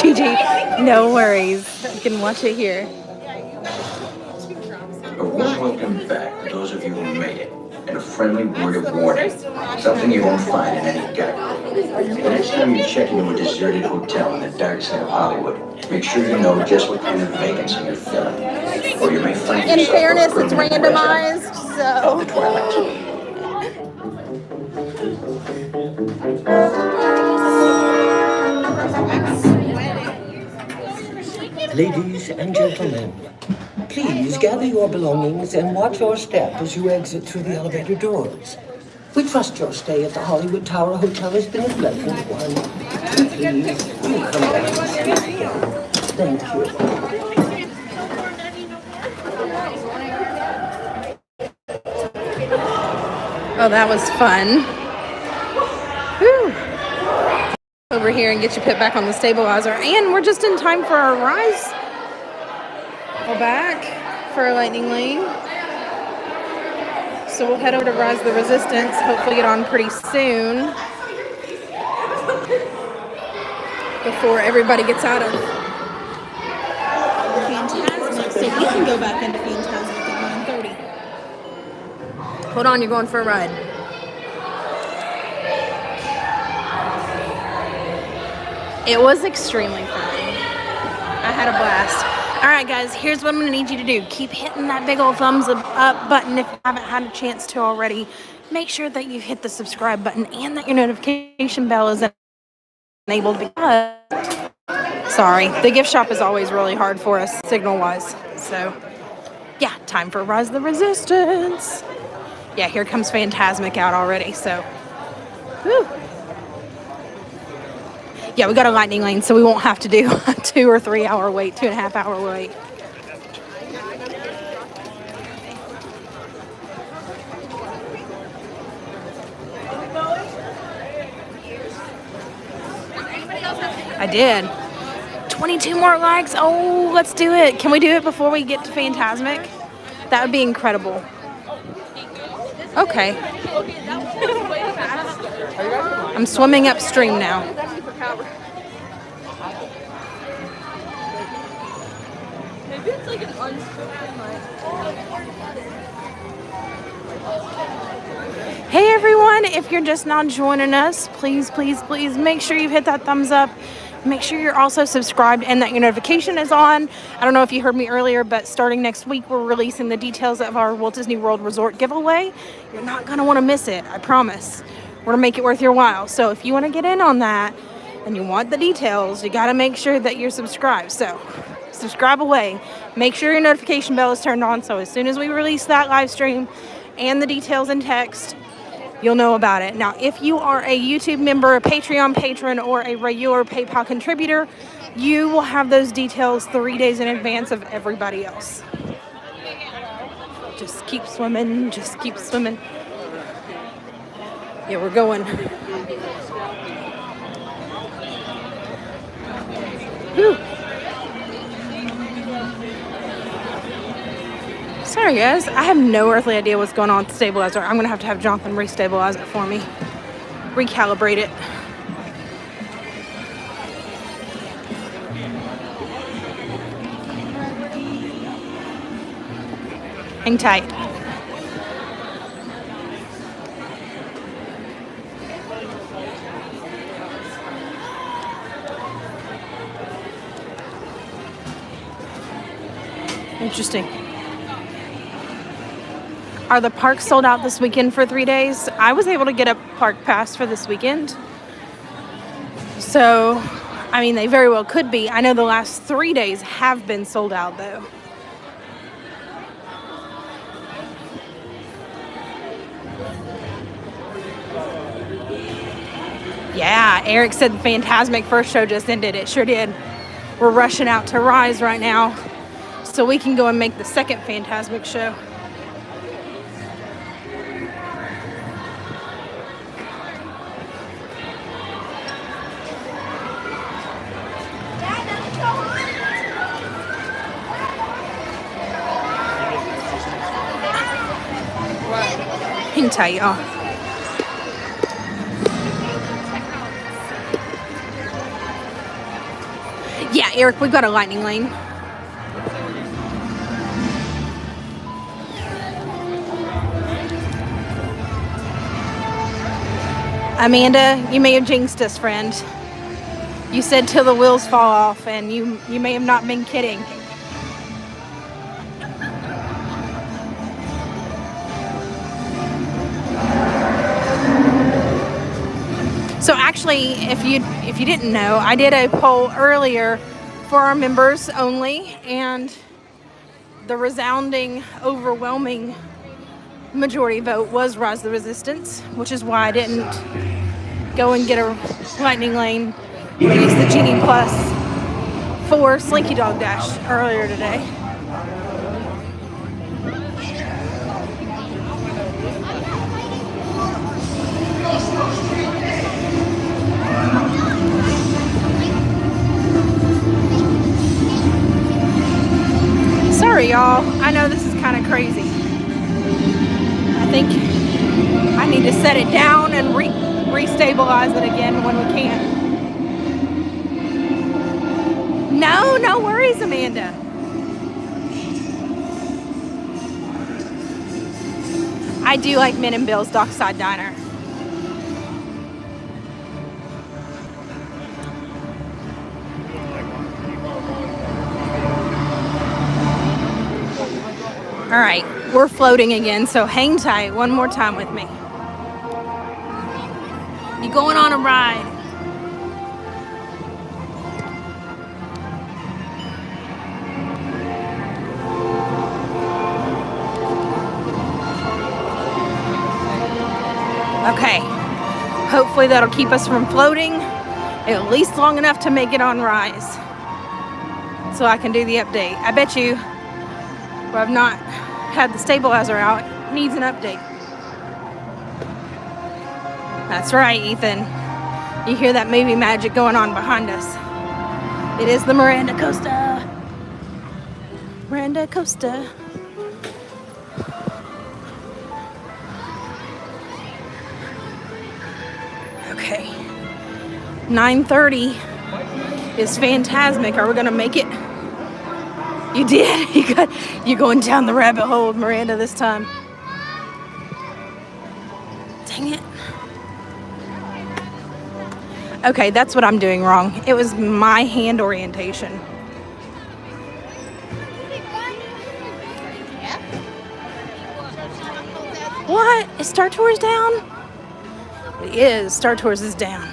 Gigi, no worries. You can watch it here. A warm welcome back to those of you who made it, and a friendly word of warning. Something you won't find in any guidebook. The next time you check into a deserted hotel on the dark side of Hollywood, make sure you know just what kind of vacancy you're filling, or you may find In yourself fairness, a it's permanent randomized, resident so. of the Twilight Zone. Ladies and gentlemen, please gather your belongings and watch your step as you exit through the elevator doors. We trust your stay at the Hollywood Tower Hotel has been a pleasant one. Please, do come back. Thank you. Oh, that was fun. Whew. Over here and get you put back on the stabilizer. And we're just in time for our rise. We're back for our lightning lane. So we'll head over to Rise the Resistance. Hopefully get on pretty soon. Before everybody gets out of Fantasmic. So we can go back into Fantasmic at 9:30. Hold on, you're going for a ride. It was extremely fun. I had a blast. All right, guys, here's what I'm going to need you to do. Keep hitting that big old thumbs up button if you haven't had a chance to already. Make sure that you hit the subscribe button and that your notification bell is enabled because, sorry, the gift shop is always really hard for us signal-wise. So, yeah, time for Rise the Resistance. Yeah, here comes Fantasmic out already, so, whew. Yeah, we got a lightning lane, so we won't have to do a 2 or 3 hour wait, 2.5 hour wait. I did. 22 more likes. Oh, let's do it. Can we do it before we get to Fantasmic? That would be incredible. Okay. I'm swimming upstream now. Maybe it's like an unspoken like. Hey everyone, if you're just now joining us, please make sure you hit that thumbs up. Make sure you're also subscribed and that your notification is on. I don't know if you heard me earlier, but starting next week, we're releasing the details of our Walt Disney World Resort giveaway. You're not going to want to miss it, I promise. We're going to make it worth your while. So if you want to get in on that and you want the details, you got to make sure that you're subscribed. So subscribe away. Make sure your notification bell is turned on, so as soon as we release that live stream and the details in text, you'll know about it. Now, if you are a YouTube member, a Patreon patron, or a regular PayPal contributor, you will have those details 3 days in advance of everybody else. Just keep swimming, just keep swimming. Yeah, we're going. Whew. Sorry guys, I have no earthly idea what's going on with the stabilizer. I'm gonna have to have Jonathan restabilize it for me. Recalibrate it. Hang tight. Interesting. Are the parks sold out this weekend for 3 days? I was able to get a park pass for this weekend. So, I mean, they very well could be. I know the last 3 days have been sold out though. Yeah, Eric said the Fantasmic first show just ended. It sure did. We're rushing out to Rise right now so we can go and make the second Fantasmic show. Hang tight, y'all. Yeah, Eric, we've got a lightning lane. Amanda, you may have jinxed us, friend. You said till the wheels fall off, and you may have not been kidding. So actually, if you didn't know, I did a poll earlier for our members only, and the resounding, overwhelming majority vote was Rise of the Resistance, which is why I didn't go and get a lightning lane or use the Genie Plus for Slinky Dog Dash earlier today. Sorry, y'all. I know this is kind of crazy. I think I need to set it down and restabilize it again when we can. No worries, Amanda. I do like Min and Bill's Dockside Diner. All right, we're floating again, so hang tight one more time with me. You going on a ride? Okay, hopefully that'll keep us from floating at least long enough to make it on Rise, so I can do the update. I bet you who have not had the stabilizer out needs an update. That's right, Ethan. You hear that movie magic going on behind us. It is the Miranda Costa. Miranda Costa. Okay. 9:30 is Fantasmic. Are we gonna make it? You did. You're going down the rabbit hole with Miranda this time. Dang it. Okay, that's what I'm doing wrong. It was my hand orientation. What? Is Star Tours down? It is. Star Tours is down.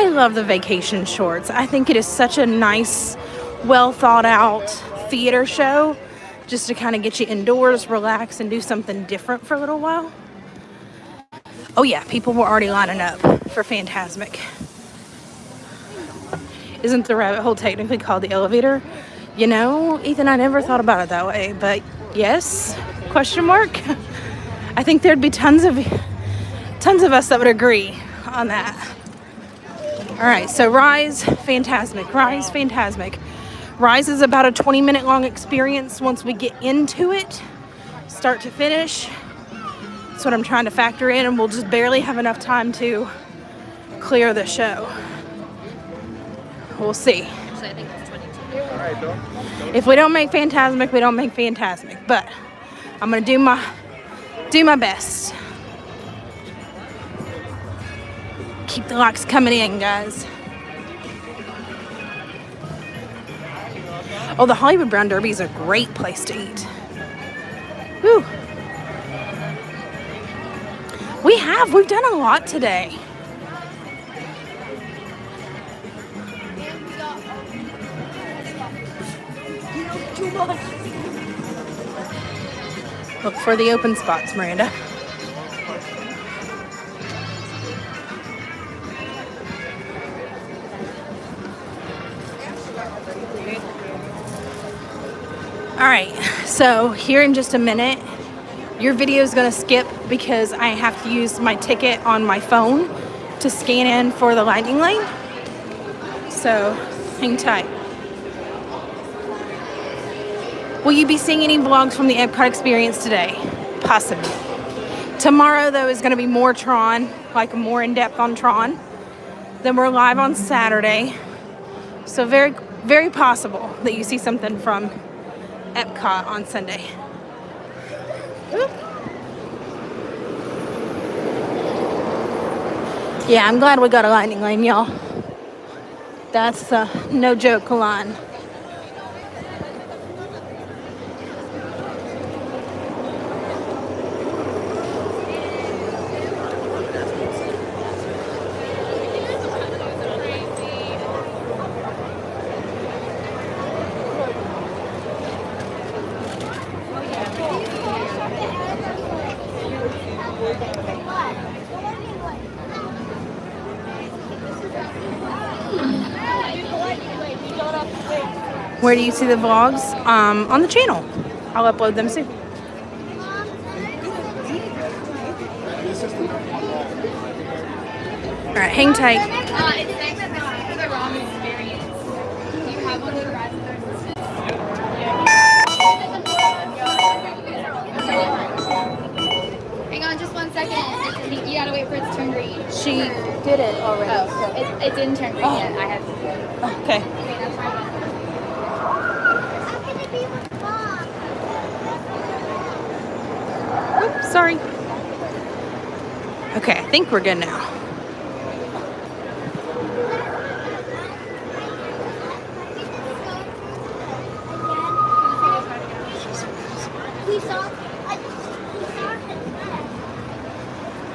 I love the vacation shorts. I think it is such a nice, well thought out theater show just to kind of get you indoors, relax, and do something different for a little while. Oh yeah, people were already lining up for Fantasmic. Isn't the rabbit hole technically called the elevator? You know, Ethan, I never thought about it that way, but yes, question mark. I think there'd be tons of us that would agree on that. All right, so Rise, Fantasmic, Rise, Fantasmic. Rise is about a 20-minute long experience once we get into it, start to finish. That's what I'm trying to factor in, and we'll just barely have enough time to clear the show. We'll see. So I think it's 22. If we don't make Fantasmic, we don't make Fantasmic. But I'm gonna do my best. Keep the likes coming in, guys. Oh, the Hollywood Brown Derby is a great place to eat. Woo. We've done a lot today. Look for the open spots, Miranda. All right, so here in just a minute, your video is going to skip because I have to use my ticket on my phone to scan in for the Lightning Lane. So hang tight. Will you be seeing any vlogs from the Epcot experience today? Possibly. Tomorrow, though, is going to be more Tron, like more in-depth on Tron. Then we're live on Saturday. So very, very possible that you see something from Epcot on Sunday. Yeah, I'm glad we got a Lightning Lane, y'all. That's no joke line. Where do you see the vlogs? On the channel. I'll upload them soon. All right, hang tight. Hang on just 1 second. You gotta wait for it to turn green. She did it already. Oh, so it didn't turn green yet. I have to do it. Okay. Okay, that's fine. Oops, sorry. Okay, I think we're good now.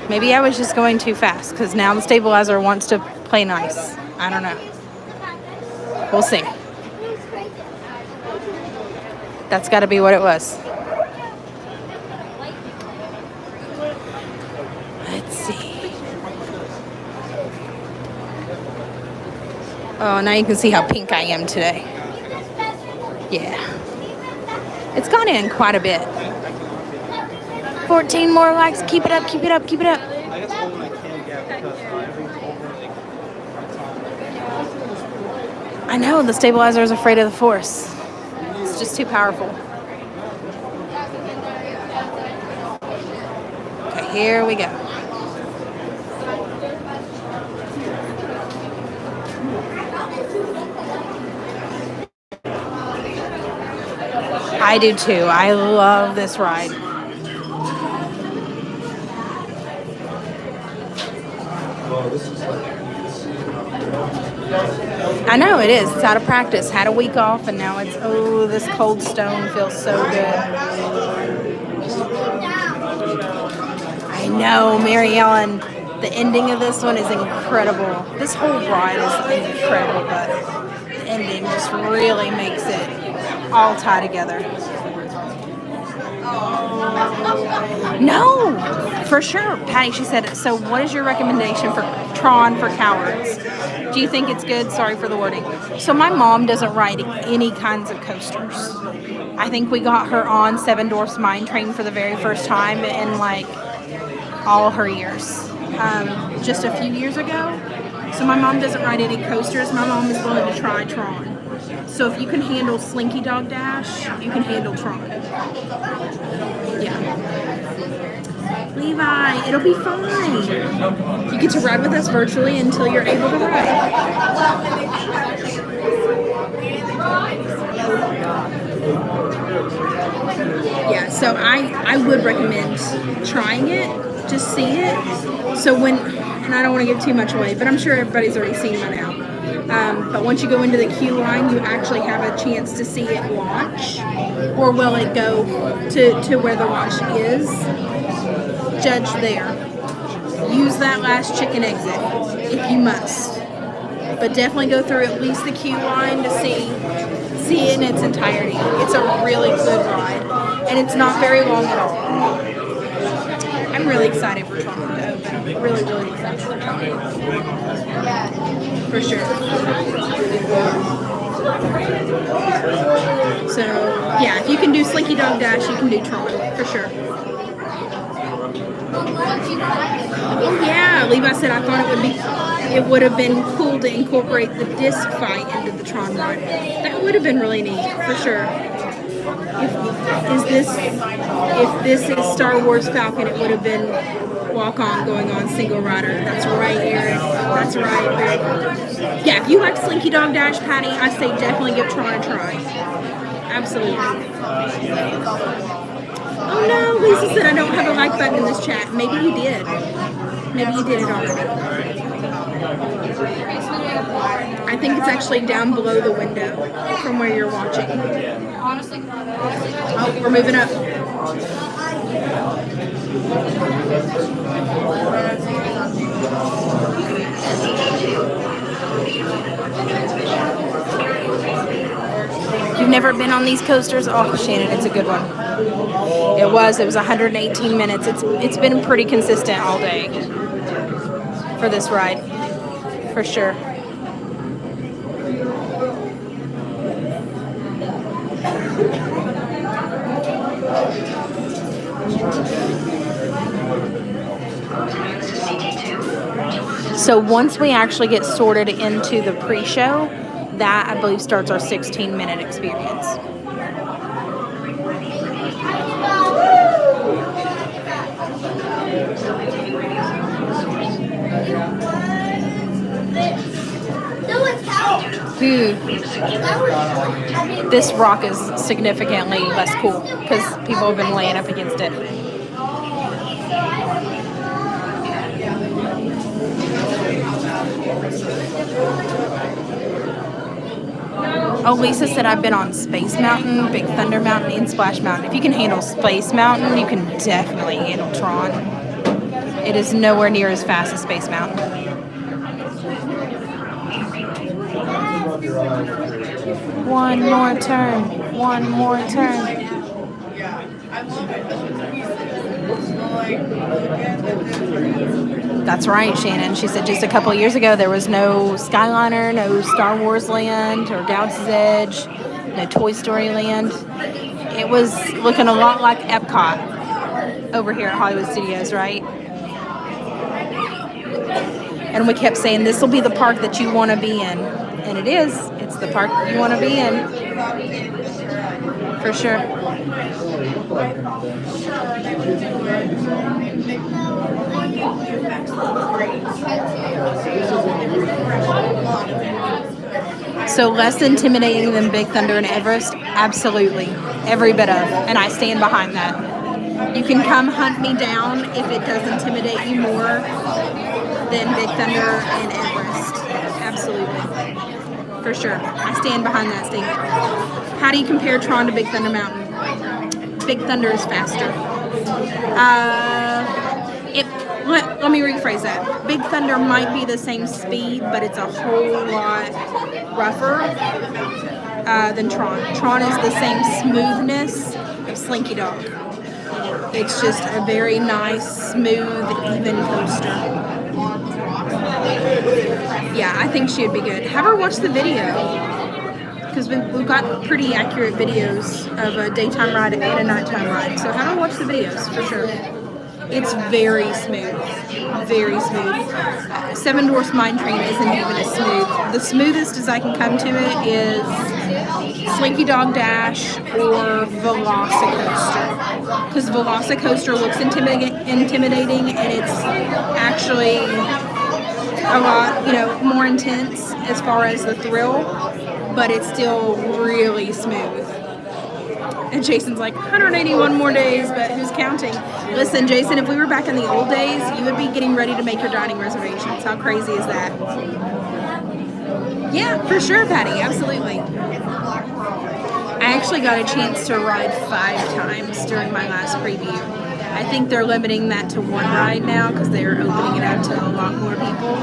Maybe I was just going too fast because now the stabilizer wants to play nice. I don't know. We'll see. That's got to be what it was. Let's see. Oh, now you can see how pink I am today. Yeah. It's gone in quite a bit. 14 more likes. Keep it up, keep it up, keep it up. I know, the stabilizer is afraid of the force. It's just too powerful. Okay, here we go. I do too. I love this ride. I know it is. It's out of practice. Had a week off and now it's, oh, this cold stone feels so good. I know, Mary Ellen. The ending of this one is incredible. This whole ride is incredible, but the ending just really makes it all tie together. No, for sure. Patty, she said, so what is your recommendation for Tron for cowards? Do you think it's good? Sorry for the wording. So my mom doesn't ride any kinds of coasters. I think we got her on Seven Dwarfs Mine Train for the very first time in like all her years. Just a few years ago. So my mom doesn't ride any coasters. My mom is willing to try Tron. So if you can handle Slinky Dog Dash, you can handle Tron. Yeah. Levi, it'll be fine. You get to ride with us virtually until you're able to ride. Yeah, so I would recommend trying it, just see it. So when, and I don't want to give too much away, but I'm sure everybody's already seen one now. But once you go into the queue line, you actually have a chance to see it launch, or will it go to where the launch is? Judge there. Use that last chicken exit if you must, but definitely go through at least the queue line to see it in its entirety. It's a really good ride, and it's not very long at all. I'm really excited for Tron to open. Really, really excited for Tron. For sure. So, yeah, if you can do Slinky Dog Dash, you can do Tron, for sure. Oh, yeah, Levi said I thought it would have been cool to incorporate the disc fight into the Tron ride. That would have been really neat, for sure. If this is Star Wars Falcon, it would have been walk on, going on, single rider. That's right, Eric. That's right, Eric. Yeah, if you like Slinky Dog Dash, Patty, I say definitely give Tron a try. Absolutely. Oh no, Lisa said I don't have a like button in this chat. Maybe you did. Maybe you did it already. I think it's actually down below the window from where you're watching. Oh, we're moving up. You've never been on these coasters? Oh, Shannon, it's a good one. It was 118 minutes. It's been pretty consistent all day for this ride, for sure. So once we actually get sorted into the pre-show, that I believe starts our 16-minute experience. This rock is significantly less cool because people have been laying up against it. Oh, Lisa said I've been on Space Mountain, Big Thunder Mountain, and Splash Mountain. If you can handle Space Mountain, you can definitely handle Tron. It is nowhere near as fast as Space Mountain. One more turn. One more turn. That's right, Shannon. She said just a couple of years ago there was no Skyliner, no Star Wars Land or Galaxy's Edge, no Toy Story Land. It was looking a lot like Epcot over here at Hollywood Studios, right? And we kept saying this will be the park that you want to be in. And it is. It's the park you want to be in. For sure. So less intimidating than Big Thunder and Everest? Absolutely. Every bit of. And I stand behind that. You can come hunt me down if it does intimidate you more than Big Thunder and Everest. Absolutely. For sure. I stand behind that statement. How do you compare Tron to Big Thunder Mountain? Big Thunder is faster. Let me rephrase that. Big Thunder might be the same speed, but it's a whole lot rougher than Tron. Tron is the same smoothness of Slinky Dog. It's just a very nice, smooth, even coaster. Yeah, I think she would be good. Have her watch the video, because we've got pretty accurate videos of a daytime ride and a nighttime ride. So have her watch the videos for sure. It's very smooth, very smooth. Seven Dwarfs Mine Train isn't even as smooth. The smoothest as I can come to it is Slinky Dog Dash or Velocicoaster, because Velocicoaster looks intimidating, and it's actually a lot, more intense as far as the thrill, but it's still really smooth. And Jason's like, 181 more days, but who's counting? Listen, Jason, if we were back in the old days, you would be getting ready to make your dining reservations. How crazy is that? Yeah, for sure, Patty, absolutely. I actually got a chance to ride 5 times during my last preview. I think they're limiting that to 1 ride now because they're opening it up to a lot more people.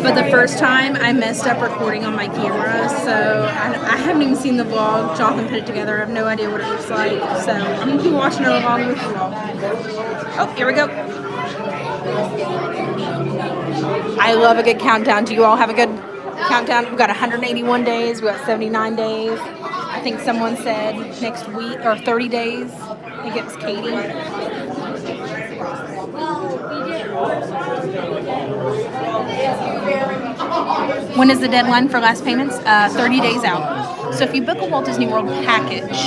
But the first time I messed up recording on my camera, so I haven't even seen the vlog. Jonathan put it together. I have no idea what it looks like, so I'm going to keep watching it along with you all. Oh, here we go. I love a good countdown. Do you all have a good countdown? We've got 181 days. We've got 79 days. I think someone said next week, or 30 days. I think it was Katie. When is the deadline for last payments? 30 days out. So if you book a Walt Disney World package,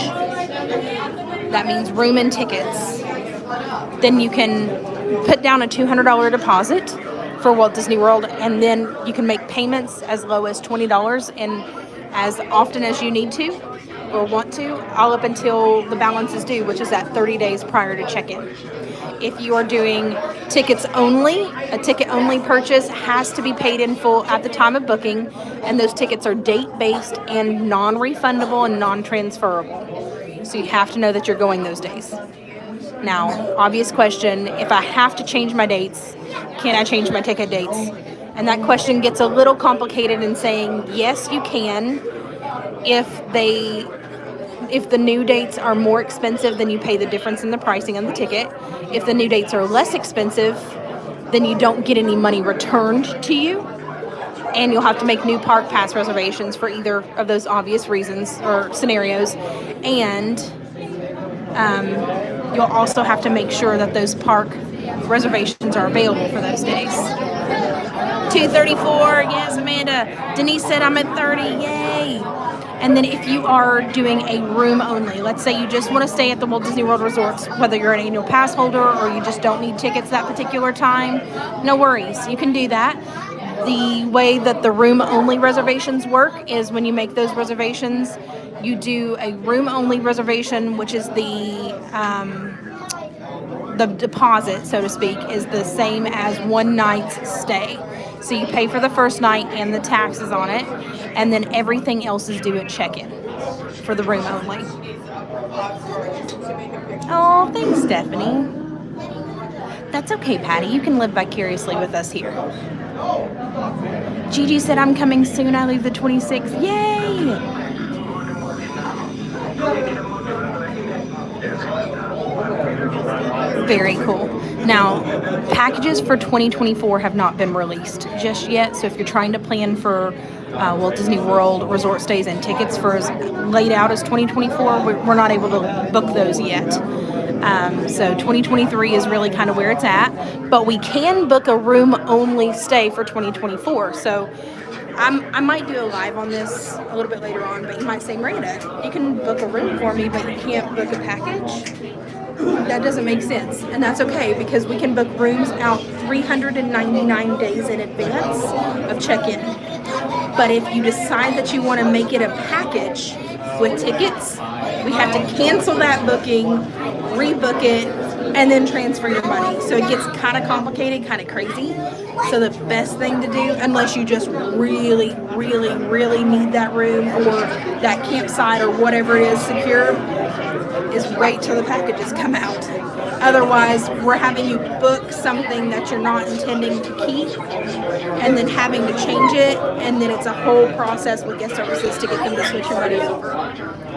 that means room and tickets, then you can put down a $200 deposit for Walt Disney World, and then you can make payments as low as $20 and as often as you need to or want to, all up until the balance is due, which is at 30 days prior to check-in. If you are doing tickets only, a ticket-only purchase has to be paid in full at the time of booking, and those tickets are date-based and non-refundable and non-transferable. So you have to know that you're going those days. Now, obvious question, if I have to change my dates, can I change my ticket dates? And that question gets a little complicated in saying, yes, you can. If the new dates are more expensive, then you pay the difference in the pricing on the ticket. If the new dates are less expensive, then you don't get any money returned to you. And you'll have to make new park pass reservations for either of those obvious reasons or scenarios. And you'll also have to make sure that those park reservations are available for those days. 234, yes, Amanda. Denise said I'm at 30, yay. And then if you are doing a room only, let's say you just want to stay at the Walt Disney World resorts, whether you're an annual pass holder or you just don't need tickets that particular time, no worries, you can do that. The way that the room only reservations work is when you make those reservations, you do a room only reservation, which is the deposit, so to speak, is the same as one night's stay. So you pay for the first night and the taxes on it, and then everything else is due at check-in for the room only. Oh, thanks, Stefanie. That's okay, Patty. You can live vicariously with us here. Gigi said, I'm coming soon. I leave the 26th. Yay! Very cool. Now, packages for 2024 have not been released just yet. So if you're trying to plan for Walt Disney World resort stays and tickets for as late out as 2024, we're not able to book those yet. So 2023 is really kind of where it's at. But we can book a room-only stay for 2024. So I might do a live on this a little bit later on, but you might say, Miranda, you can book a room for me, but you can't book a package? That doesn't make sense, and that's okay because we can book rooms out 399 days in advance of check-in. But if you decide that you want to make it a package with tickets, we have to cancel that booking, rebook it, and then transfer your money. So it gets kind of complicated, kind of crazy. So the best thing to do, unless you just really, really, really need that room or that campsite or whatever it is secure, is wait till the packages come out. Otherwise, we're having you book something that you're not intending to keep and then having to change it, and then it's a whole process with guest services to get them to switch your money over.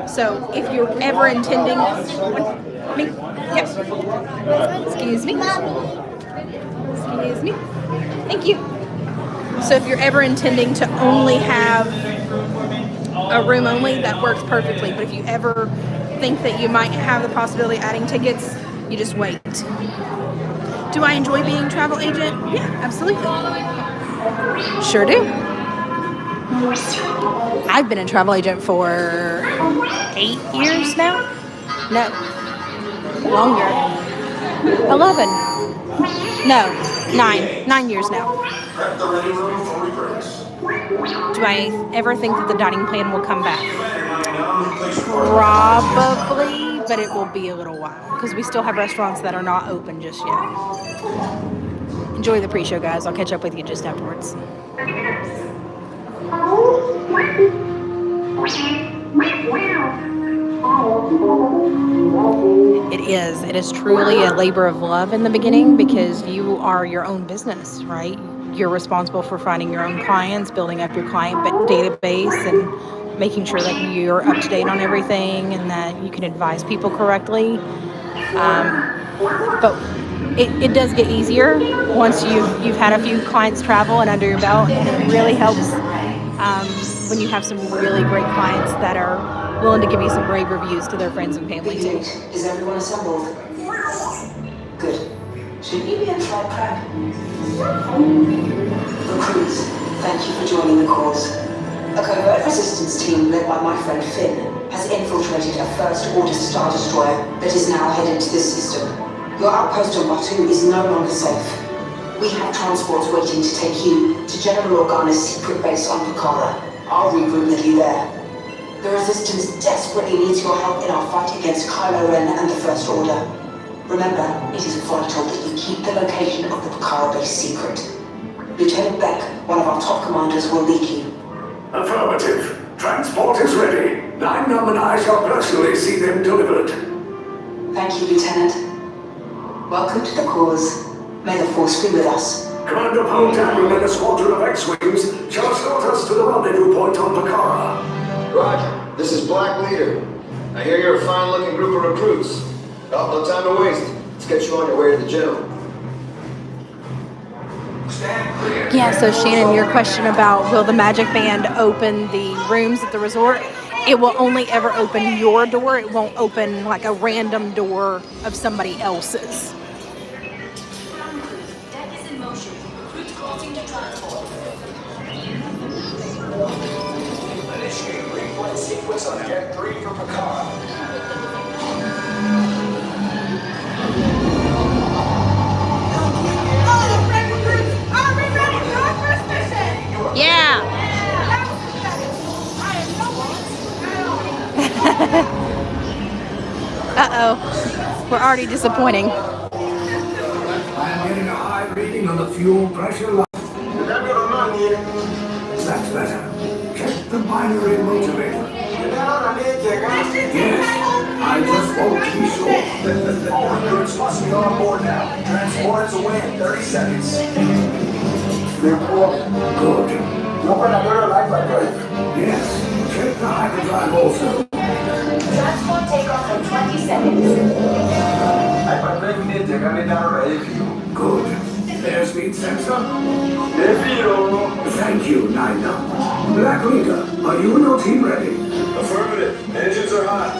So if you're ever intending, excuse me. Thank you. So if you're ever intending to only have a room only, that works perfectly. But if you ever think that you might have the possibility of adding tickets, you just wait. Do I enjoy being a travel agent? Yeah, absolutely. Sure do. I've been a travel agent for 8 years now. No, longer. 11. No, 9. 9 years now. Do I ever think that the dining plan will come back? Probably, but it will be a little while because we still have restaurants that are not open just yet. Enjoy the pre-show, guys. I'll catch up with you just afterwards. It is truly a labor of love in the beginning because you are your own business, right? You're responsible for finding your own clients, building up your client database, and making sure that you're up to date on everything and that you can advise people correctly. But it does get easier once you've had a few clients travel and under your belt, and it really helps when you have some really great clients that are willing to give you some brave reviews to their friends and family too. Is everyone assembled? Good. Should we be a tribe prep? Recruits, thank you for joining the cause. A covert resistance team led by my friend Finn has infiltrated a First Order Star Destroyer that is now headed to this system. Your outpost on Batu is no longer safe. We have transports waiting to take you to General Organa's secret base on Pucara. I'll regroup with you there. The Resistance desperately needs your help in our fight against Kylo Ren and the First Order. Remember, it is vital that you keep the location of the Pucara base secret. Lieutenant Beck, one of our top commanders, will lead you. Affirmative. Transport is ready. Lineman and I shall personally see them delivered. Thank you, Lieutenant. Welcome to the cause. May the Force be with us. Commander Poe Daniel and a squadron of X-Wings shall escort us to the rendezvous point on Pucara. Roger. This is Black Leader. I hear you're a fine-looking group of recruits. Oh, no time to waste. Let's get you on your way to the General. Yeah, so Shannon, your question about will the Magic Band open the rooms at the resort? It will only ever open your door. It won't open like a random door of somebody else's. Deck is in motion. Recruits crossing to transport. Initiate replay sequence on Deck 3 for Pucara. Yeah. Uh-oh. We're already disappointing. I am getting a high reading on the fuel pressure line. That's better. Check the binary motivator. Yes, I just want to be sure. Recruits must be on board now. Transport is away in 30 seconds. Good. Yes, check the hyperdrive also. Transport takeoff in 20 seconds. Good. Airspeed sensor? Thank you, Nina. Black Leader, are you and your team ready? Affirmative. Engines are hot.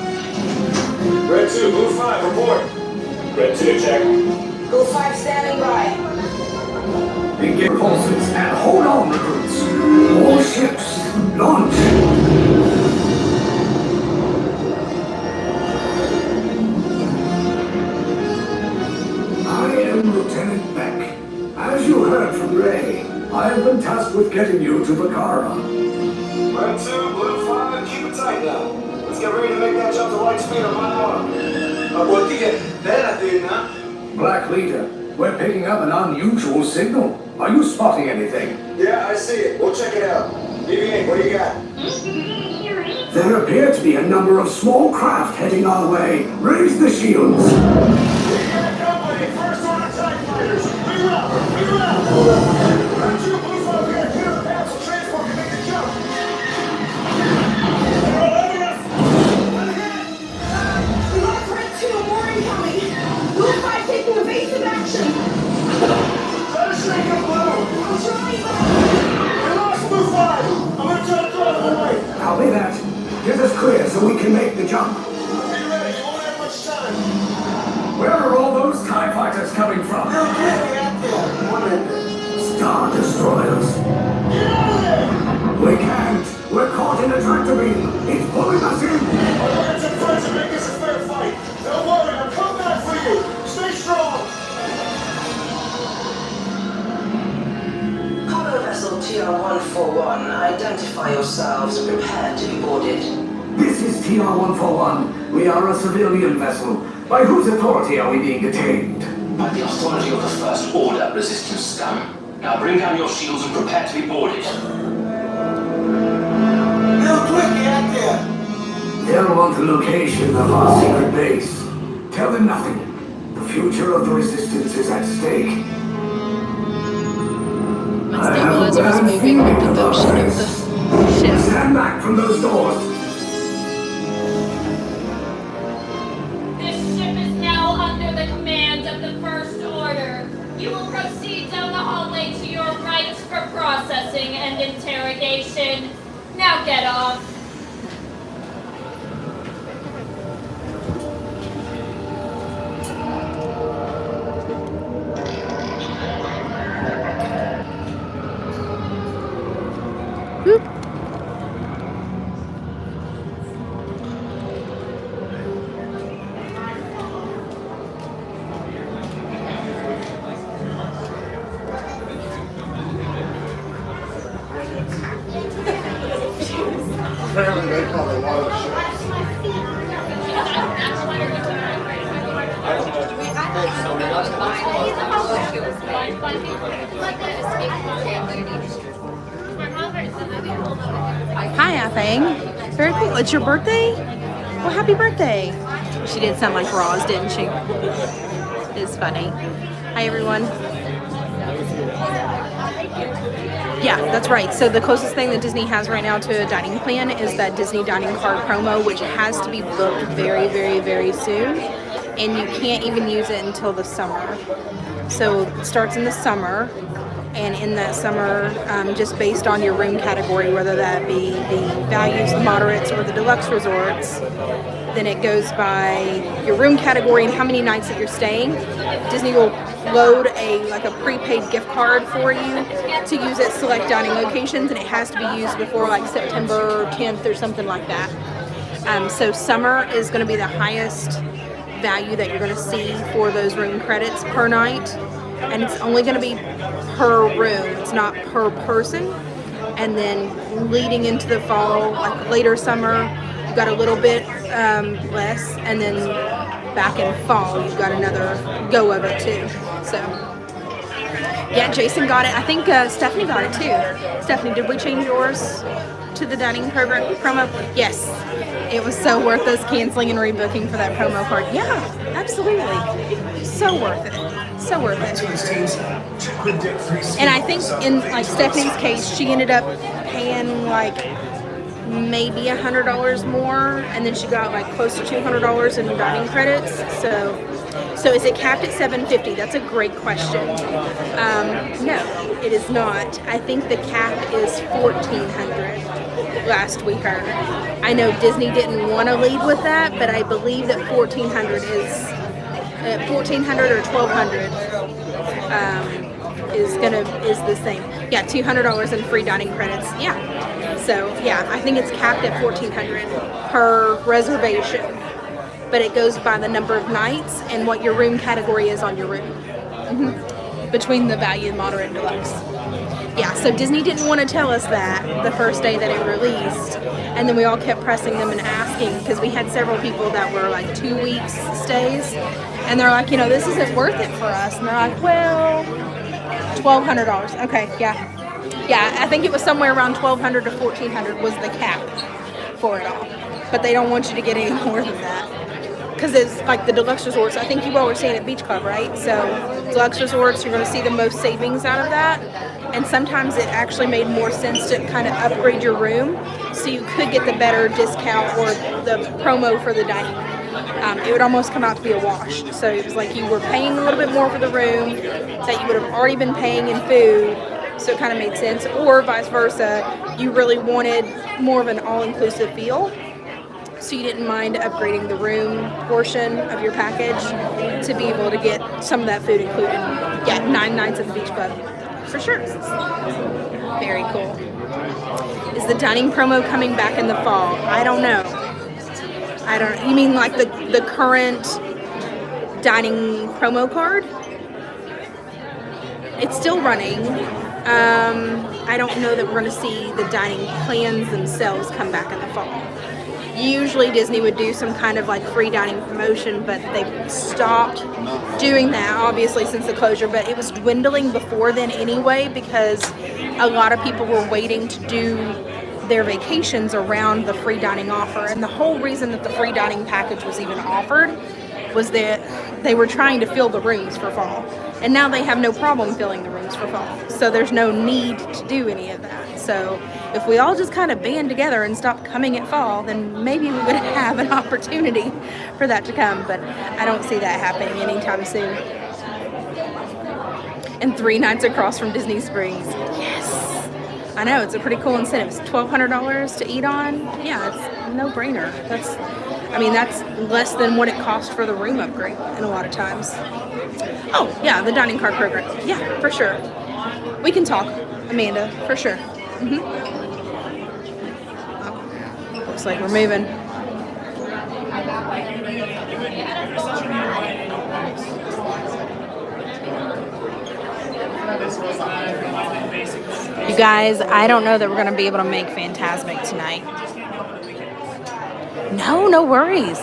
Red 2, Blue 5, report. Red 2, check. Blue 5 standing by. Engage pulses and hold on, recruits. All ships, launch. I am Lieutenant Beck. As you heard from Ray, I have been tasked with getting you to Pucara. Red 2, Blue 5, keep it tight now. Let's get ready to make that jump to light speed on my arm. Black Leader, we're picking up an unusual signal. Are you spotting anything? Yeah, I see it. We'll check it out. BB-8, what do you got? There appear to be a number of small craft heading our way. Raise the shields. Okay, first order TIE fighters. Reroute! Reroute! Round 2, blue 5 here. Clear the path so transport can make the jump. They're all over us! Mark Red 2, more incoming. Blue 5 taking evasive action. Try to shrink him, Blue! I'm trying. We lost Blue 5! I'm gonna try to throw them away! Copy that. Get us clear so we can make the jump. Be ready, you won't have much time. Where are all those TIE fighters coming from? Star Destroyers. Get out of there! We can't. We're caught in a tractor beam. It's pulling us in. I'll look at your friends and make this a fair fight. Don't worry, I'll come back for you. Stay strong. Cargo vessel TR-141, identify yourselves and prepare to be boarded. This is TR-141. We are a civilian vessel. By whose authority are we being detained? By the authority of the First Order, Resistance scum. Now bring down your shields and prepare to be boarded. Real quick, get out there. They'll want the location of our secret base. Tell them nothing. The future of the Resistance is at stake. Once they realized it was moving with the motion of the ship. Stand back from those doors. This ship is now under the command of the First Order. You will proceed down the hallway to your right for processing and interrogation. Now get off. Apparently they call it water ships. Hi, Athang. Very cool. It's your birthday? Well, happy birthday. She did sound like Roz, didn't she? It's funny. Hi, everyone. Yeah, that's right. So the closest thing that Disney has right now to a dining plan is that Disney dining card promo, which has to be booked very, very, very soon. And you can't even use it until the summer. So it starts in the summer. And in that summer, just based on your room category, whether that be the values, the moderates, or the deluxe resorts, then it goes by your room category and how many nights that you're staying. Disney will load a prepaid gift card for you to use at select dining locations, and it has to be used before like September 10th or something like that. So summer is going to be the highest value that you're going to see for those room credits per night, and it's only going to be per room. It's not per person. And then leading into the fall, like later summer, you've got a little bit less, and then back in fall you've got another go of it too. So yeah, Jason got it. I think Stefanie got it too. Stephanie, did we change yours to the dining promo? Yes, it was so worth us canceling and rebooking for that promo card. Yeah, absolutely, so worth it. So worth it. And I think in like Stefanie's case, she ended up paying like maybe $100 more, and then she got like close to $200 in dining credits. So is it capped at $750? That's a great question. No, it is not. I think the cap is $1,400. Last we heard. I know Disney didn't want to lead with that, but I believe that $1,400 is. 1,400 or 1,200 is the same. Yeah, $200 in free dining credits. Yeah. So yeah, I think it's capped at 1,400 per reservation, but it goes by the number of nights and what your room category is on your room. Between the value, moderate, and deluxe. Yeah, so Disney didn't want to tell us that the first day that it released, and then we all kept pressing them and asking, because we had several people that were like 2 weeks stays, and they're like, this isn't worth it for us. And they're like, well, $1,200. Okay, yeah, I think it was somewhere around $1,200 to $1,400 was the cap for it all, but they don't want you to get any more than that. because it's like the deluxe resorts. I think you all were staying at Beach Club, right? So deluxe resorts, you're going to see the most savings out of that. And sometimes it actually made more sense to kind of upgrade your room so you could get the better discount or the promo for the dining. It would almost come out to be a wash. So it was like you were paying a little bit more for the room that you would have already been paying in food. So it kind of made sense. Or vice versa, you really wanted more of an all-inclusive feel. So you didn't mind upgrading the room portion of your package to be able to get some of that food included. Yeah, 9 nights at the Beach Club. For sure. Very cool. Is the dining promo coming back in the fall? I don't know. You mean like the current dining promo card? It's still running. I don't know that we're going to see the dining plans themselves come back in the fall. Usually Disney would do some kind of like free dining promotion, but they've stopped doing that obviously since the closure, but it was dwindling before then anyway because a lot of people were waiting to do their vacations around the free dining offer. And the whole reason that the free dining package was even offered was that they were trying to fill the rooms for fall. And now they have no problem filling the rooms for fall. So there's no need to do any of that. So if we all just kind of band together and stop coming at fall, then maybe we would have an opportunity for that to come. But I don't see that happening anytime soon. And 3 nights across from Disney Springs. Yes. I know, it's a pretty cool incentive. It's $1,200 to eat on. Yeah, it's a no-brainer. That's less than what it cost for the room upgrade in a lot of times. Oh, yeah, the dining card program. Yeah, for sure. We can talk, Amanda, for sure. Oh, looks like we're moving. You guys, I don't know that we're going to be able to make Fantasmic tonight. No worries.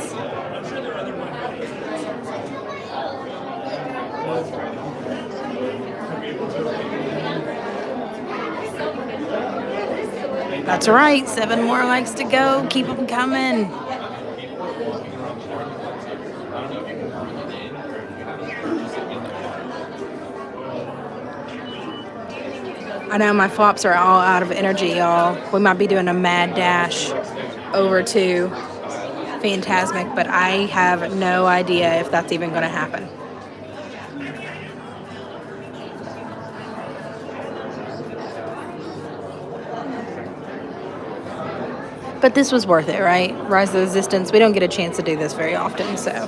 That's right. 7 more likes to go. Keep them coming. I know my flops are all out of energy, y'all. We might be doing a mad dash over to Fantasmic, but I have no idea if that's even going to happen. But this was worth it, right? Rise of the Resistance. We don't get a chance to do this very often, so.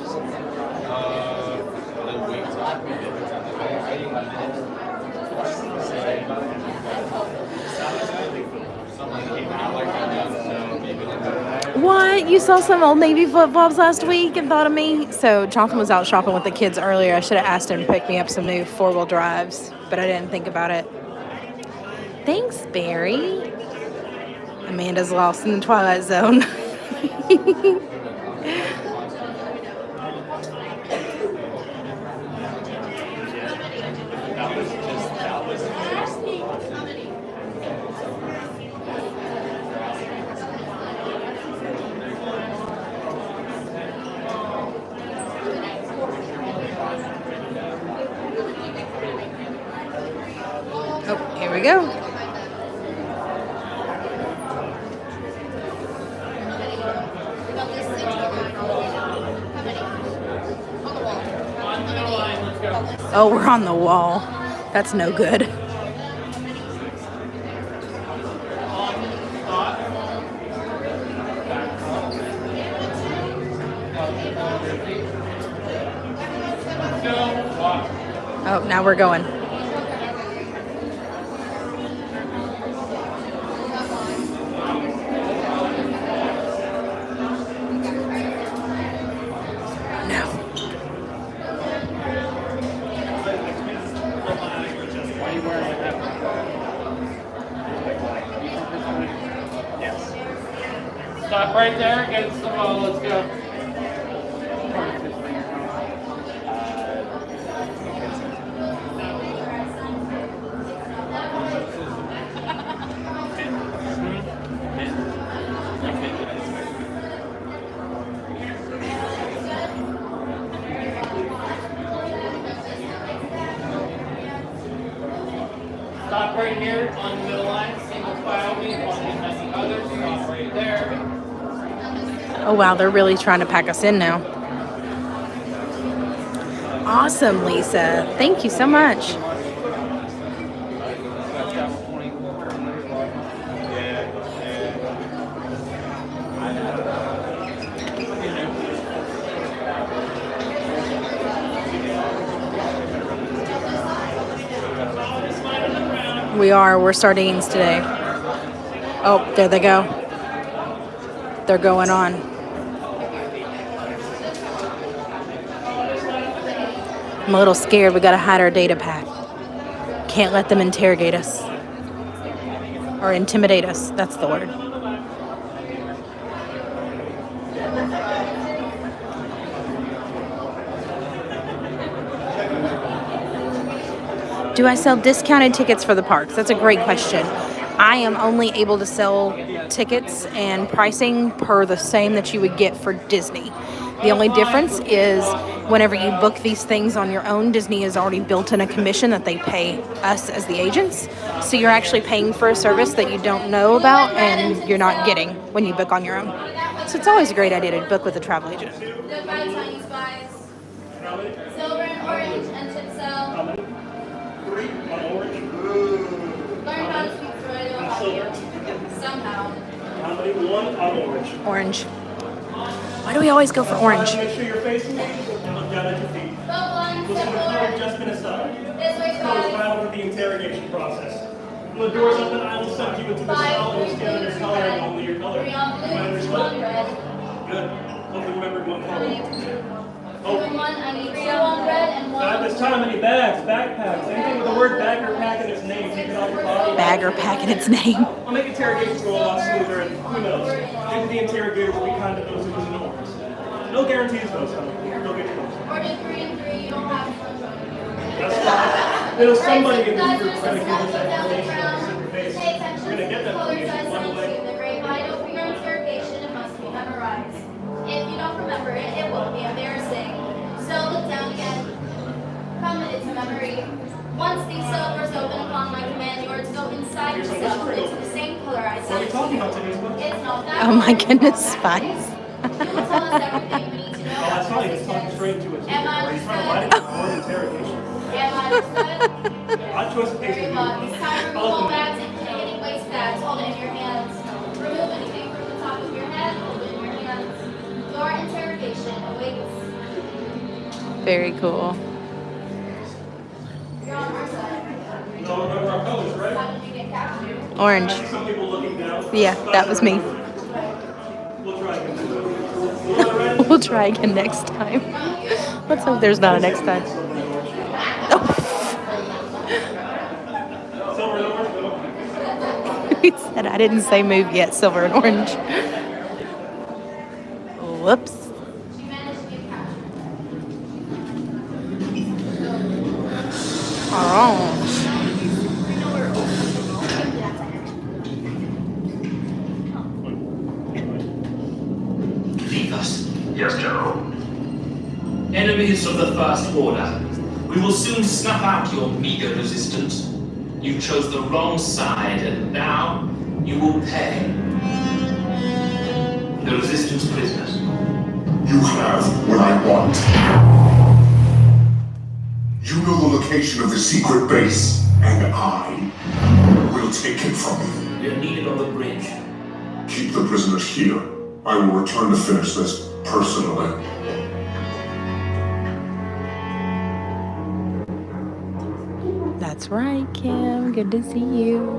What? You saw some Old Navy flip-flops last week and thought of me? So Jonathan was out shopping with the kids earlier. I should have asked him to pick me up some new 4-wheel drives, but I didn't think about it. Thanks, Barry. Amanda's lost in the Twilight Zone. Oh, here we go. Oh, we're on the wall. That's no good. Oh, now we're going. Stop right there against the wall. Let's go. here on the middle line, single file me, one behind the other, stop right there. Oh wow, they're really trying to pack us in now. Awesome, Lisa. Thank you so much. We're sardines today. Oh, there they go. They're going on. I'm a little scared. We gotta hide our data pack. Can't let them interrogate us. Or intimidate us. That's the word. Do I sell discounted tickets for the parks? That's a great question. I am only able to sell tickets and pricing per the same that you would get for Disney. The only difference is whenever you book these things on your own, Disney has already built in a commission that they pay us as the agents. So you're actually paying for a service that you don't know about and you're not getting when you book on your own. So it's always a great idea to book with a travel agent. Goodbye, tiny spies. Silver and orange and tip cell. Learn how to speak Swahili on audio. Somehow. How many? One on orange. Orange. Why do we always go for orange? Make sure you're facing me and look down at your feet. Listen to clear adjustment aside. This way, This is final for the interrogation process. When the doors open, I will send you into the cell and scan your color and only your color. Three on blue, two on red. Good. Hope you remembered one color. Two and one, I need two on red and one At this time, any bags, backpacks, anything with the word bag or pack in its name, take it off your body. Bag or pack in its name. I'll make interrogations go a lot smoother, and who knows? Maybe the interrogator will be kind to those who do no worse. No guarantees, though, so go get yours. Order 3 and 3, you don't have to. That's fine. There's somebody in this group trying to give us that information on the secret base. Pay attention We're to gonna get the that color information size one way. 92. The gray vital for your interrogation, it must be memorized. If you don't remember it, it will be embarrassing. So look down again. Commit it to memory. Once these cell doors open upon my command, you are to go inside the cell into the same color I What are we sent talking you. about today? It's not that Oh my hard. goodness, Spice. You will tell us everything we need to know. Oh, I saw you just talking straight into it. Am I Are you trying to lie to me before the interrogation? Am I understood? I trust the case Very with well. It's time to remove Follow all me. bags, including any waste bags. Hold it in your hands. Remove anything from the top of your head. Hold it in your hands. Your interrogation awaits. Very cool. You're on our side. No, remember our colors, right? How did you get captured? Orange. Some people looking down. Yeah, that was me. We'll try again. We'll try again next time. Let's hope there's not a next time. Silver and orange, go. He said I didn't say move yet, silver and orange. Whoops. You managed to get captured. Orange. Leave us. Yes, General. Enemies of the First Order. We will soon snuff out your meager resistance. You chose the wrong side, and now you will pay. The resistance prisoners. You have what I want. You know the location of the secret base, and I will take it from you. You're needed on the bridge. Keep the prisoners here. I will return to finish this personally. That's right, Kim. Good to see you.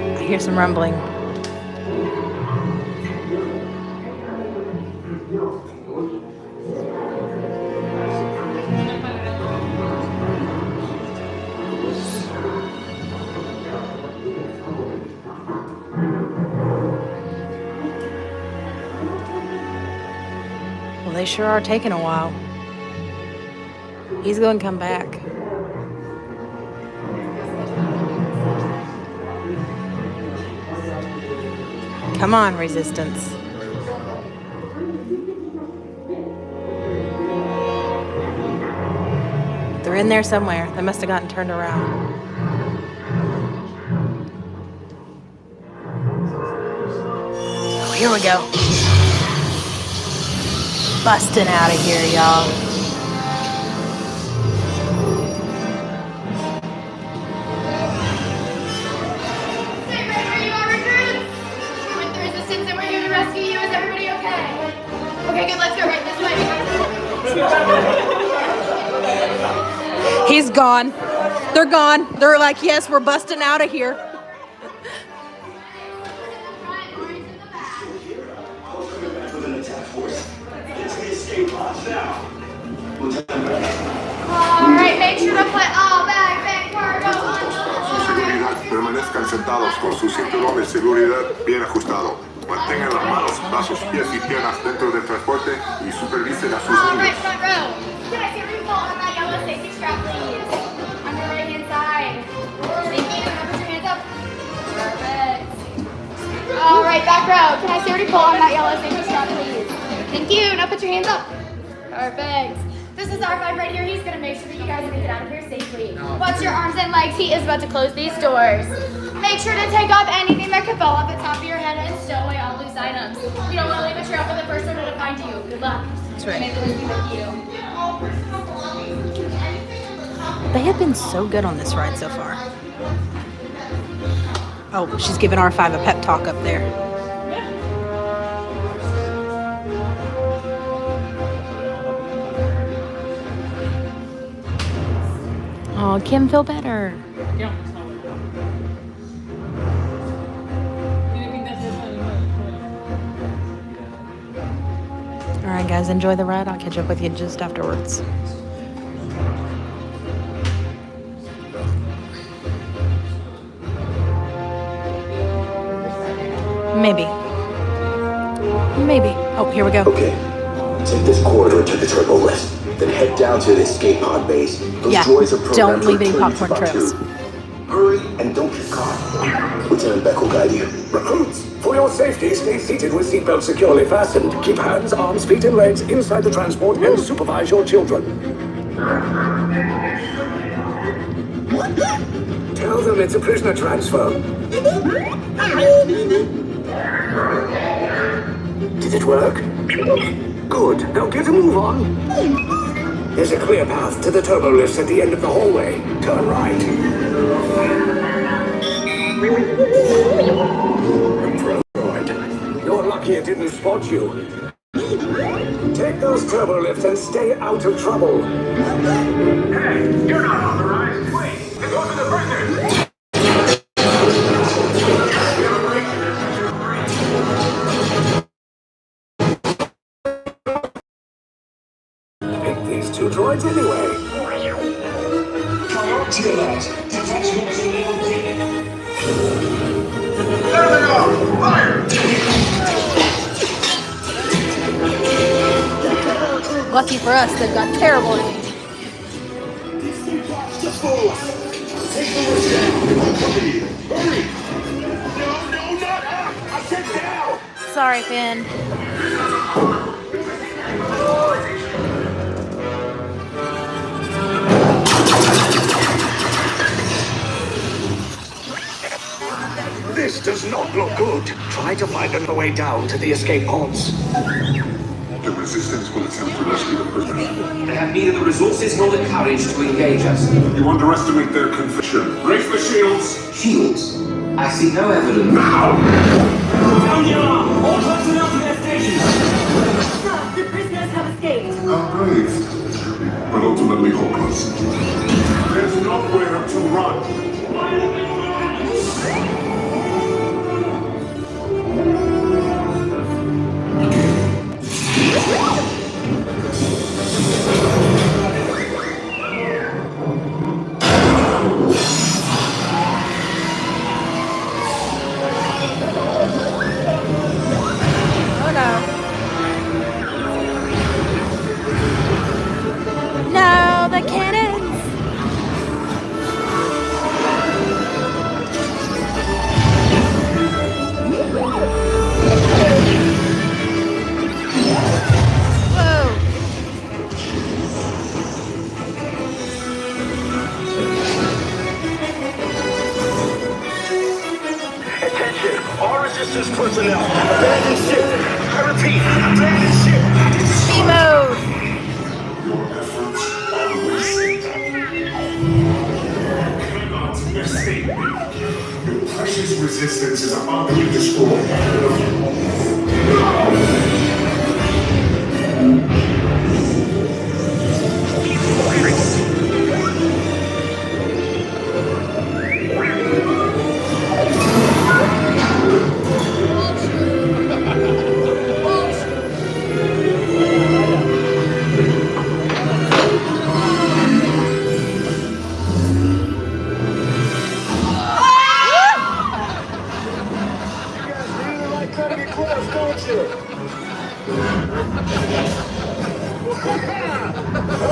I hear some rumbling. Well, they sure are taking a while. He's going to come back. Come on, resistance. They're in there somewhere. They must have gotten turned around. Oh, here we go. Busting out of here, y'all. Rescue you. Is everybody okay? Okay, good. Let's go right this way. He's gone. They're gone. They're like, yes, we're busting out of here. Alright, make sure to put all bag cargo on the Seguridad, permanezcan sentados con su cinturón de seguridad bien ajustado. Mantengan las manos, brazos, pies y piernas dentro del transporte y supervisen a sus niños. Alright, front row. Can I see a refill on that yellow safety strap, please? On your right hand side. Thank you. Now put your hands up. Perfect. Alright, back row. Can I see a refill on that yellow safety strap, please? Thank you. Now put your hands up. Perfect. This is R5 right here. He's going to make sure that you guys make it out of here safely. Watch your arms and legs. He is about to close these doors. Make sure to take off anything that could fall off the top of your head and stow away all loose items. You don't want to leave a trail for the first one to find you. Good luck. That's right. May the Lord be with you. They have been so good on this ride so far. Oh, she's giving R5 a pep talk up there. Oh, Kim, feel better. All right, guys, enjoy the ride. I'll catch up with you just afterwards. Maybe. Oh, here we go. Okay. Take this corridor to the turbo lift. Then head down to the escape pod base. Those droids are programmed don't leave any to return you popcorn to Vault trails. 2. Hurry and don't get caught. Lieutenant Beck will guide you. Recruits, for your safety, stay seated with seatbelts securely fastened. Keep hands, arms, feet, and legs inside the transport and supervise your children. Tell them it's a prisoner transfer. Did it work? Good. Now get a move on. There's a clear path to the turbo lifts at the end of the hallway. Turn right. You're lucky it didn't spot you. Take those turbo lifts and stay out of trouble. Hey, you're not authorized. Wait, those are the prisoners. Pick these two droids anyway. Prioritize. Detachment completed. There they are! Fire! Lucky for us, they've got terrible aim. Just follow us. Take the list down. Hurry! No, not up! I said down! Sorry, Finn. This does not look good. Try to find another way down to the escape pods. The resistance will attempt to rescue the prisoners. They have neither the resources nor the courage to engage us. You underestimate their conviction. Raise the shields! Shields? I see no evidence. Now! Down your arm! All personnel to their stations! Sir, the prisoners have escaped. How brave, but ultimately hopeless. There's nowhere to run. Oh no. No, the cannons. Resistance personnel, abandon ship. I repeat, abandon ship. Mode. Your efforts are wasted. Cannot mistake me. Your precious resistance is about to be destroyed.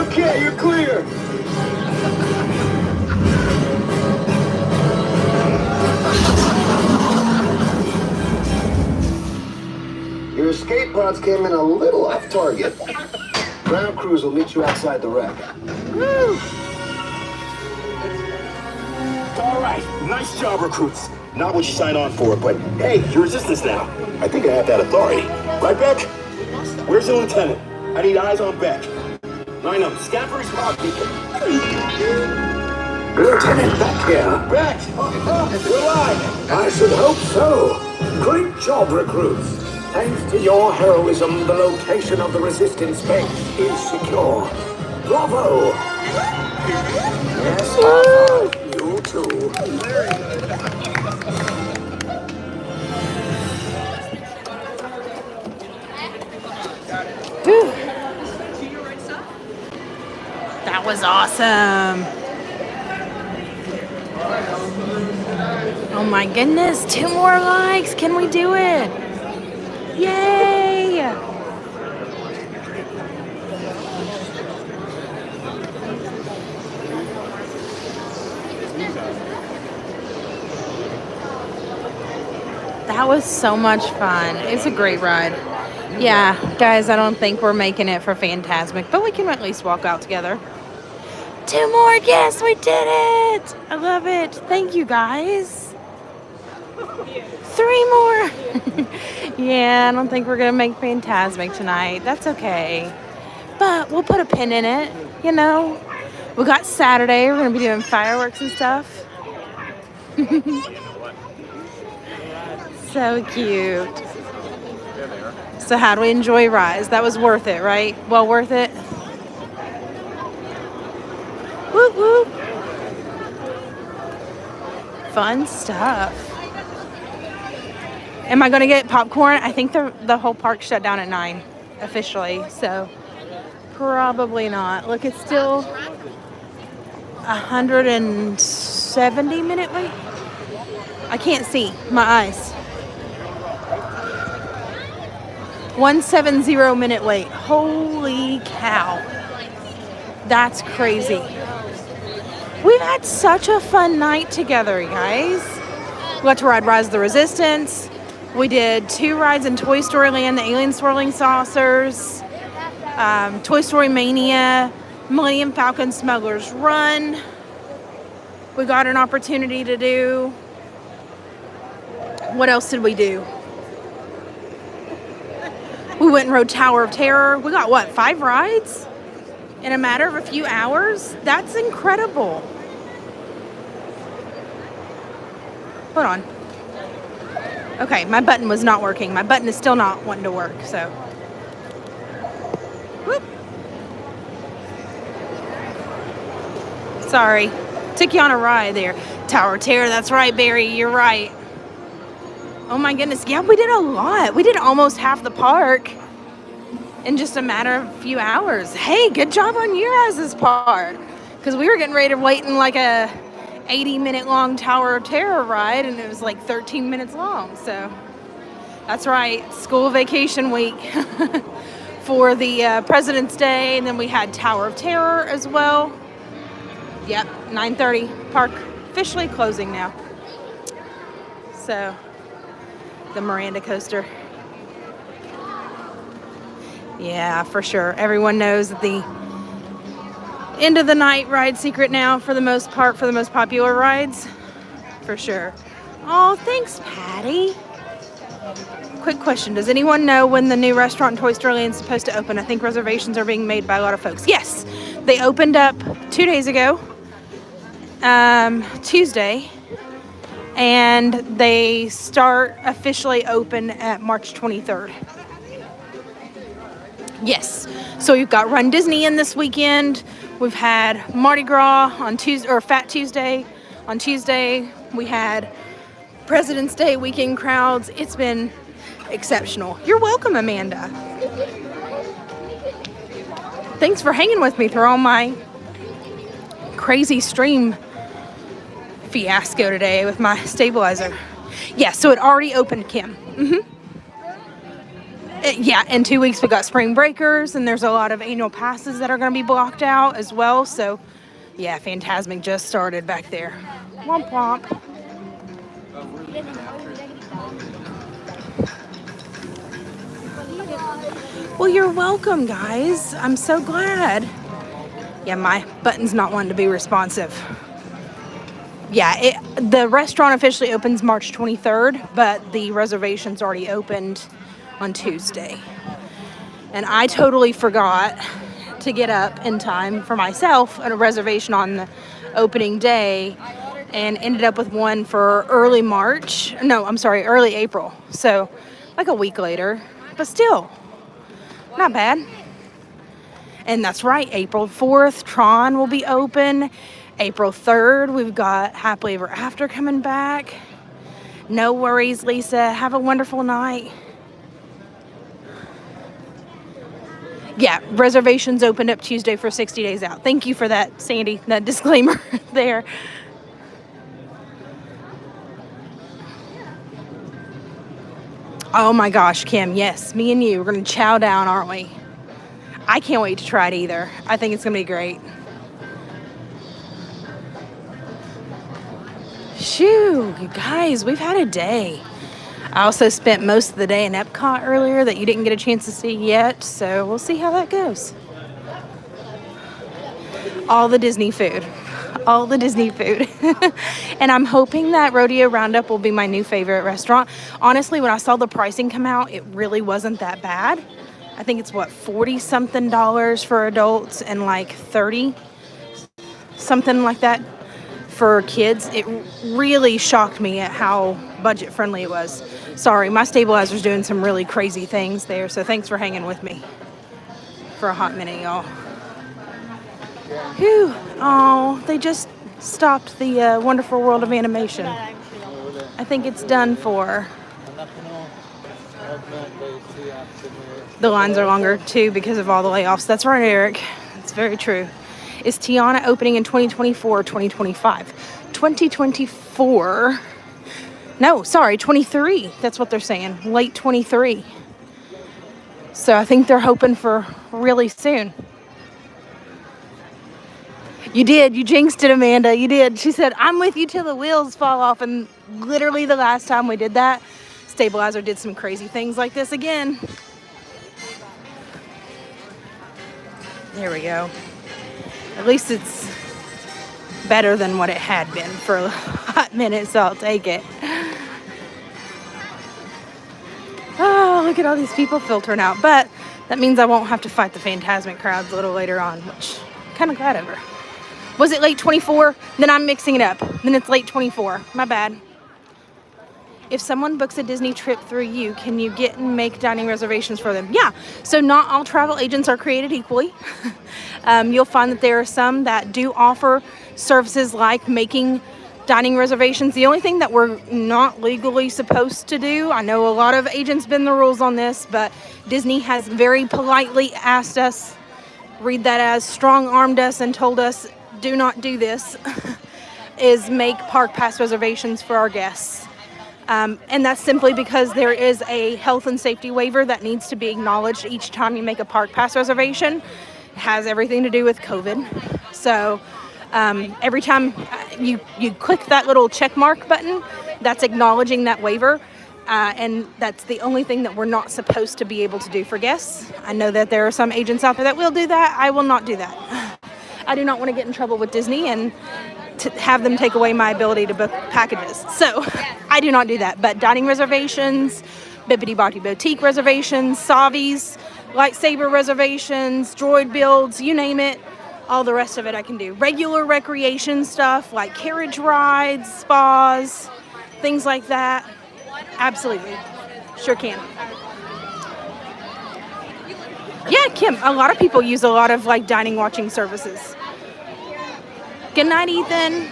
Okay, you're clear. Your escape pods came in a little off target. Ground crews will meet you outside the wreck. Woo! All right, nice job, recruits. Not what you signed on for, but hey, you're resistance now. I think I have that authority. Right, Beck? Where's the lieutenant? I need eyes on Beck. Line up, scan for his pod beacon. Lieutenant Beck here. Beck! We're live! I should hope so. Great job, recruits. Thanks to your heroism, the location of the resistance base is secure. Bravo! Yes, Alpha. You too. That was awesome. Oh my goodness, 2 more likes. Can we do it? Yay! That was so much fun. It's a great ride. Yeah, guys, I don't think we're making it for Fantasmic, but we can at least walk out together. 2 more. Yes, we did it. I love it. Thank you, guys. 3 more. Yeah, I don't think we're going to make Fantasmic tonight. That's okay. But we'll put a pin in it, you know. We got Saturday. We're going to be doing fireworks and stuff. So cute. So how do we enjoy Rise? That was worth it, right? Well worth it. Whoop, whoop. Fun stuff. Am I going to get popcorn? I think the whole park shut down at 9 officially, so probably not. Look, it's still 170 minute wait. I can't see my eyes. 170 minute wait. Holy cow. That's crazy. We've had such a fun night together, you guys. We got to ride Rise of the Resistance. We did 2 rides in Toy Story Land, the Alien Swirling Saucers, Toy Story Mania, Millennium Falcon Smuggler's Run. We got an opportunity to do. What else did we do? We went and rode Tower of Terror. We got, what, 5 rides in a matter of a few hours? That's incredible. Hold on. Okay, my button was not working. My button is still not wanting to work, so. Whoop. Sorry. Took you on a ride there. Tower of Terror, that's right, Barry. You're right. Oh my goodness. Yeah, we did a lot. We did almost half the park in just a matter of a few hours. Hey, good job on your guys' part. Because we were getting ready to wait in like a 80-minute long Tower of Terror ride, and it was like 13 minutes long. So that's right. School vacation week for the President's Day. And then we had Tower of Terror as well. Yep, 9:30. Park officially closing now. So the Miranda coaster. Yeah, for sure. Everyone knows that the end of the night ride secret now for the most part, for the most popular rides. For sure. Oh, thanks, Patty. Quick question. Does anyone know when the new restaurant in Toy Story Land is supposed to open? I think reservations are being made by a lot of folks. Yes, they opened up 2 days ago, Tuesday, and they start officially open at March 23rd. Yes, so we've got Run Disney in this weekend. We've had Mardi Gras on Tuesday, or Fat Tuesday. On Tuesday, we had President's Day weekend crowds. It's been exceptional. You're welcome, Amanda. Thanks for hanging with me through all my crazy stream fiasco today with my stabilizer. Yeah, so it already opened, Kim. Yeah, in 2 weeks we got spring breakers, and there's a lot of annual passes that are going to be blocked out as well. So, yeah, Fantasmic just started back there. Womp womp. Well, you're welcome, guys. I'm so glad. Yeah, my button's not wanting to be responsive. Yeah, the restaurant officially opens March 23rd, but the reservations already opened on Tuesday. And I totally forgot to get up in time for myself at a reservation on the opening day and ended up with one for early April. So like a week later, but still not bad. And that's right, April 4th, Tron will be open. April 3rd, we've got Happily Ever After coming back. No worries, Lisa. Have a wonderful night. Yeah, reservations opened up Tuesday for 60 days out. Thank you for that, Sandy, that disclaimer there. Oh my gosh, Kim, yes, me and you, we're going to chow down, aren't we? I can't wait to try it either. I think it's going to be great. Shoo, you guys, we've had a day. I also spent most of the day in Epcot earlier that you didn't get a chance to see yet, so we'll see how that goes. All the Disney food. All the Disney food. And I'm hoping that Rodeo Roundup will be my new favorite restaurant. Honestly, when I saw the pricing come out, it really wasn't that bad. I think it's $40-something for adults and like 30 something like that for kids. It really shocked me at how budget friendly it was. Sorry, my stabilizer's doing some really crazy things there, so thanks for hanging with me for a hot minute, y'all. Whew. Oh, they just stopped the Wonderful World of Animation. I think it's done for. The lines are longer too because of all the layoffs. That's right, Eric. It's very true. Is Tiana opening in 2024 or 2025? 2024. No, sorry, 23. That's what they're saying. Late 23. So I think they're hoping for really soon. You did. You jinxed it, Amanda. You did. She said, I'm with you till the wheels fall off. And literally the last time we did that, Stabilizer did some crazy things like this again. There we go. At least it's better than what it had been for a hot minute, so I'll take it. Oh, look at all these people filtering out. But that means I won't have to fight the Fantasmic crowds a little later on, which I'm kind of glad over. Was it late 24? Then I'm mixing it up. Then it's late 24. My bad. If someone books a Disney trip through you, can you get and make dining reservations for them? Yeah. So not all travel agents are created equally. You'll find that there are some that do offer services like making dining reservations. The only thing that we're not legally supposed to do, I know a lot of agents bend the rules on this, but Disney has very politely asked us, read that as strong-armed us and told us, do not do this, is make park pass reservations for our guests. And that's simply because there is a health and safety waiver that needs to be acknowledged each time you make a park pass reservation. It has everything to do with COVID. So every time you click that little check mark button, that's acknowledging that waiver. And that's the only thing that we're not supposed to be able to do for guests. I know that there are some agents out there that will do that. I will not do that. I do not want to get in trouble with Disney and to have them take away my ability to book packages. So I do not do that. But dining reservations, Bibbidi Bobbidi Boutique reservations, Savi's, lightsaber reservations, droid builds, you name it. All the rest of it I can do. Regular recreation stuff like carriage rides, spas, things like that. Absolutely. Sure can. Yeah, Kim, a lot of people use a lot of like dining watching services. Good night, Ethan.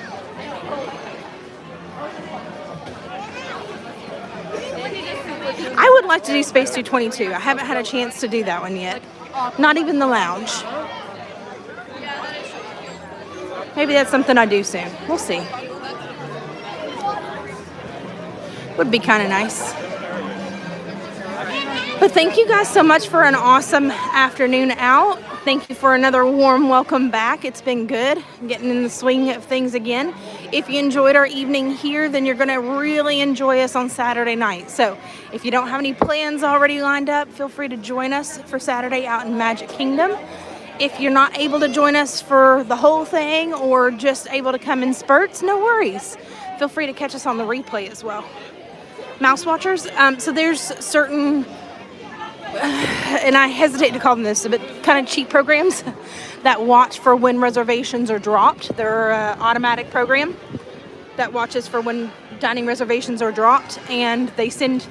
I would like to do Space 222. I haven't had a chance to do that one yet. Not even the lounge. Maybe that's something I do soon. We'll see. Would be kind of nice. But thank you guys so much for an awesome afternoon out. Thank you for another warm welcome back. It's been good getting in the swing of things again. If you enjoyed our evening here, then you're going to really enjoy us on Saturday night. So if you don't have any plans already lined up, feel free to join us for Saturday out in Magic Kingdom. If you're not able to join us for the whole thing or just able to come in spurts, no worries. Feel free to catch us on the replay as well. Mouse Watchers, so there's certain, and I hesitate to call them this, but kind of cheap programs that watch for when reservations are dropped. They're an automatic program that watches for when dining reservations are dropped, and they send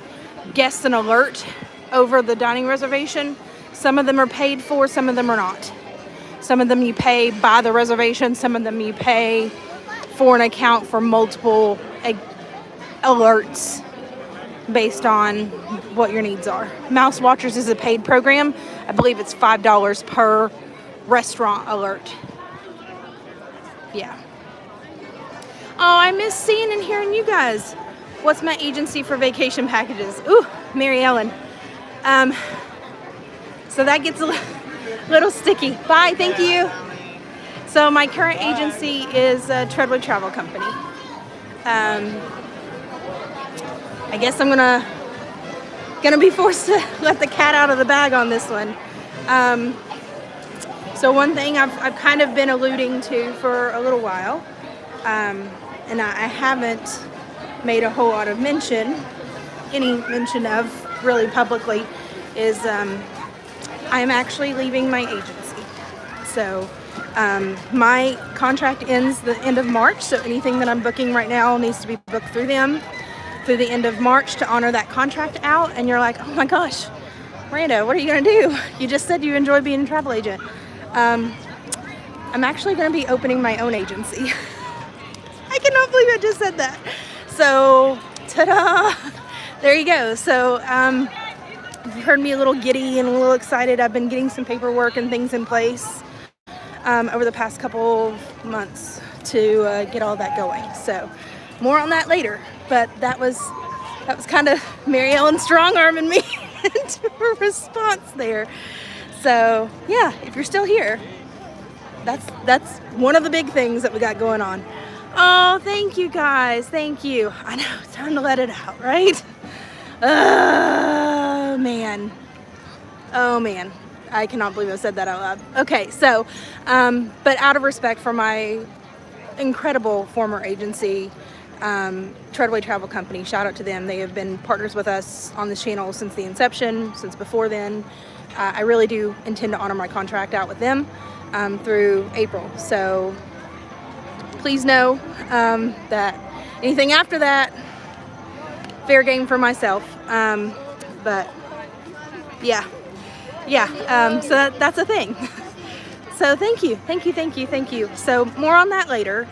guests an alert over the dining reservation. Some of them are paid for, some of them are not. Some of them you pay by the reservation, some of them you pay for an account for multiple alerts based on what your needs are. Mouse Watchers is a paid program. I believe it's $5 per restaurant alert. Yeah. Oh, I miss seeing and hearing you guys. What's my agency for vacation packages? Ooh, Mary Ellen. So that gets a little sticky. Bye, thank you. So my current agency is Treadway Travel Company. I guess I'm gonna be forced to let the cat out of the bag on this one. So one thing I've kind of been alluding to for a little while, and I haven't made a whole lot of any mention of really publicly, is I am actually leaving my agency. So my contract ends the end of March, so anything that I'm booking right now needs to be booked through them through the end of March to honor that contract out. And you're like, oh my gosh, Miranda, what are you gonna do? You just said you enjoy being a travel agent. I'm actually gonna be opening my own agency. I cannot believe I just said that. So, ta-da! There you go. So, you've heard me a little giddy and a little excited. I've been getting some paperwork and things in place over the past couple of months to get all that going. So, more on that later. But that was kind of Mary Ellen strong-arming me into a response there. So, yeah, if you're still here, that's one of the big things that we got going on. Oh, thank you guys. Thank you. I know, it's time to let it out, right? Oh, man. I cannot believe I said that out loud. Okay, so, but out of respect for my incredible former agency, Treadway Travel Company, shout out to them. They have been partners with us on this channel since the inception, since before then. I really do intend to honor my contract out with them through April. So please know that anything after that, fair game for myself. But yeah. So that's a thing. So thank you. So more on that later.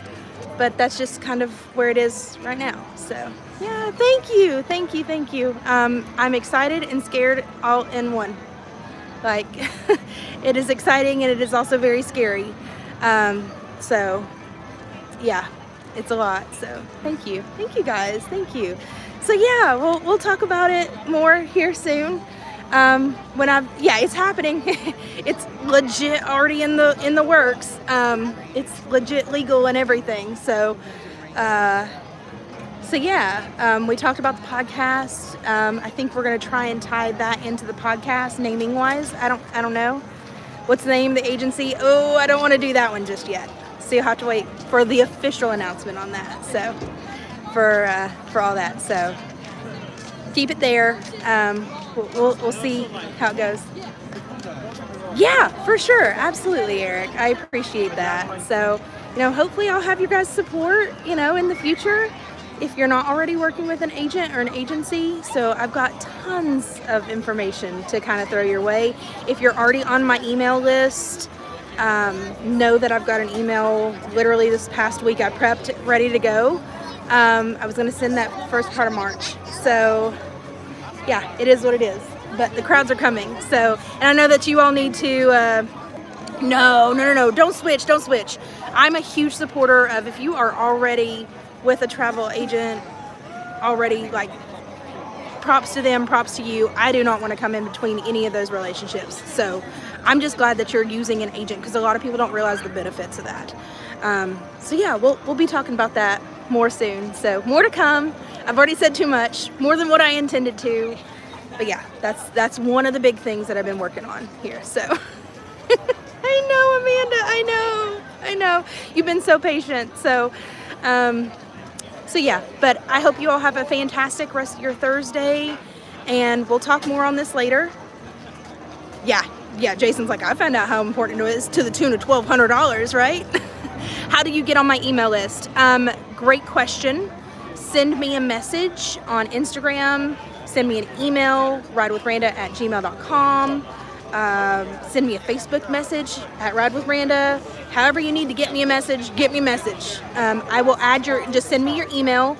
But that's just kind of where it is right now. So yeah, thank you. I'm excited and scared all in one. Like, it is exciting and it is also very scary. So yeah, it's a lot. So thank you guys. Thank you. So yeah, we'll talk about it more here soon. It's happening. It's legit already in the works. It's legit legal and everything. So yeah, we talked about the podcast. I think we're gonna try and tie that into the podcast naming wise. I don't know. What's the name of the agency? Oh, I don't want to do that one just yet. So you'll have to wait for the official announcement on that. So for all that. So keep it there. We'll see how it goes. Yeah, for sure. Absolutely, Eric. I appreciate that. So, hopefully I'll have your guys' support, in the future if you're not already working with an agent or an agency. So I've got tons of information to kind of throw your way. If you're already on my email list, know that I've got an email literally this past week. I prepped ready to go. I was going to send that first part of March. So yeah, it is what it is. But the crowds are coming. So, and I know that you all need to, no, don't switch. I'm a huge supporter of, if you are already with a travel agent already, like, props to them, props to you. I do not want to come in between any of those relationships. So I'm just glad that you're using an agent, because a lot of people don't realize the benefits of that. So yeah, we'll be talking about that more soon. So more to come. I've already said too much, more than what I intended to. But yeah, that's one of the big things that I've been working on here. So I know, Amanda, I know. You've been so patient. So yeah, but I hope you all have a fantastic rest of your Thursday, and we'll talk more on this later. Yeah, Jason's like, I found out how important it is, to the tune of $1,200, right? How do you get on my email list? Great question. Send me a message on Instagram. Send me an email, ridewithranda@gmail.com. Send me a Facebook message at ridewithranda. However you need to get me a message, get me a message. I will just send me your email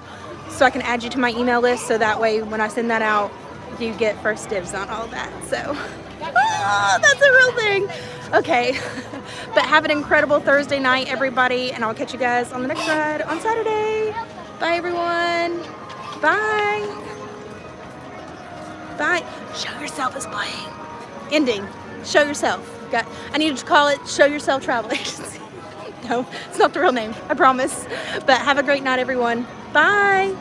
so I can add you to my email list, so that way when I send that out, you get first dibs on all that. So that's a real thing. Okay, but have an incredible Thursday night, everybody, and I'll catch you guys on the next ride on Saturday. Bye, everyone. Bye. Bye. Show Yourself is playing. Ending. Show Yourself. I need to call it Show Yourself Travel Agency. No, it's not the real name, I promise. But have a great night, everyone. Bye.